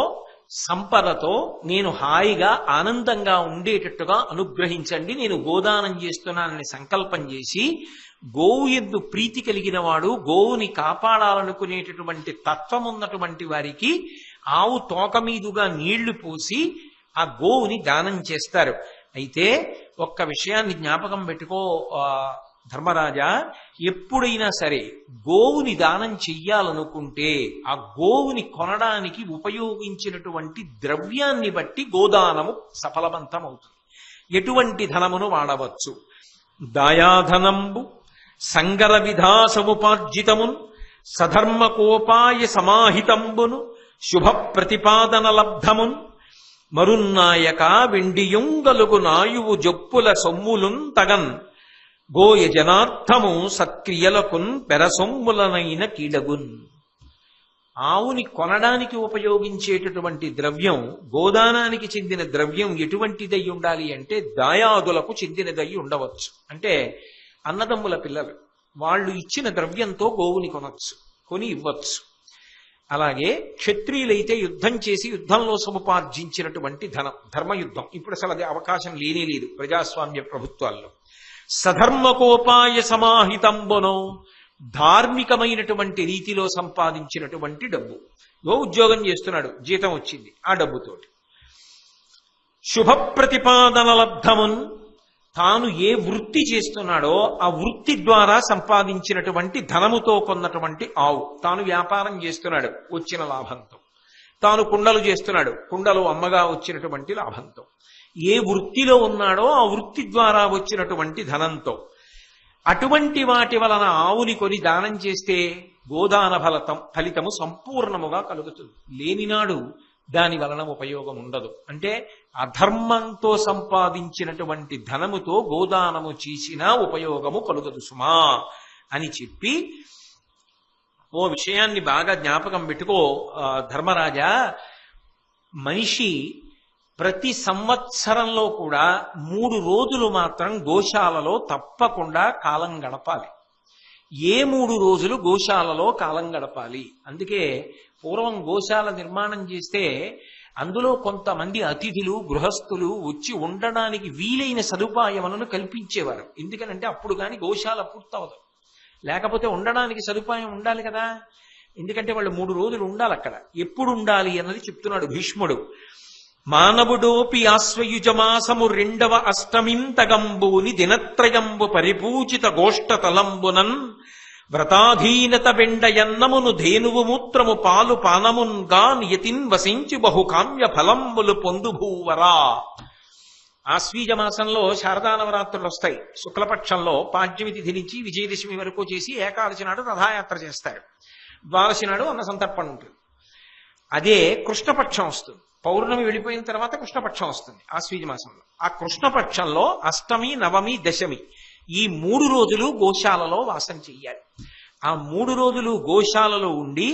సంపదతో నేను హాయిగా ఆనందంగా ఉండేటట్టుగా అనుగ్రహించండి, నేను గోదానం చేస్తున్నానని సంకల్పం చేసి, గోవు యందు ప్రీతి కలిగిన వాడు, గోవుని కాపాడాలనుకునేటటువంటి తత్వం ఉన్నటువంటి వారికి ఆవు తోక మీదుగా నీళ్లు పోసి ఆ గోవుని దానం చేస్తారు. అయితే ఒక్క విషయాన్ని జ్ఞాపకం పెట్టుకో ధర్మరాజా, ఎప్పుడైనా సరే గోవుని దానం చెయ్యాలనుకుంటే ఆ గోవుని కొనడానికి ఉపయోగించినటువంటి ద్రవ్యాన్ని బట్టి గోదానము సఫలవంతమవుతుంది. ఎటువంటి ధనమును వాడవచ్చు? దాయాధనంబు, సంగర విధాసముపార్జితమున్, సధర్మకోపాయ సమాహితంబును, శుభ ప్రతిపాదన లబ్ధమున్, మరున్నాయక వెండియుంగలుగు నాయువు జొప్పుల సొమ్ములున్ తగన్, గోయజనార్థము సత్క్రియలకున్ పెరసొమ్ములనైన కీడగున్. ఆవుని కొనడానికి ఉపయోగించేటటువంటి ద్రవ్యం, గోదానానికి చెందిన ద్రవ్యం ఎటువంటిదై ఉండాలి అంటే దాయాదులకు చెందినదై ఉండవచ్చు. అంటే అన్నదమ్ముల పిల్లలు, వాళ్ళు ఇచ్చిన ద్రవ్యంతో గోవుని కొని ఇవ్వచ్చు. అలాగే క్షత్రియులైతే యుద్ధం చేసి యుద్ధంలో సముపార్జించినటువంటి ధనం, ధర్మయుద్ధం, ఇప్పుడు అసలు అది అవకాశం లేనే లేదు ప్రజాస్వామ్య ప్రభుత్వాల్లో. సధర్మకోపాయ సమాహితంబునో, ధార్మికమైనటువంటి రీతిలో సంపాదించినటువంటి డబ్బు, ఉద్యోగం చేస్తున్నాడు, జీతం వచ్చింది, ఆ డబ్బుతోటి. శుభ ప్రతిపాదన లబ్ధమున్, తాను ఏ వృత్తి చేస్తున్నాడో ఆ వృత్తి ద్వారా సంపాదించినటువంటి ధనముతో కొన్నటువంటి ఆవు, తాను వ్యాపారం చేస్తున్నాడు వచ్చిన లాభంతో, తాను కుండలు చేస్తున్నాడు, కుండలు అమ్మగా వచ్చినటువంటి లాభంతో. ఏ వృత్తిలో ఉన్నాడో ఆ వృత్తి ద్వారా వచ్చినటువంటి ధనంతో. అటువంటి వాటి వలన ఆవుని కొని దానం చేస్తే గోదాన ఫలితము సంపూర్ణముగా కలుగుతుంది. లేనినాడు దాని వలన ఉపయోగం ఉండదు. అంటే అధర్మంతో సంపాదించినటువంటి ధనముతో గోదానము చేసినా ఉపయోగము కలుగదు సుమా అని చెప్పి, ఓ విషయాన్ని బాగా జ్ఞాపకం పెట్టుకో ధర్మరాజా, మనిషి ప్రతి సంవత్సరంలో కూడా 3 రోజులు మాత్రం గోశాలలో తప్పకుండా కాలం గడపాలి. ఏ 3 రోజులు గోశాలలో కాలం గడపాలి? అందుకే పూర్వం గోశాల నిర్మాణం చేస్తే అందులో కొంతమంది అతిథులు గృహస్థులు వచ్చి ఉండడానికి వీలైన సదుపాయములను కల్పించేవారు. ఎందుకనంటే అప్పుడు కానీ గోశాల పూర్తవదు. లేకపోతే ఉండడానికి సదుపాయం ఉండాలి కదా. ఎందుకంటే వాళ్ళు 3 రోజులు ఉండాలి అక్కడ. ఎప్పుడు ఉండాలి అన్నది చెప్తున్నాడు భీష్ముడు. మానవుడోపి ఆశ్వయుజమాసము 2వ అష్టమింతగంబుని దినత్రయంబు పరిపూజిత గోష్ఠ తలంబునన్ వ్రతాధీనత బెండయన్నమును ధేనువు మూత్రము పాలు పానమున్ గాన్ యతిన్ వసించి బహుకామ్య ఫలంబులు పొందుభూవరా. ఆశ్వీజ మాసంలో శారదానవరాత్రులు వస్తాయి. శుక్లపక్షంలో పాడ్యమి తిథి నుంచి విజయదశమి వరకు చేసి ఏకాదశి నాడు రథయాత్ర చేస్తారు. ద్వాదశి నాడు అన్న సంతర్పణ ఉంటుంది. అదే కృష్ణపక్షం వస్తుంది. పౌర్ణమి వెళ్ళిపోయిన తర్వాత కృష్ణపక్షం వస్తుంది ఆశ్వీజ మాసంలో. ఆ కృష్ణపక్షంలో అష్టమి, నవమి, దశమి ఈ 3 రోజులు గోశాలలో వాసం చెయ్యాలి. ఆ 3 రోజులు గోశాలలో ఉండి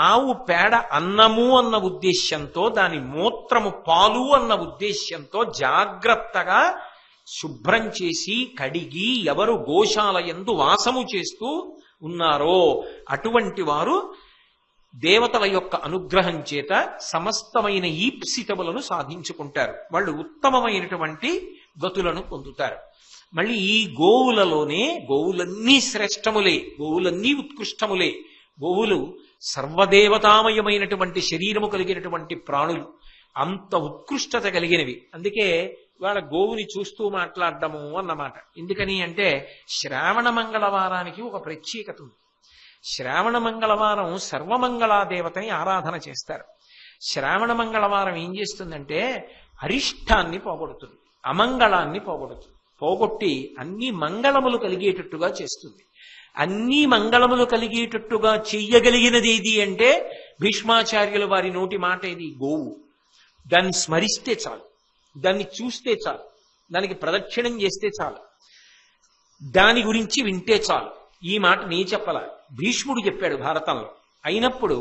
ఆవు పేడ అన్నము అన్న ఉద్దేశ్యంతో, దాని మూత్రము పాలు అన్న ఉద్దేశ్యంతో జాగ్రత్తగా శుభ్రం చేసి కడిగి ఎవరు గోశాల యందు వాసము చేస్తూ ఉన్నారో అటువంటి వారు దేవతల యొక్క అనుగ్రహం చేత సమస్తమైన ఈప్సితములను సాధించుకుంటారు. వాళ్ళు ఉత్తమమైనటువంటి గతులను పొందుతారు. మళ్ళీ ఈ గోవులలోనే గోవులన్నీ శ్రేష్టములే, గోవులన్నీ ఉత్కృష్టములే. గోవులు సర్వదేవతామయమైనటువంటి శరీరము కలిగినటువంటి ప్రాణులు, అంత ఉత్కృష్టత కలిగినవి. అందుకే వాళ్ళ గోవుని చూస్తూ మాట్లాడడము అన్నమాట. ఎందుకని అంటే శ్రావణ మంగళవారానికి ఒక ప్రత్యేకత ఉంది. శ్రావణ మంగళవారం సర్వమంగళా దేవతని ఆరాధన చేస్తారు. శ్రావణ మంగళవారం ఏం చేస్తుందంటే అరిష్టాన్ని పోగొడుతుంది, అమంగళాన్ని పోగొట్టి అన్ని మంగళములు కలిగేటట్టుగా చేస్తుంది. అన్ని మంగళములు కలిగేటట్టుగా చెయ్యగలిగినది ఏది అంటే భీష్మాచార్యుల వారి నోటి మాట ఇది గోవు. దాన్ని స్మరిస్తే చాలు, దాన్ని చూస్తే చాలు, దానికి ప్రదక్షిణం చేస్తే చాలు, దాని గురించి వింటే చాలు. ఈ మాట నీ చెప్పలా, భీష్ముడు చెప్పాడు భారతంలో. అయినప్పుడు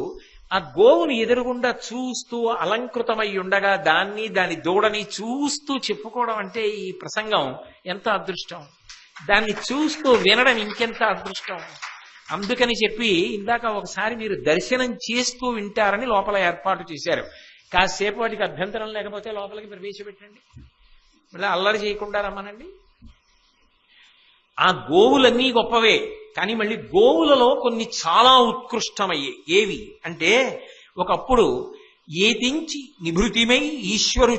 ఆ గోవుని ఎదురుగుండా చూస్తూ అలంకృతమై ఉండగా దాని దూడని చూస్తూ చెప్పుకోవడం అంటే ఈ ప్రసంగం ఎంత అదృష్టం. దాన్ని చూస్తూ వినడం ఇంకెంత అదృష్టం. అందుకని చెప్పి ఇందాక ఒకసారి మీరు దర్శనం చేస్తూ వింటారని లోపల ఏర్పాటు చేశారు. కాసేపు వాటికి అభ్యంతరం లేకపోతే లోపలికి ప్రవేశపెట్టండి, మళ్ళీ అల్లరి చేయకుండా రమ్మనండి. ఆ గోవులన్నీ గొప్పవే, కానీ మళ్ళీ గోవులలో కొన్ని చాలా ఉత్కృష్టమయ్యే. ఏవి అంటే ఒకప్పుడు ఏతించి నిభృతిమై ఈశ్వరు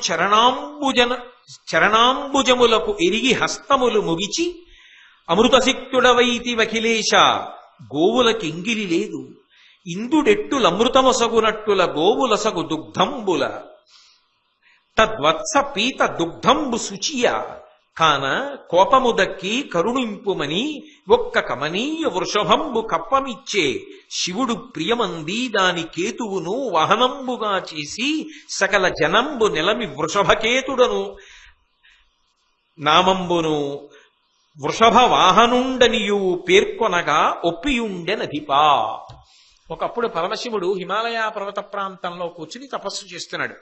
చరణాంబుజములకు ఎరిగి హస్తములు ముగిచి అమృతశక్తుడవైతి వఖిలేశ గోవులకెంగిలి లేదు ఇందుడెట్టులమృతమొసగునట్టుల గోవులసగు దుగ్ధంబుల తద్వత్స పీత దుగ్ధంబు శుచియ కాన కోపము దక్కి కరుణింపుమని ఒక్క కమనీయ వృషభంబు కప్పమిచ్చే శివుడు ప్రియమంది దాని కేతువును వాహనంబుగా చేసి సకల జనంబు నెలమి వృషభకేతుడను నామంబును వృషభ వాహనుండనియు పేర్కొనగా ఒప్పియుండెనధిపా. ఒకప్పుడు పరమశివుడు హిమాలయ పర్వత ప్రాంతంలో కూర్చుని తపస్సు చేస్తున్నాడు.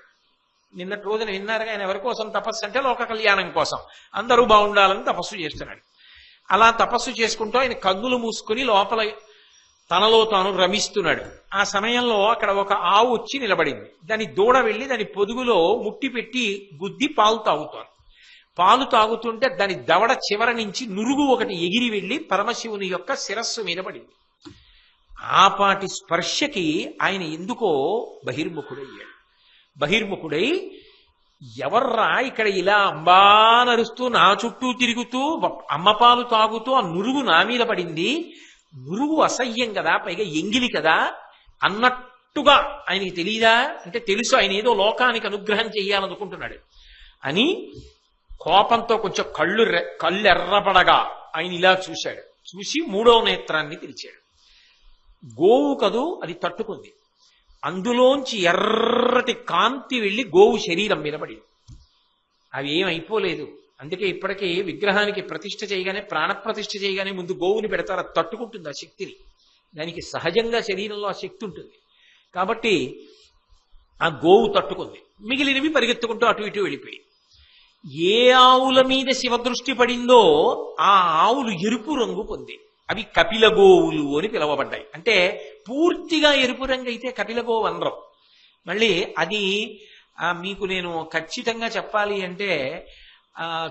నిన్నటి రోజున విన్నారుగా, ఆయన ఎవరి కోసం తపస్సు అంటే లోక కళ్యాణం కోసం, అందరూ బాగుండాలని తపస్సు చేస్తున్నాడు. అలా తపస్సు చేసుకుంటూ ఆయన కన్నులు మూసుకుని లోపల తనలో తాను రమిస్తున్నాడు. ఆ సమయంలో అక్కడ ఒక ఆవు వచ్చి నిలబడింది. దాని దూడ వెళ్ళి దాని పొదుగులో ముట్టి పెట్టి గుద్ది పాలు తాగుతోంది. పాలు తాగుతుంటే దాని దవడ చివర నుంచి నురుగు ఒకటి ఎగిరి వెళ్ళి పరమశివుని యొక్క శిరస్సు మీద పడింది. ఆపాటి స్పర్శకి ఆయన ఎందుకో బహిర్ముఖుడయ్యాడు. బహిర్ముఖుడై ఎవర్రా ఇక్కడ ఇలా అంబా నరుస్తూ నా చుట్టూ తిరుగుతూ అమ్మ పాలు తాగుతూ ఆ నురుగు నా మీద పడింది, నురుగు అసహ్యం కదా, పైగా ఎంగిలి కదా అన్నట్టు తట్టుగా ఆయనకి తెలియదా అంటే తెలుసు, ఆయన ఏదో లోకానికి అనుగ్రహం చెయ్యాలనుకుంటున్నాడు అని కోపంతో కొంచెం కళ్ళు ఎర్రపడగా ఆయన ఇలా చూశాడు. చూసి మూడవ నేత్రాన్ని తెరిచాడు. గోవు కదూ అది తట్టుకుంది. అందులోంచి ఎర్రటి కాంతి వెళ్ళి గోవు శరీరం మీద పడింది. అవి ఏమైపోలేదు. అందుకే ఇప్పటికీ విగ్రహానికి ప్రతిష్ఠ చేయగానే, ప్రాణప్రతిష్ఠ చేయగానే ముందు గోవుని పెడతారు. అది తట్టుకుంటుంది ఆ శక్తిని. దానికి సహజంగా శరీరంలో ఆ శక్తి ఉంటుంది. కాబట్టి ఆ గోవు తట్టుకుంది. మిగిలినవి పరిగెత్తుకుంటూ అటు ఇటు వెళ్ళిపోయి, ఏ ఆవుల మీద శివదృష్టి పడిందో ఆ ఆవులు ఎరుపు రంగు పొంది అవి కపిల గోవులు అని పిలువబడ్డాయి. అంటే పూర్తిగా ఎరుపు రంగు అయితే కపిల గోవు అనరం. మళ్ళీ అది మీకు నేను ఖచ్చితంగా చెప్పాలి అంటే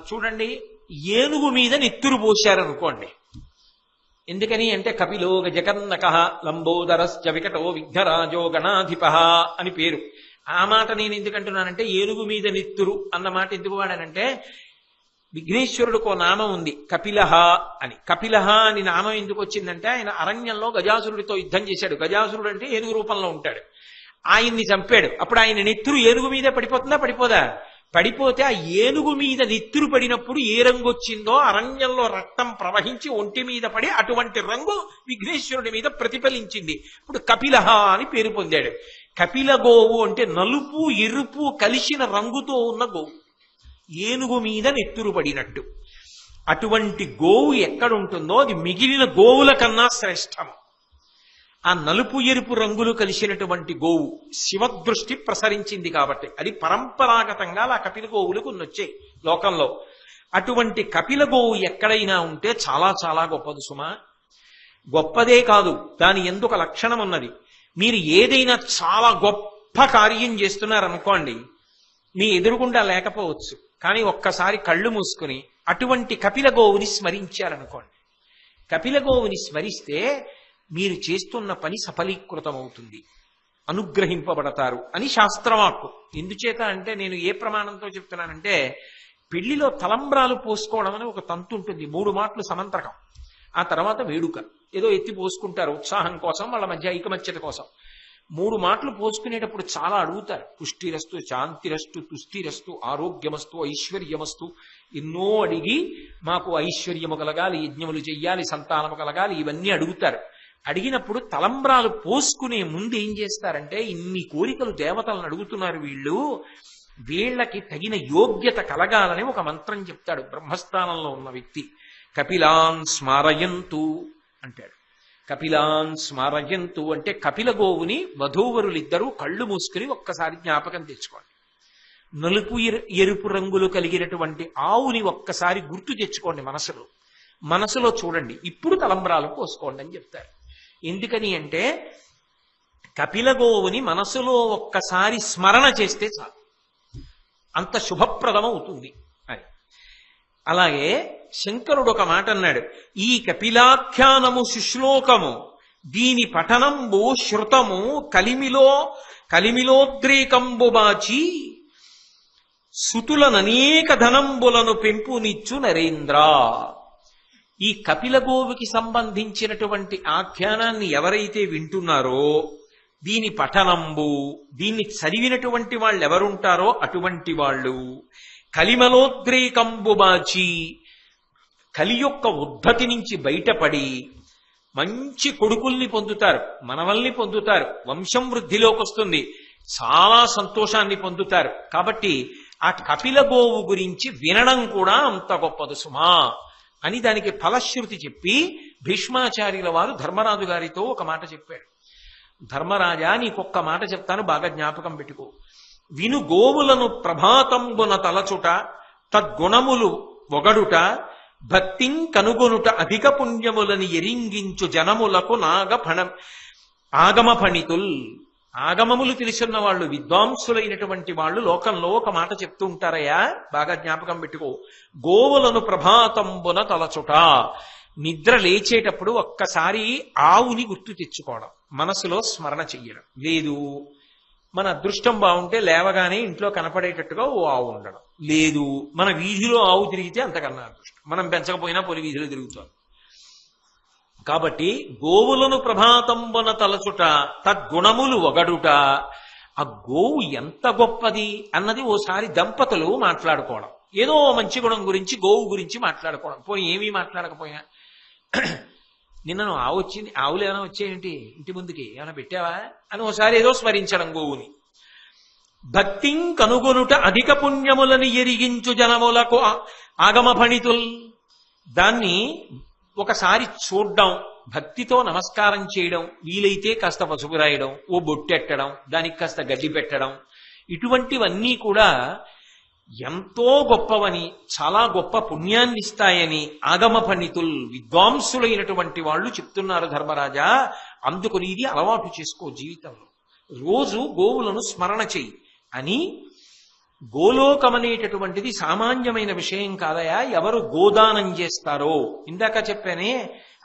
చూడండి, ఏనుగు మీద నెత్తురు పోశారనుకోండి. ఎందుకని అంటే కపిలో గజకర్ణక లంబోదరశ్చ వికటో విఘ్నరాజో గణాధిప అని పేరు. ఆ మాట నేను ఎందుకంటున్నానంటే, ఏనుగు మీద నెత్తురు అన్న మాట ఎందుకు వాడానంటే, విఘ్నేశ్వరుడికి ఓ నామం ఉంది కపిలహ అని. కపిలహ అని నామం ఎందుకు వచ్చిందంటే, ఆయన అరణ్యంలో గజాసురుడితో యుద్ధం చేశాడు. గజాసురుడు అంటే ఏనుగు రూపంలో ఉంటాడు. ఆయన్ని చంపాడు. అప్పుడు ఆయన నెత్తురు ఏనుగు మీద పడిపోతుందా? పడిపోదా? పడిపోతే ఆ ఏనుగు మీద నెత్తురు పడినప్పుడు ఏ రంగు వచ్చిందో అరణ్యంలో రక్తం ప్రవహించి ఒంటి మీద పడి అటువంటి రంగు విఘ్నేశ్వరుడి మీద ప్రతిఫలించింది. ఇప్పుడు కపిలహ అని పేరు పొందాడు. కపిల గోవు అంటే నలుపు ఎరుపు కలిసిన రంగుతో ఉన్న గోవు, ఏనుగు మీద నెత్తురు పడినట్టు. అటువంటి గోవు ఎక్కడుంటుందో అది మిగిలిన గోవుల కన్నా శ్రేష్టం. ఆ నలుపు ఎరుపు రంగులు కలిసినటువంటి గోవు శివదృష్టి ప్రసరించింది కాబట్టి అది పరంపరాగతంగా ఆ కపిల గోవులకు వచ్చాయి లోకంలో. అటువంటి కపిల గోవు ఎక్కడైనా ఉంటే చాలా చాలా గొప్పది సుమా. గొప్పదే కాదు, దాని ఎందుకు లక్షణం ఉన్నది. మీరు ఏదైనా చాలా గొప్ప కార్యం చేస్తున్నారనుకోండి, మీ ఎదురుగుండా లేకపోవచ్చు, కానీ ఒక్కసారి కళ్ళు మూసుకుని అటువంటి కపిల గోవుని స్మరించారనుకోండి, కపిల గోవుని స్మరిస్తే మీరు చేస్తున్న పని సఫలీకృతమవుతుంది, అనుగ్రహింపబడతారు అని శాస్త్రవాక్కు. ఎందుచేత అంటే నేను ఏ ప్రమాణంతో చెప్తున్నానంటే, పెళ్లిలో తలంబ్రాలు పోసుకోవడం అని ఒక తంతు ఉంటుంది. 3 మాటలు సమంత్రకం, ఆ తర్వాత వేడుక. ఏదో ఎత్తి పోసుకుంటారు ఉత్సాహం కోసం, వాళ్ళ మధ్య ఐకమత్యత కోసం. 3 మాటలు పోసుకునేటప్పుడు చాలా అడుగుతారు. పుష్టిరస్తు, శాంతిరస్తు, తుష్టిరస్తు, ఆరోగ్యమస్తు, ఐశ్వర్యమస్తు, ఎన్నో అడిగి మాకు ఐశ్వర్యము కలగాలి, యజ్ఞములు చెయ్యాలి, సంతానము కలగాలి, ఇవన్నీ అడుగుతారు. అడిగినప్పుడు తలంబ్రాలు పోసుకునే ముందు ఏం చేస్తారంటే, ఇన్ని కోరికలు దేవతలను అడుగుతున్నారు వీళ్ళకి తగిన యోగ్యత కలగాలని ఒక మంత్రం చెప్తాడు బ్రహ్మస్థానంలో ఉన్న వ్యక్తి. కపిలాన్ స్మారయంతు అంటాడు. కపిలాన్ స్మారయంతు అంటే కపిల గోవుని వధూవరులిద్దరూ కళ్ళు మూసుకుని ఒక్కసారి జ్ఞాపకం తెచ్చుకోండి. నలుపు ఎరుపు రంగులు కలిగినటువంటి ఆవుని ఒక్కసారి గుర్తు తెచ్చుకోండి మనసులో చూడండి. ఇప్పుడు తలంబ్రాలు పోసుకోండి అని చెప్తారు. ఎందుకని అంటే కపిల గోవుని మనసులో ఒక్కసారి స్మరణ చేస్తే చాలు, అంత శుభప్రదం అవుతుంది అని. అలాగే శంకరుడు ఒక మాట అన్నాడు, ఈ కపిలాఖ్యానము శుశ్లోకము దీని పఠనంబు శృతము కలిమిలోద్రేకంబు బాచి సుతులననేక ధనంబులను పెంపునిచ్చు నరేంద్ర. ఈ కపిల గోవుకి సంబంధించినటువంటి ఆఖ్యానాన్ని ఎవరైతే వింటున్నారో, దీని పఠనంబు, దీన్ని చదివినటువంటి వాళ్ళు ఎవరుంటారో అటువంటి వాళ్ళు కలిమలోద్రేకంబు బాచి, కలి యొక్క ఉద్ధతి నుంచి బయటపడి మంచి కొడుకుల్ని పొందుతారు, మనవల్ని పొందుతారు, వంశం వృద్ధిలోకి వస్తుంది, చాలా సంతోషాన్ని పొందుతారు. కాబట్టి ఆ కపిల గోవు గురించి వినడం కూడా అంత గొప్పదు సుమా అని దానికి ఫలశ్రుతి చెప్పి భీష్మాచార్యుల వారు ధర్మరాజు గారితో ఒక మాట చెప్పాడు. ధర్మరాజా, నీకొక్క మాట చెప్తాను, బాగా జ్ఞాపకం పెట్టుకో. విను గోవులను ప్రభాతంబున తలచుట, తద్గుణములు ఒగడుట, భక్తిం కనుగొనుట అధిక పుణ్యములని ఎరింగించు జనములకు ఆగమ ఫణితుల్. ఆగమములు తెలుసున్న వాళ్ళు, విద్వాంసులైనటువంటి వాళ్ళు లోకంలో ఒక మాట చెప్తూ ఉంటారయ్యా, బాగా జ్ఞాపకం పెట్టుకో. గోవులను ప్రభాతంబున తలచుట, నిద్ర లేచేటప్పుడు ఒక్కసారి ఆవుని గుర్తు తెచ్చుకోవడం, మనసులో స్మరణ చెయ్యడం. లేదు, మన అదృష్టం బాగుంటే లేవగానే ఇంట్లో కనపడేటట్టుగా ఓ ఆవు ఉండడం. లేదు, మన వీధిలో ఆవు తిరిగితే అంతకన్నా అదృష్టం, మనం పెంచకపోయినా పొలి వీధిలో తిరుగుతాం. కాబట్టి గోవులను ప్రభాతంబున తలచుట తద్గుణములు ఒగడుట, ఆ గోవు ఎంత గొప్పది అన్నది ఓసారి దంపతులు మాట్లాడుకోవడం, ఏదో మంచి గుణం గురించి గోవు గురించి మాట్లాడుకోవడం. పోయి ఏమీ మాట్లాడకపోయినా నిన్న నువ్వు ఆవు వచ్చింది, ఆవులు ఏమైనా వచ్చాయేంటి ఇంటి ముందుకి, ఏమైనా పెట్టావా అని ఓసారి ఏదో స్మరించడం గోవుని. భక్తిం కనుగొనుట అధిక పుణ్యములని ఎరిగించు జనములకు ఆగమ ఫణితుల్, దాన్ని ఒకసారి చూడ్డం, భక్తితో నమస్కారం చేయడం, వీలైతే కాస్త పసుపు రాయడం, ఓ బొట్టెట్టడం, దానికి కాస్త గడ్డి పెట్టడం, ఇటువంటివన్నీ కూడా ఎంతో గొప్పవని, చాలా గొప్ప పుణ్యాన్ని ఇస్తాయని ఆగమ పండితులు, విద్వాంసులైనటువంటి వాళ్ళు చెప్తున్నారు ధర్మరాజా. అందుకని ఇది అలవాటు చేసుకో జీవితంలో, రోజు గోవులను స్మరణ చెయ్యి అని. గోలోకమనేటటువంటిది సామాన్యమైన విషయం కాదయా. ఎవరు గోదానం చేస్తారో, ఇందాక చెప్పానే,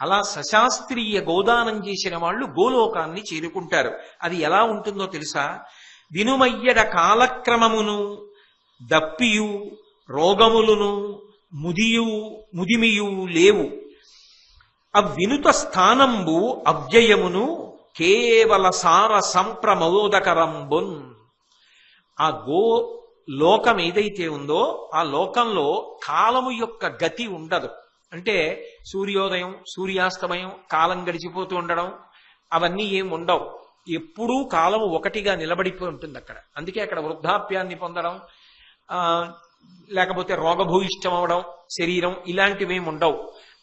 అలా సశాస్త్రీయ గోదానం చేసిన వాళ్ళు గోలోకాన్ని చేరుకుంటారు. అది ఎలా ఉంటుందో తెలుసా? వినుమయ్యడ కాలక్రమమును దప్పియు రోగములను ముదిమియు లేవు, అవినుత స్థానంబు అవ్యయమును కేవల సార సంప్రమోదకరంబున్. ఆ గో లోకం ఏదైతే ఉందో ఆ లోకంలో కాలము యొక్క గతి ఉండదు. అంటే సూర్యోదయం సూర్యాస్తమయం కాలం గడిచిపోతూ ఉండడం అవన్నీ ఏం ఉండవు. ఎప్పుడూ కాలము ఒకటిగా నిలబడిపోయి ఉంటుంది అక్కడ. అందుకే అక్కడ వృద్ధాప్యాన్ని పొందడం, లేకపోతే రోగభూయిష్టం అవడం శరీరం, ఇలాంటివేం ఉండవు.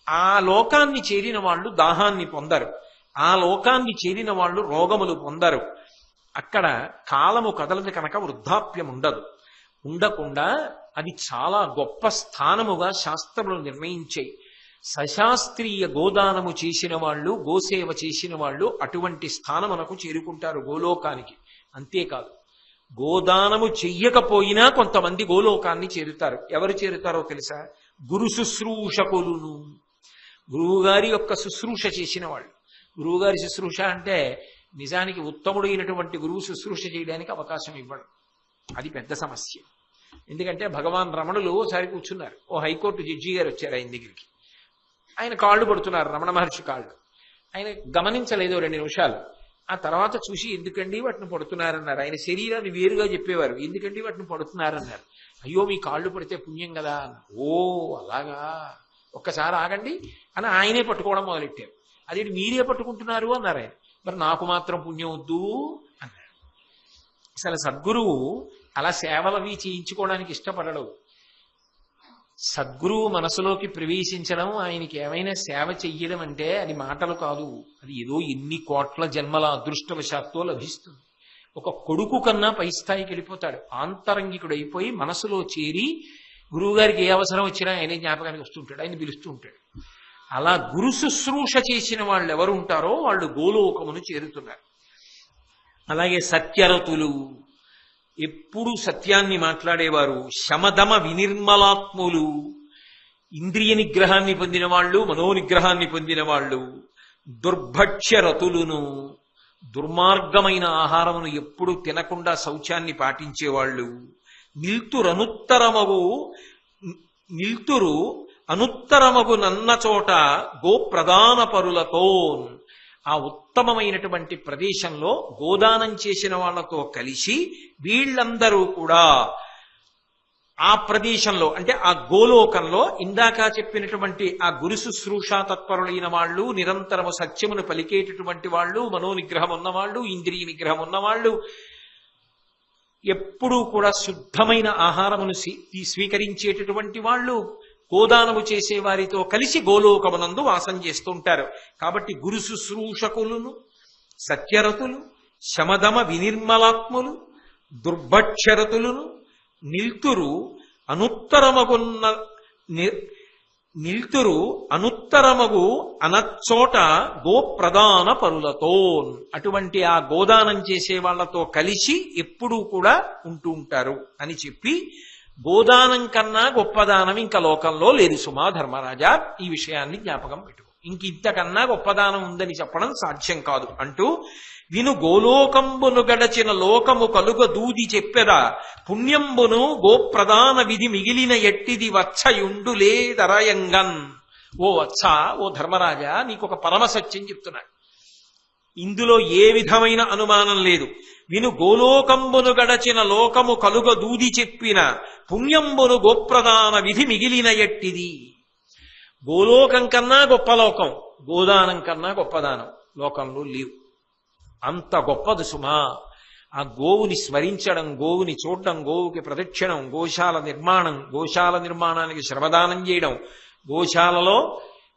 ఆ లోకాన్ని చేరిన వాళ్ళు దాహాన్ని పొందరు, ఆ లోకాన్ని చేరిన వాళ్ళు రోగములు పొందరు. అక్కడ కాలము కదలదు కనుక వృద్ధాప్యం ఉండదు. ఉండకుండా అది చాలా గొప్ప స్థానముగా శాస్త్రములు నిర్ణయించాయి. సశాస్త్రీయ గోదానము చేసిన వాళ్ళు, గోసేవ చేసిన వాళ్ళు అటువంటి స్థానమునకు చేరుకుంటారు గోలోకానికి. అంతేకాదు, గోదానము చెయ్యకపోయినా కొంతమంది గోలోకాన్ని చేరుతారు. ఎవరు చేరుతారో తెలుసా? గురు శుశ్రూషకులును. గురువుగారి యొక్క శుశ్రూష చేసిన వాళ్ళు. గురువుగారి శుశ్రూష అంటే నిజానికి ఉత్తముడైనటువంటి గురువు శుశ్రూష చేయడానికి అవకాశం ఇవ్వడం, అది పెద్ద సమస్య. ఎందుకంటే భగవాన్ రమణులు ఒకసారి కూర్చున్నారు, ఓ హైకోర్టు జడ్జి గారు వచ్చారు ఆయన దగ్గరికి. ఆయన కాళ్ళు పడుతున్నారు, రమణ మహర్షి కాళ్ళు. ఆయన గమనించలేదు 2 నిమిషాలు. ఆ తర్వాత చూసి ఎందుకండి వాటిని పడుతున్నారన్నారు. ఆయన శరీరాన్ని వేరుగా చెప్పేవారు, ఎందుకండి వాటిని పడుతున్నారన్నారు. అయ్యో మీ కాళ్ళు పడితే పుణ్యం కదా అన్నారు. ఓ అలాగా, ఒక్కసారి ఆగండి అని ఆయనే పట్టుకోవడం మొదలెట్టారు. అదేంటి మీరే పట్టుకుంటున్నారు అన్నారు ఆయన. మరి నాకు మాత్రం పుణ్యం వద్దు అన్నారు. అసలు సద్గురువు అలా సేవలవి చేయించుకోవడానికి ఇష్టపడడు. సద్గురువు మనసులోకి ప్రవేశించడం, ఆయనకి ఏమైనా సేవ చెయ్యడం అంటే అది మాటలు కాదు, అది ఏదో ఎన్ని కోట్ల జన్మల అదృష్టవశాత్తు లభిస్తుంది. ఒక కొడుకు కన్నా పై స్థాయికి వెళ్ళిపోతాడు, ఆంతరంగికుడు అయిపోయి మనసులో చేరి గురువుగారికి ఏ అవసరం వచ్చినా ఆయనే జ్ఞాపకానికి వస్తుంటాడు, ఆయన పిలుస్తూ ఉంటాడు. అలా గురు శుశ్రూష చేసిన వాళ్ళు ఎవరు ఉంటారో వాళ్ళు గోలోకమును చేరుతున్నారు. అలాగే సత్యరతులు, ఎప్పుడు సత్యాన్ని మాట్లాడేవారు. శమదమ వినిర్మలాత్ములు, ఇంద్రియ నిగ్రహాన్ని పొందిన వాళ్ళు, మనోనిగ్రహాన్ని పొందిన వాళ్ళు. దుర్భక్ష్యరతులును, దుర్మార్గమైన ఆహారమును ఎప్పుడు తినకుండా శౌచాన్ని పాటించేవాళ్ళు. నిల్తురు అనుత్తరమగు నన్న చోట గోప్రదాన పరులతో, ఆ ఉత్తమమైనటువంటి ప్రదేశంలో గోదానం చేసిన వాళ్లతో కలిసి వీళ్ళందరూ కూడా ఆ ప్రదేశంలో, అంటే ఆ గోలోకంలో ఇందాక చెప్పినటువంటి ఆ గురు శుశ్రూషా తత్పరులైన వాళ్ళు, నిరంతరము సత్యమును పలికేటటువంటి వాళ్ళు, మనోనిగ్రహం ఉన్నవాళ్ళు, ఇంద్రియ నిగ్రహం ఉన్నవాళ్ళు, ఎప్పుడూ కూడా శుద్ధమైన ఆహారమును స్వీకరించేటటువంటి వాళ్ళు గోదానము చేసే వారితో కలిసి గోలోకమునందు వాసం చేస్తుంటారు. కాబట్టి గురు శుశ్రూషకులను, సత్యరతులు, శమదమ వినిర్మలాత్ములు, దుర్భక్షరతులను, నిల్తురు అనుత్తరమగు అనచ్చోట గోప్రదాన పరులతో, అటువంటి ఆ గోదానం చేసే వాళ్లతో కలిసి ఎప్పుడూ కూడా ఉంటూ ఉంటారు అని చెప్పి, గోదానం కన్నా గొప్పదానం ఇంకా లోకంలో లేదు సుమా ధర్మరాజా, ఈ విషయాన్ని జ్ఞాపకం పెట్టుకో. ఇంతకన్నా గొప్పదానం ఉందని చెప్పడం సాధ్యం కాదు అంటూ, విను గోలోకంబును గడచిన లోకము కలుగ దూది చెప్పెదా, పుణ్యంబును గోప్రదాన విధి మిగిలిన ఎట్టిది వచ్చయుండులేదరయంగన్. ఓ వత్స, ఓ ధర్మరాజా, నీకు ఒక పరమ సత్యం చెప్తున్నాను. ఇందులో ఏ విధమైన అనుమానం లేదు. విను, గోలోకంబును గడచిన లోకము కలుగ దూది చెప్పిన పుణ్యంబును గోప్రదాన విధి మిగిలిన ఎట్టిది. గోలోకం కన్నా గొప్ప లోకం, గోదానం కన్నా గొప్పదానం లోకంలో లేవు. అంత గొప్పది సుమా. ఆ గోవుని స్మరించడం, గోవుని చూడడం, గోవుకి ప్రదక్షిణం, గోశాల నిర్మాణం, గోశాల నిర్మాణానికి శ్రమదానం చేయడం, గోశాలలో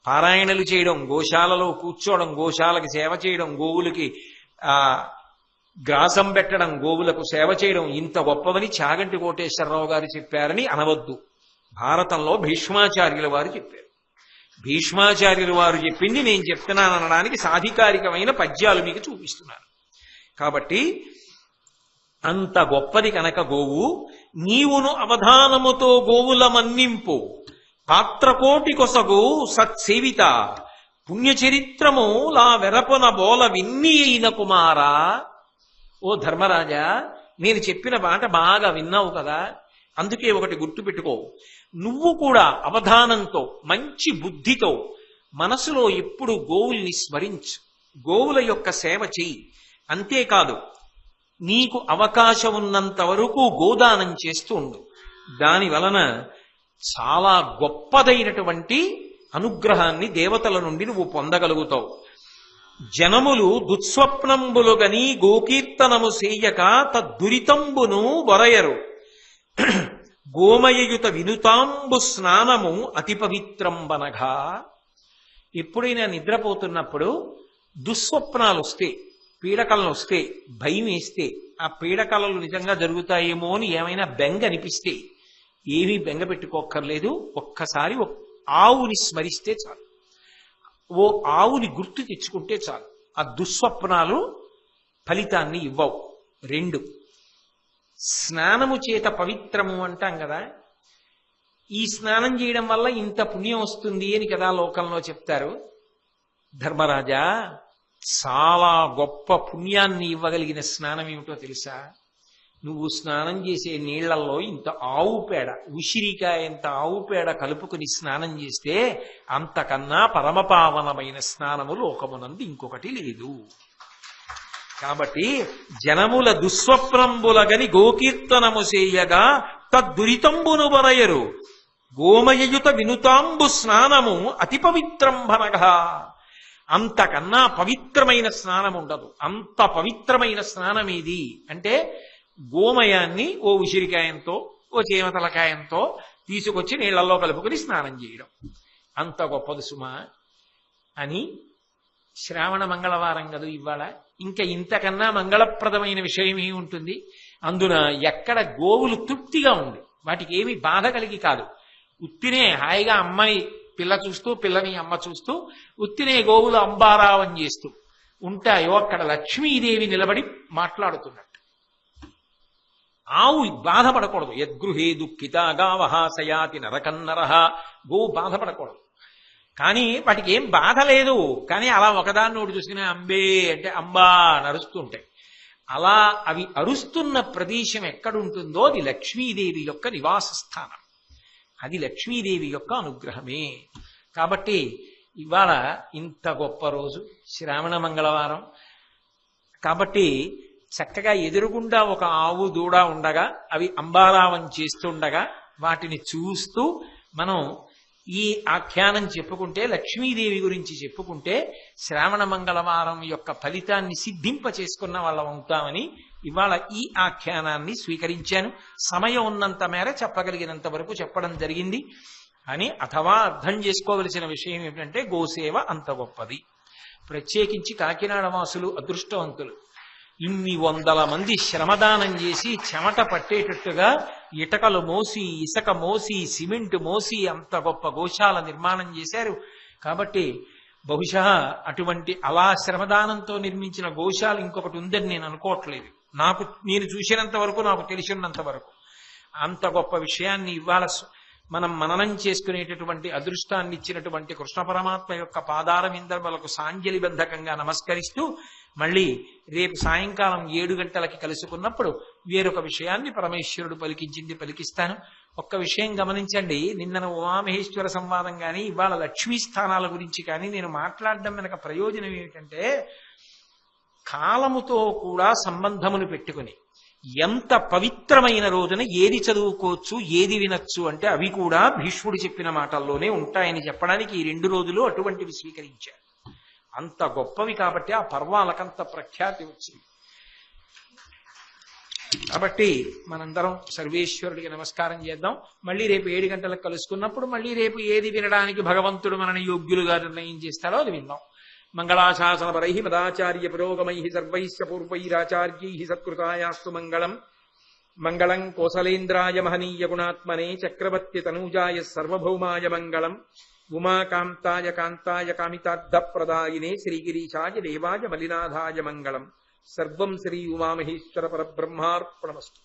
పారాయణలు చేయడం, గోశాలలో కూర్చోవడం, గోశాలకి సేవ చేయడం, గోవులకి గ్రాసం పెట్టడం, గోవులకు సేవ చేయడం ఇంత గొప్పదని చాగంటి కోటేశ్వరరావు గారు చెప్పారని అనవద్దు. భారతంలో భీష్మాచార్యుల వారు చెప్పారు. భీష్మాచార్యుల వారు చెప్పింది నేను చెప్తున్నాను అనడానికి సాధికారికమైన పద్యాలు మీకు చూపిస్తున్నాను. కాబట్టి అంత గొప్పది కనుక గోవు, నీవును అవధానముతో గోవుల మన్నింపు, పాత్రకోటి కొసగు సత్సేవిత, పుణ్యచరిత్రము లా వెరపున బోల విన్ని అయిన కుమారా. ఓ ధర్మరాజా, నేను చెప్పిన మాట బాగా విన్నావు కదా, అందుకే ఒకటి గుర్తుపెట్టుకో. నువ్వు కూడా అవధానంతో, మంచి బుద్ధితో మనసులో ఎప్పుడు గోవుల్ని స్మరించు, గోవుల యొక్క సేవ చెయ్యి. అంతేకాదు, నీకు అవకాశం ఉన్నంత వరకు గోదానం చేస్తూ ఉండు. దాని వలన చాలా గొప్పదైనటువంటి అనుగ్రహాన్ని దేవతల నుండి నువ్వు పొందగలుగుతావు. జనములు దుస్వప్నంబులు గని గోకీర్తనము సేయక తద్దురితంబును వరయరు, గోమయయుత వినుతాంబు స్నానము అతి పవిత్రంబనగా. ఎప్పుడైనా నిద్రపోతున్నప్పుడు దుస్వప్నాలు వస్తే, పీడకలను వస్తే, భయం వేస్తే, ఆ పీడకలలు నిజంగా జరుగుతాయేమో అని ఏమైనా బెంగ అనిపిస్తే ఏమీ బెంగ పెట్టుకోక్కర్లేదు. ఒక్కసారి ఆవుని స్మరిస్తే చాలు, ఓ ఆవుని గుర్తు తెచ్చుకుంటే చాలు. ఆ దుస్వప్నాలు ఫలితాన్ని ఇవ్వవు. 2, స్నానము చేత పవిత్రము అంటాం కదా. ఈ స్నానం చేయడం వల్ల ఇంత పుణ్యం వస్తుంది అని కదా లోకంలో చెప్తారు. ధర్మరాజా, చాలా గొప్ప పుణ్యాన్ని ఇవ్వగలిగిన స్నానం ఏమిటో తెలుసా? నువ్వు స్నానం చేసే నీళ్లలో ఇంత ఆవు పేడ, ఉసిరికాయంత ఆవు పేడ కలుపుకుని స్నానం చేస్తే అంతకన్నా పరమపావనమైన స్నానము లోకమునందు ఇంకొకటి లేదు. కాబట్టి జనముల దుస్వప్నంబులగని గోకీర్తనము చేయగా తద్దురితంబును వరయరు, గోమయయుత వినుతాంబు స్నానము అతి పవిత్రంభనగా. అంతకన్నా పవిత్రమైన స్నానం ఉండదు. అంత పవిత్రమైన స్నానం ఏది అంటే, గోమయాన్ని ఓ ఉసిరికాయంతో, ఓ చేమతలకాయంతో తీసుకొచ్చి నీళ్లలో కలుపుకొని స్నానం చేయడం అంత గొప్పది సుమా. అని శ్రావణ మంగళవారం కదా ఇవాళ, ఇంకా ఇంతకన్నా మంగళప్రదమైన విషయం ఏమి ఉంటుంది? అందున ఎక్కడ గోవులు తృప్తిగా ఉంది, వాటికి ఏమి బాధ కలిగి కాదు, ఉత్తినే హాయిగా అమ్మాయి పిల్ల చూస్తూ, పిల్లని అమ్మ చూస్తూ, ఉత్తినే గోవులు అంబారావం చేస్తూ ఉంటాయో అక్కడ లక్ష్మీదేవి నిలబడి మాట్లాడుతున్నట్టు. ఆవు బాధపడకూడదు. యద్గృహే దుఃఖిత గావహ సయాతి నరకన్నరహ. గోవు బాధపడకూడదు. కానీ వాటికి ఏం బాధ లేదు. కానీ అలా ఒకదాన్ని ఒకటి చూసుకునే అంబే అంటే అంబా నరుస్తుంటాయి. అలా అవి అరుస్తున్న ప్రదేశం ఎక్కడుంటుందో అది లక్ష్మీదేవి యొక్క నివాస స్థానం. అది లక్ష్మీదేవి యొక్క అనుగ్రహమే. కాబట్టి ఇవాళ ఇంత గొప్ప రోజు, శ్రావణ మంగళవారం. కాబట్టి చక్కగా ఎదురుగుండా ఒక ఆవు దూడ ఉండగా, అవి అంబారావం చేస్తుండగా వాటిని చూస్తూ మనం ఈ ఆఖ్యానం చెప్పుకుంటే, లక్ష్మీదేవి గురించి చెప్పుకుంటే శ్రావణ మంగళవారం యొక్క ఫలితాన్ని సిద్ధింప చేసుకున్న వాళ్ళం అవుతామని ఇవాళ ఈ ఆఖ్యానాన్ని స్వీకరించాను. సమయం ఉన్నంత మేర చెప్పగలిగినంత వరకు చెప్పడం జరిగింది. అని అథవా అర్థం చేసుకోవలసిన విషయం ఏమిటంటే, గోసేవ అంత గొప్పది. ప్రత్యేకించి కాకినాడ వాసులు అదృష్టవంతులు. ఇన్ని వందల మంది శ్రమదానం చేసి చెమట పట్టేటట్టుగా ఇటకలు మోసి, ఇసుక మోసి, సిమెంట్ మోసి అంత గొప్ప గోశాల నిర్మాణం చేశారు. కాబట్టి బహుశా అటువంటి అలా శ్రమదానంతో నిర్మించిన గోశాల ఇంకొకటి ఉందని నేను అనుకోవట్లేదు. నేను చూసినంత వరకు, నాకు తెలిసినంత వరకు అంత గొప్ప విషయాన్ని ఇవాళ మనం మననం చేసుకునేటటువంటి అదృష్టాన్ని ఇచ్చినటువంటి కృష్ణ పరమాత్మ యొక్క పాదార విందములకు సాంజలిబంధకంగా నమస్కరిస్తూ, మళ్ళీ రేపు సాయంకాలం 7 గంటలకి కలుసుకున్నప్పుడు వేరొక విషయాన్ని పరమేశ్వరుడు పలికించింది పలికిస్తాను. ఒక్క విషయం గమనించండి, నిన్న ఉమామహేశ్వర సంవాదం కానీ ఇవాళ లక్ష్మీ స్థానాల గురించి కానీ నేను మాట్లాడడం వెనక ప్రయోజనం ఏమిటంటే, కాలముతో కూడా సంబంధమును పెట్టుకుని ఎంత పవిత్రమైన రోజున ఏది చదువుకోవచ్చు ఏది వినొచ్చు అంటే అవి కూడా భీష్ముడు చెప్పిన మాటల్లోనే ఉంటాయని చెప్పడానికి ఈ 2 రోజులు అటువంటివి స్వీకరించారు. అంత గొప్పవి కాబట్టి ఆ పర్వాలకంత ప్రఖ్యాతి వచ్చింది. కాబట్టి మనందరం సర్వేశ్వరుడికి నమస్కారం చేద్దాం. మళ్ళీ రేపు 7 గంటలకు కలుసుకున్నప్పుడు మళ్ళీ రేపు ఏది వినడానికి భగవంతుడు మనని యోగ్యులుగా నిర్ణయం చేస్తాడో అది విందాం. మంగళాశాసనపరై మదాచార్య పురోగమై సర్వైశ్చ పూర్వైరాచార్యై సత్కృతాయాస్తు మంగళం. మంగళం కోసలేంద్రాయ మహనీయ గుణాత్మనే చక్రవర్తి తనూజాయ సర్వభౌమాయ మంగళం. ఉమాకాంతాయ కాంతాయ కామితార్థప్రదాయినే శ్రీగిరీశాయ దేవాయ మలినాథాయ మంగళం. సర్వం శ్రీ ఉమామహేశ్వర పరబ్రహ్మార్పణమస్తు.